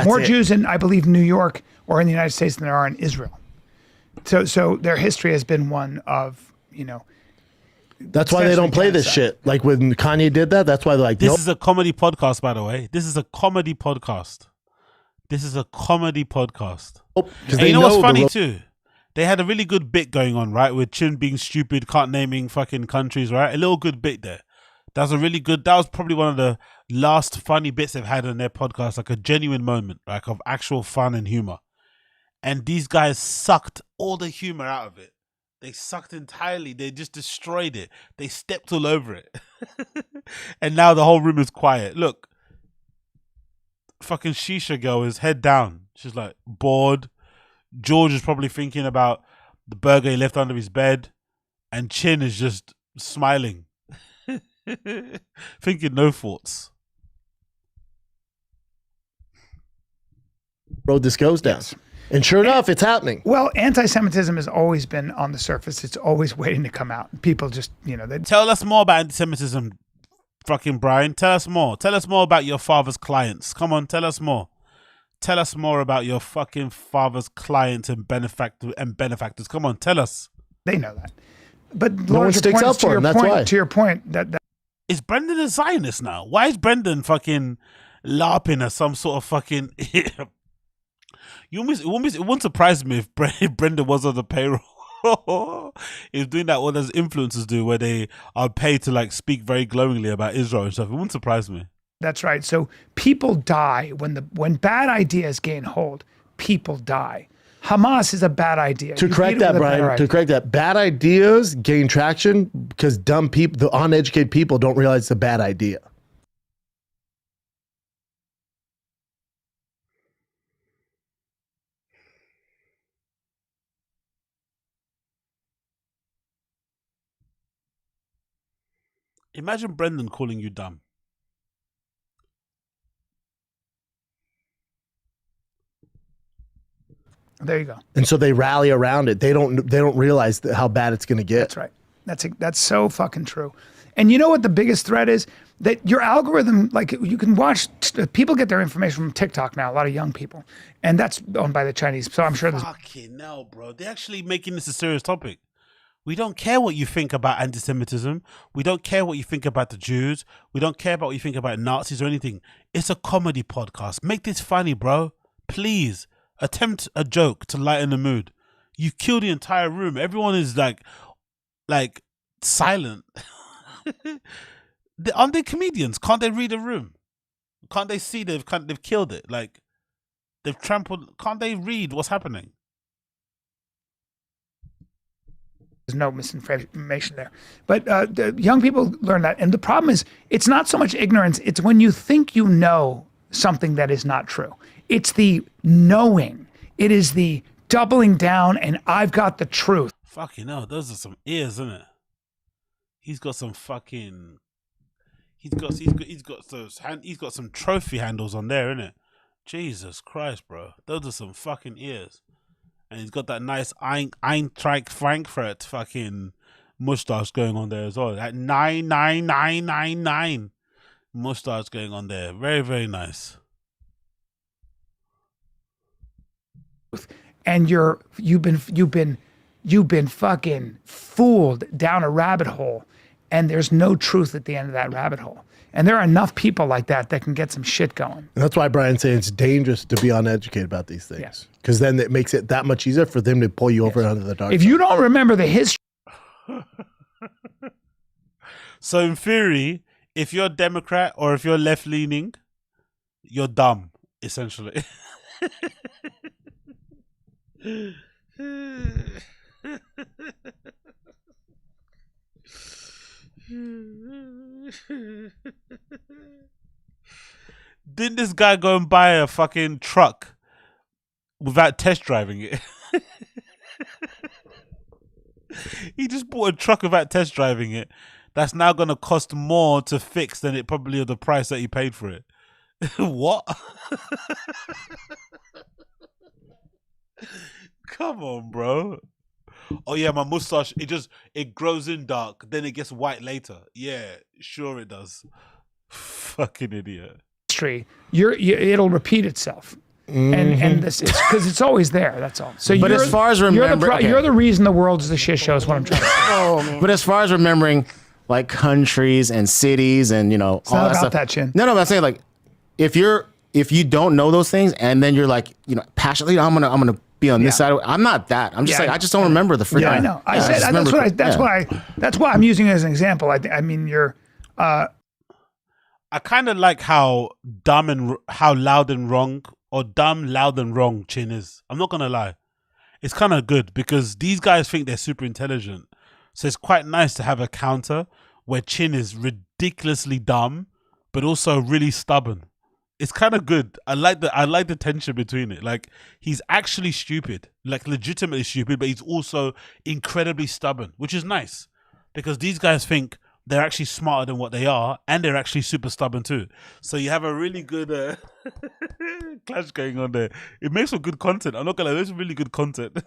More Jews in, I believe, New York or in the United States than there are in Israel. So their history has been one of you know. That's why they don't play this shit. Like when Kanye did that, that's why they're like, This nope. is a comedy podcast, by the way. This is a comedy podcast. This is a comedy podcast. And you know what's funny too? They had a really good bit going on, right? With Chin being stupid, can't naming fucking countries, right? A little good bit there. That was a really good, that was probably one of the last funny bits they've had on their podcast, like a genuine moment, like of actual fun and humor. And these guys sucked all the humor out of it. They sucked entirely. They just destroyed it. They stepped all over it. And now the whole room is quiet. Look, fucking Shisha girl is head down. She's like bored. George is probably thinking about the burger he left under his bed. And Chin is just smiling. Thinking no thoughts. Road this goes down. Yes. And sure enough, it's happening. Well, anti-Semitism has always been on the surface. It's always waiting to come out. People just, you know. Tell us more about anti-Semitism, fucking Brian. Tell us more. Tell us more about your father's clients. Come on, tell us more. Tell us more about your fucking father's clients and benefactors. Come on, tell us. They know that. But no one sticks up for him. That's why. To your point, that is Brendan a Zionist now? Why is Brendan fucking LARPing as some sort of fucking... it wouldn't surprise me if Brendan was on the payroll. He's doing that what those influencers do, where they are paid to like speak very glowingly about Israel and stuff. It wouldn't surprise me. That's right. So people die when bad ideas gain hold. People die. Hamas is a bad idea. To correct that, Brian, to correct that, bad ideas gain traction because dumb people, the uneducated people, don't realize it's a bad idea. Imagine Brendan calling you dumb. There you go. And so they rally around it. They don't realize how bad it's going to get. That's right. That's so fucking true. And you know what the biggest threat is? That your algorithm, like you can watch, people get their information from TikTok now, a lot of young people. And that's owned by the Chinese. So I'm sure there's... Fucking hell, bro. They're actually making this a serious topic. We don't care what you think about anti-Semitism. We don't care what you think about the Jews. We don't care about what you think about Nazis or anything. It's a comedy podcast. Make this funny, bro. Please. Attempt a joke to lighten the mood. You kill the entire room. Everyone is like silent. Aren't they comedians? Can't they read a room? Can't they see they've killed it? Like they've trampled. Can't they read what's happening? There's no misinformation there. But the young people learn that. And the problem is, it's not so much ignorance. It's when you think you know something that is not true. It's the knowing. It is the doubling down and I've got the truth. Fucking hell, those are some ears, isn't it? He's got some fucking... He's got some trophy handles on there, isn't it? Jesus Christ, bro. Those are some fucking ears. And he's got that nice Eintracht Frankfurt fucking mustache going on there as well. That 99999 mustache going on there. Very, very nice. And you've been fucking fooled down a rabbit hole, and there's no truth at the end of that rabbit hole. And there are enough people like that can get some shit going. And that's why Brian's saying it's dangerous to be uneducated about these things. Because then it makes it that much easier for them to pull you over under the dark If side. you don't remember the history... So in theory, if you're Democrat or if you're left-leaning, you're dumb, essentially. Didn't this guy go and buy a fucking truck without test driving it? He just bought a truck without test driving it. That's now going to cost more to fix than it probably the price that he paid for it. What? Come on, bro. Oh yeah, my mustache, it grows in dark, then it gets white later. Yeah, sure it does. Fucking idiot. It'll repeat itself. And this is because it's always there. That's all. So, But you're, as far as you're remember- okay. you're the reason the world's the shit show. Is what I'm trying to say. Oh man. But as far as remembering, like countries and cities and all It's not that about stuff. that, Chin. No, but I'm saying like, if you don't know those things and then you're like, passionately, I'm gonna be on this side. I'm not that. I'm just Yeah, like, I just don't remember the freaking. Yeah, I know. I just said remember- that's why I'm using it as an example. I mean, you're. I kind of like how dumb and how loud and wrong, or dumb, loud and wrong Chin is. I'm not gonna lie, it's kind of good because these guys think they're super intelligent. So it's quite nice to have a counter where Chin is ridiculously dumb, but also really stubborn. It's kind of good. I like the tension between it. Like, he's actually stupid, like legitimately stupid, but he's also incredibly stubborn, which is nice because these guys think they're actually smarter than what they are, and they're actually super stubborn too. So you have a really good clash going on there. It makes for good content. I'm not gonna lie, there's really good content.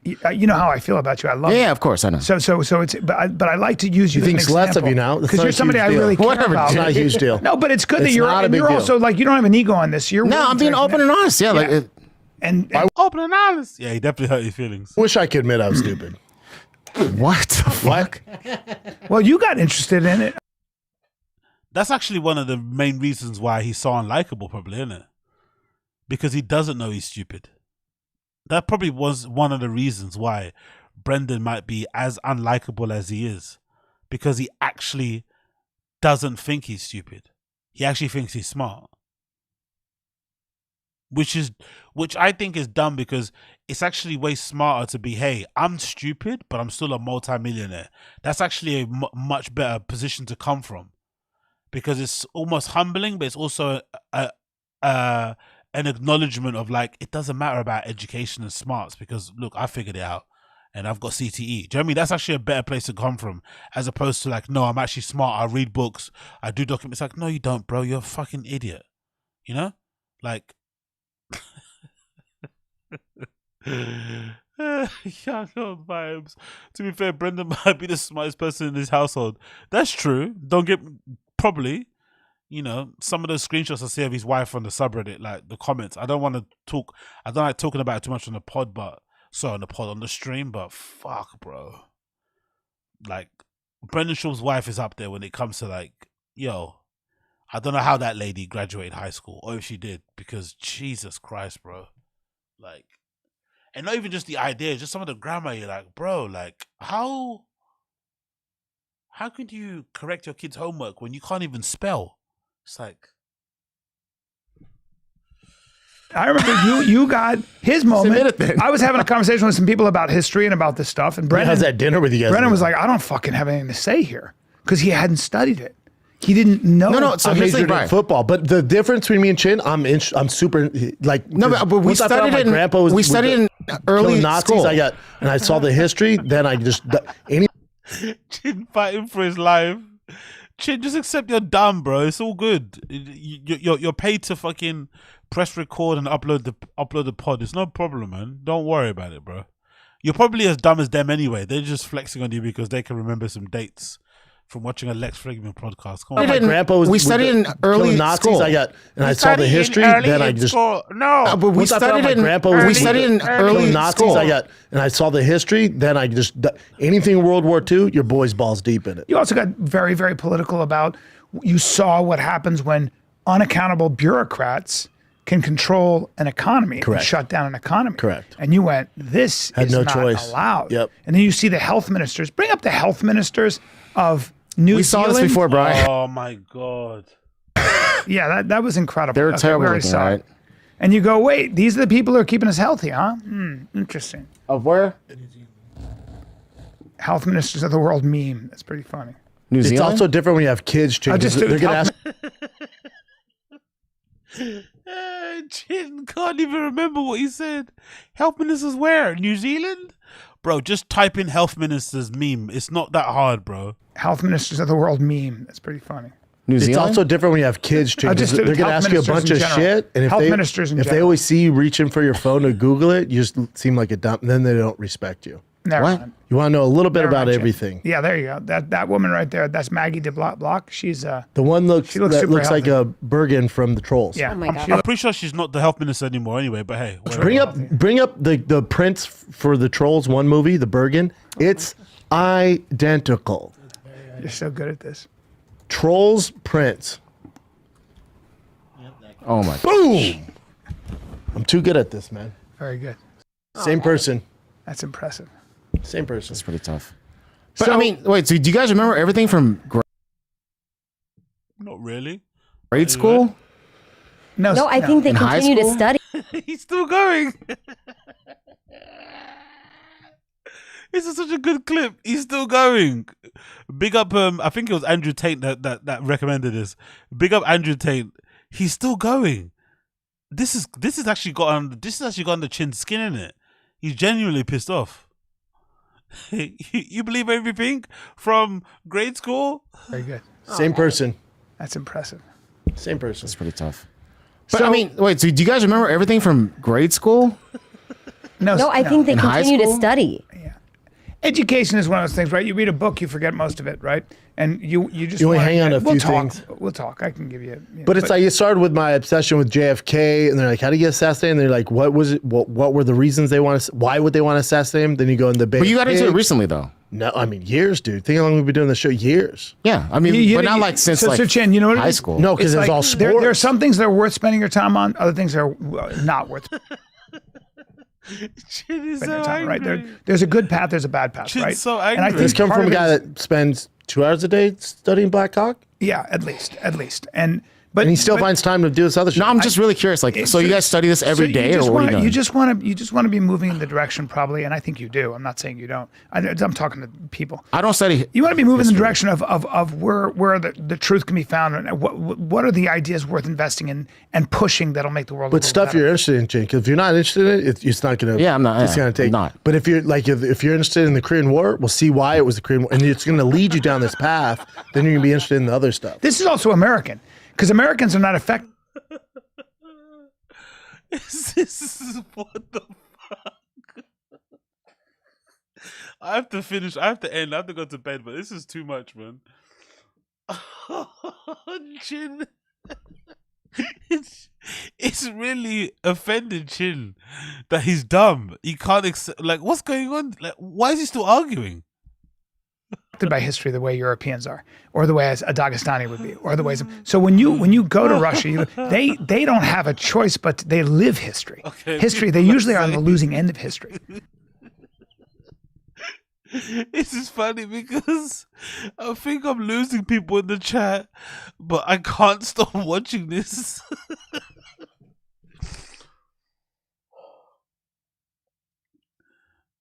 You know how I feel about you. I love. Yeah, of course I know. So it's but I like to use you. He thinks as an less of example you now. That's because not you're a somebody huge I deal. really care Whatever, about. it's not a huge deal. No, but it's good that It's you're not a big deal. also like you don't have an ego on this. You're No, I'm being open and honest. Yeah, like. And open and honest. Yeah, he definitely hurt your feelings. Wish I could admit I was stupid. What the fuck? Well, you got interested in it. That's actually one of the main reasons why he's so unlikable, probably, isn't it? Because he doesn't know he's stupid. That probably was one of the reasons why Brendan might be as unlikable as he is. Because he actually doesn't think he's stupid. He actually thinks he's smart. Which I think is dumb because it's actually way smarter to be, hey, I'm stupid, but I'm still a multi-millionaire. That's actually a much better position to come from. Because it's almost humbling, but it's also an acknowledgement of like, it doesn't matter about education and smarts because look, I figured it out and I've got CTE. Do you know what I mean? That's actually a better place to come from as opposed to like, no, I'm actually smart. I read books. I do documents. Like, no, you don't, bro. You're a fucking idiot. You know? Like, young old vibes. To be fair, Brendan might be the smartest person in his household. That's true. Probably, some of those screenshots I see of his wife on the subreddit, like the comments. I don't like talking about it too much on the pod, on the stream, but fuck, bro. Like, Brendan Schaub's wife is up there when it comes to like, yo, I don't know how that lady graduated high school, or if she did, because Jesus Christ, bro. Like, and not even just the idea, just some of the grammar, you're like, bro, like, how could you correct your kid's homework when you can't even spell? It's like, I remember you got his moment. I was having a conversation with some people about history and about this stuff, and Brendan How's that dinner with you guys? Brendan was like, I don't fucking have anything to say here because he hadn't studied it. He didn't know. No. So I majored in football, but the difference between me and Chin, I'm super like. No, but we studied it. We studied in early Nazis. school. I saw the history. Then I just Chin fighting for his life. Chin, just accept you're dumb, bro. It's all good. You're paid to fucking press record and upload the pod. It's no problem, man. Don't worry about it, bro. You're probably as dumb as them anyway. They're just flexing on you because they can remember some dates from watching a Lex Fridman podcast. Come on. My grandpa was. We studied in early Nazis. school. I saw the history. Then I just no. But we studied in early Nazis. school. I saw the history. Then I just anything World War II. Your boy's balls deep in it. You also got very, very political about. You saw what happens when unaccountable bureaucrats can control an economy and shut down an economy. Correct. And you went, this is not allowed. Yep. And then you see the health ministers. Bring up the health ministers of New Zealand. We saw this before, Brian. Oh my God. Yeah, that was incredible. They were terrible we looking, saw right? it. And you go, wait, these are the people who are keeping us healthy, huh? Interesting. Of where? Health ministers of the world meme. That's pretty funny. New Zealand. It's also different when you have kids. Chin, they're gonna ask. Chin can't even remember what he said. Health ministers where? New Zealand? Bro, just type in health ministers meme. It's not that hard, bro. Health ministers of the world meme. That's pretty funny. New Zealand? It's also different when you have kids. Chin, they're going to ask you a bunch of shit, and if they always see you reaching for your phone to Google it, you just seem like a dumb. Then they don't respect you. Never What? mind. You want to know a little bit Never about mind, Jim. everything. Yeah, there you go. That woman right there, that's Maggie de Block. She's The one she looks that super looks like healthy. a Bergen from the Trolls. Yeah. I'm pretty sure she's not the health minister anymore anyway, but hey. whatever. Bring up the prints for the Trolls one movie, the Bergen. It's identical. You're so good at this. Trolls prints. Oh my. Boom! I'm too good at this, man. Very good. Same person. That's impressive. Same person. That's pretty tough. But I mean, wait. So do you guys remember everything from Not really. grade school? No, I think they In high continue to school? study. He's still going. This is such a good clip. He's still going. Big up. I think it was Andrew Tate that recommended this. Big up Andrew Tate. He's still going. This has actually got on the chin skin in it. He's genuinely pissed off. You believe everything from grade school? Very good. Same person. That's impressive. Same person. That's pretty tough. But I mean, wait. So do you guys remember everything from grade school? No, I think they In high continue to school? study. Education is one of those things, right? You read a book, you forget most of it, right? And you just You only wanna- hang on a we'll few talk. things. We'll talk. I can give you. But it's like it started with my obsession with JFK, and they're like, "How did he get assassinated?" And they're like, "What was it? What were the reasons they want to? Why would they want to assassinate him?" Then you go in the Bay. But you of got into it Pigs. recently, though. No, I mean years, dude. Think how long we've been doing this show? Years. Yeah, I mean, but not like since so, like so Chen, you know what it high is? school. No, 'cause it's all There are sports. some things that are worth spending your time on. Other things that are not worth. Chin is spending so your time, right? angry. There's a good path. There's a bad path, Chin's right? so And I angry. think This come part from a of it guy is- that spends 2 hours a day studying Black Hawk, Yeah, at least, but he still finds time to do this other shit. No, I'm just really curious. Like, so you guys study this every day, or what are you doing? You just want to be moving in the direction, probably, and I think you do. I'm not saying you don't. I'm talking to people. I don't study. You want to be moving in the direction of where the truth can be found, and what are the ideas worth investing in and pushing that'll make the world. But stuff you're interested in, Jane, because if you're not interested in it, it's not gonna. Yeah, I'm not. It's Yeah, gonna take. I'm not. But if you're like, if you're interested in the Korean War, we'll see why it was the Korean War, and it's gonna lead you down this path. Then you're gonna be interested in the other stuff. This is also American, because Americans are not affected. This is what the fuck. I have to finish. I have to end. I have to go to bed. But this is too much, man. Chin. It's really offended Chin that he's dumb. He can't accept. Like, what's going on? Like, why is he still arguing? By history the way Europeans are, or the way a Dagestani would be, or the ways. So when you go to Russia, they don't have a choice, but they live history. Okay. History. They usually are on the losing end of history. This is funny because I think I'm losing people in the chat, but I can't stop watching this.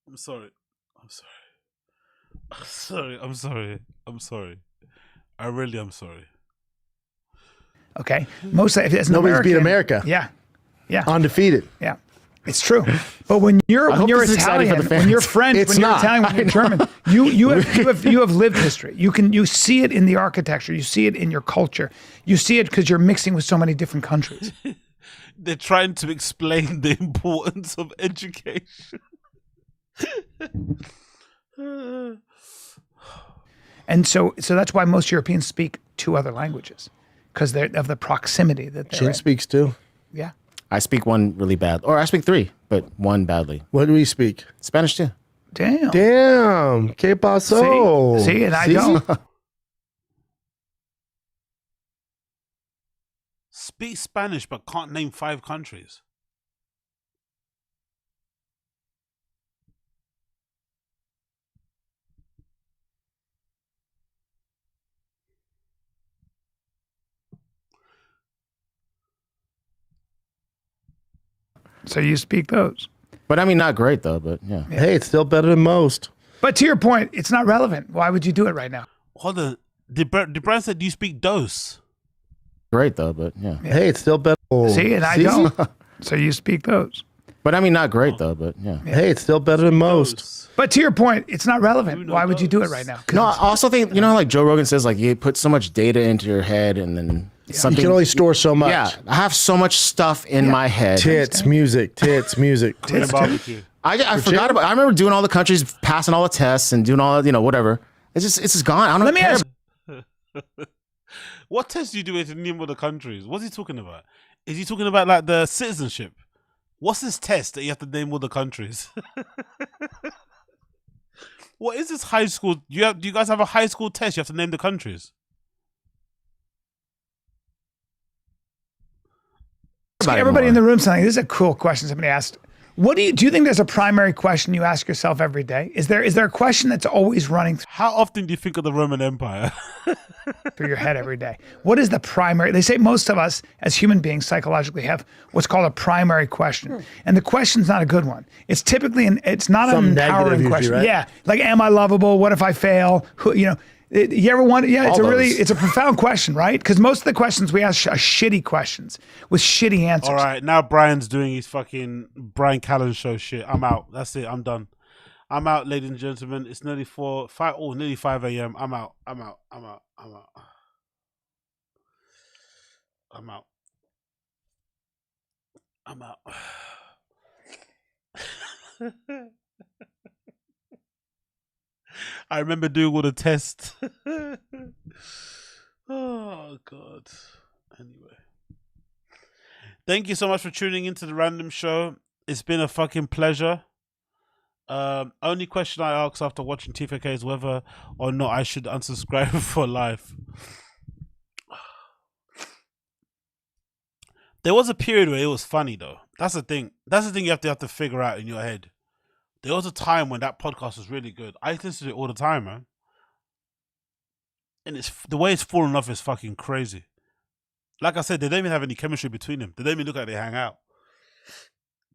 I'm sorry. I'm sorry. I'm sorry. I'm sorry. I'm sorry. I really am sorry. Okay, mostly if it's an Nobody's beat American- America. Yeah, yeah, Undefeated. yeah. It's true. But when you're I hope this is exciting Italian, for the when you're fans. French, It's when you're not. Italian, when I you're know. German, you have lived history. You see it in the architecture. You see it in your culture. You see it because you're mixing with so many different countries. They're trying to explain the importance of education. And so that's why most Europeans speak 2 other languages, because they're of the proximity that they're Chin in. speaks too. Yeah. I speak one really bad, or I speak 3, but one badly. What do we speak? Spanish too. Damn. Damn. ¿Qué pasó? See, and I don't. Speak Spanish but can't name 5 countries. So you speak those. But I mean, not great though. But yeah. Hey, it's still better than most. But to your point, it's not relevant. Why would you do it right now? Hold on. The brand said you speak dos. Great though, but yeah. Hey, it's still better. See, and I don't. So you speak those. But I mean, not great though, but yeah. Hey, it's still better than most. But to your point, it's not relevant. Why would you do it right now? No, I also think, you know, like Joe Rogan says, like you put so much data into your head and then something. You can only store so much. Yeah, I have so much stuff in my head. Tits, music, tits, music. Korean barbecue. I forgot about. I remember doing all the countries, passing all the tests, and doing all whatever. It's just gone. I don't. Let me ask. What test do you do with name of the countries? What's he talking about? Is he talking about like the citizenship? What's this test that you have to name all the countries? What is this high school? Do you guys have a high school test? You have to name the countries. Everybody in the room saying this is a cool question somebody asked. What do you think there's a primary question you ask yourself every day? Is there a question that's always running How often do you think of the Roman Empire? through your head every day? What is the primary? They say most of us as human beings psychologically have what's called a primary question. And the question's not a good one. It's typically it's not an empowering question. Right? Yeah. Like, am I lovable? What if I fail? You ever wonder? Yeah, it's a profound question, right? Because most of the questions we ask are shitty questions with shitty answers. All right, now Brian's doing his fucking Brian Callen show shit. I'm out. That's it. I'm done. I'm out, ladies and gentlemen. It's nearly 5 a.m. I'm out. I'm out. I'm out. I'm out. I'm out. I'm out. I remember doing all the tests. Oh, God. Anyway. Thank you so much for tuning into the Random Show. It's been a fucking pleasure. Only question I ask after watching TFATK is whether or not I should unsubscribe for life. There was a period where it was funny, though. That's the thing. That's the thing you have to figure out in your head. There was a time when that podcast was really good. I listen to it all the time, man. And the way it's fallen off is fucking crazy. Like I said, they don't even have any chemistry between them. They don't even look like they hang out.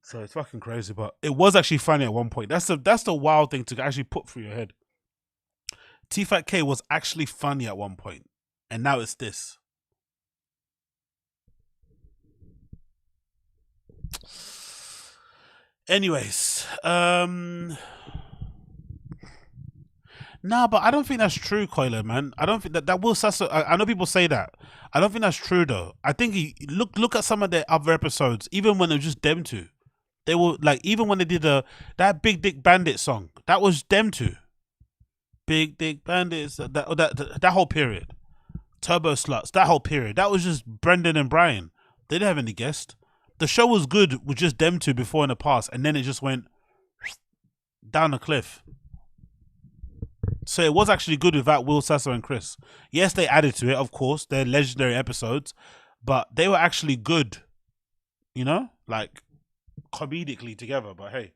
So it's fucking crazy. But it was actually funny at one point. That's the wild thing to actually put through your head. TFATK was actually funny at one point. And now it's this. Anyways, nah, but I don't think that's true, Coiler, man. I don't think that Will Sasso. I know people say that. I don't think that's true though. I think look at some of their other episodes. Even when it was just them two, they were like, even when they did that Big Dick Bandit song, that was them two. Big Dick Bandits. That whole period, Turbo Sluts. That whole period. That was just Brendan and Brian. They didn't have any guests. The show was good with just them two before in the past, and then it just went down the cliff. So it was actually good without Will Sasso and Chris. Yes, they added to it, of course. They're legendary episodes, but they were actually good. You know? Like, comedically together, but hey.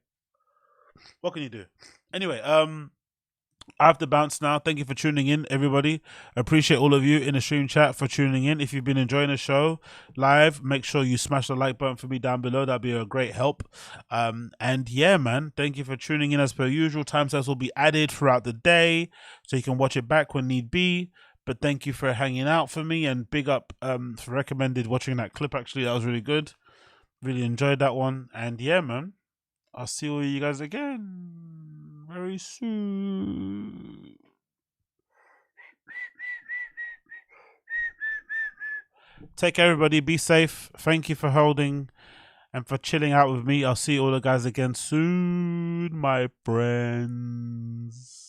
What can you do? Anyway, I have to bounce now. Thank you for tuning in, everybody. I appreciate all of you in the stream chat for tuning in. If you've been enjoying the show live, make sure you smash the like button for me down below. That'd be a great help. And yeah, man, thank you for tuning in as per usual. Timestamps will be added throughout the day, so you can watch it back when need be. But thank you for hanging out for me, and big up for recommended watching that clip. Actually, that was really good. Really enjoyed that one. And yeah, man, I'll see all you guys again very soon. Take care, everybody. Be safe. Thank you for holding and for chilling out with me. I'll see all the guys again soon, my friends.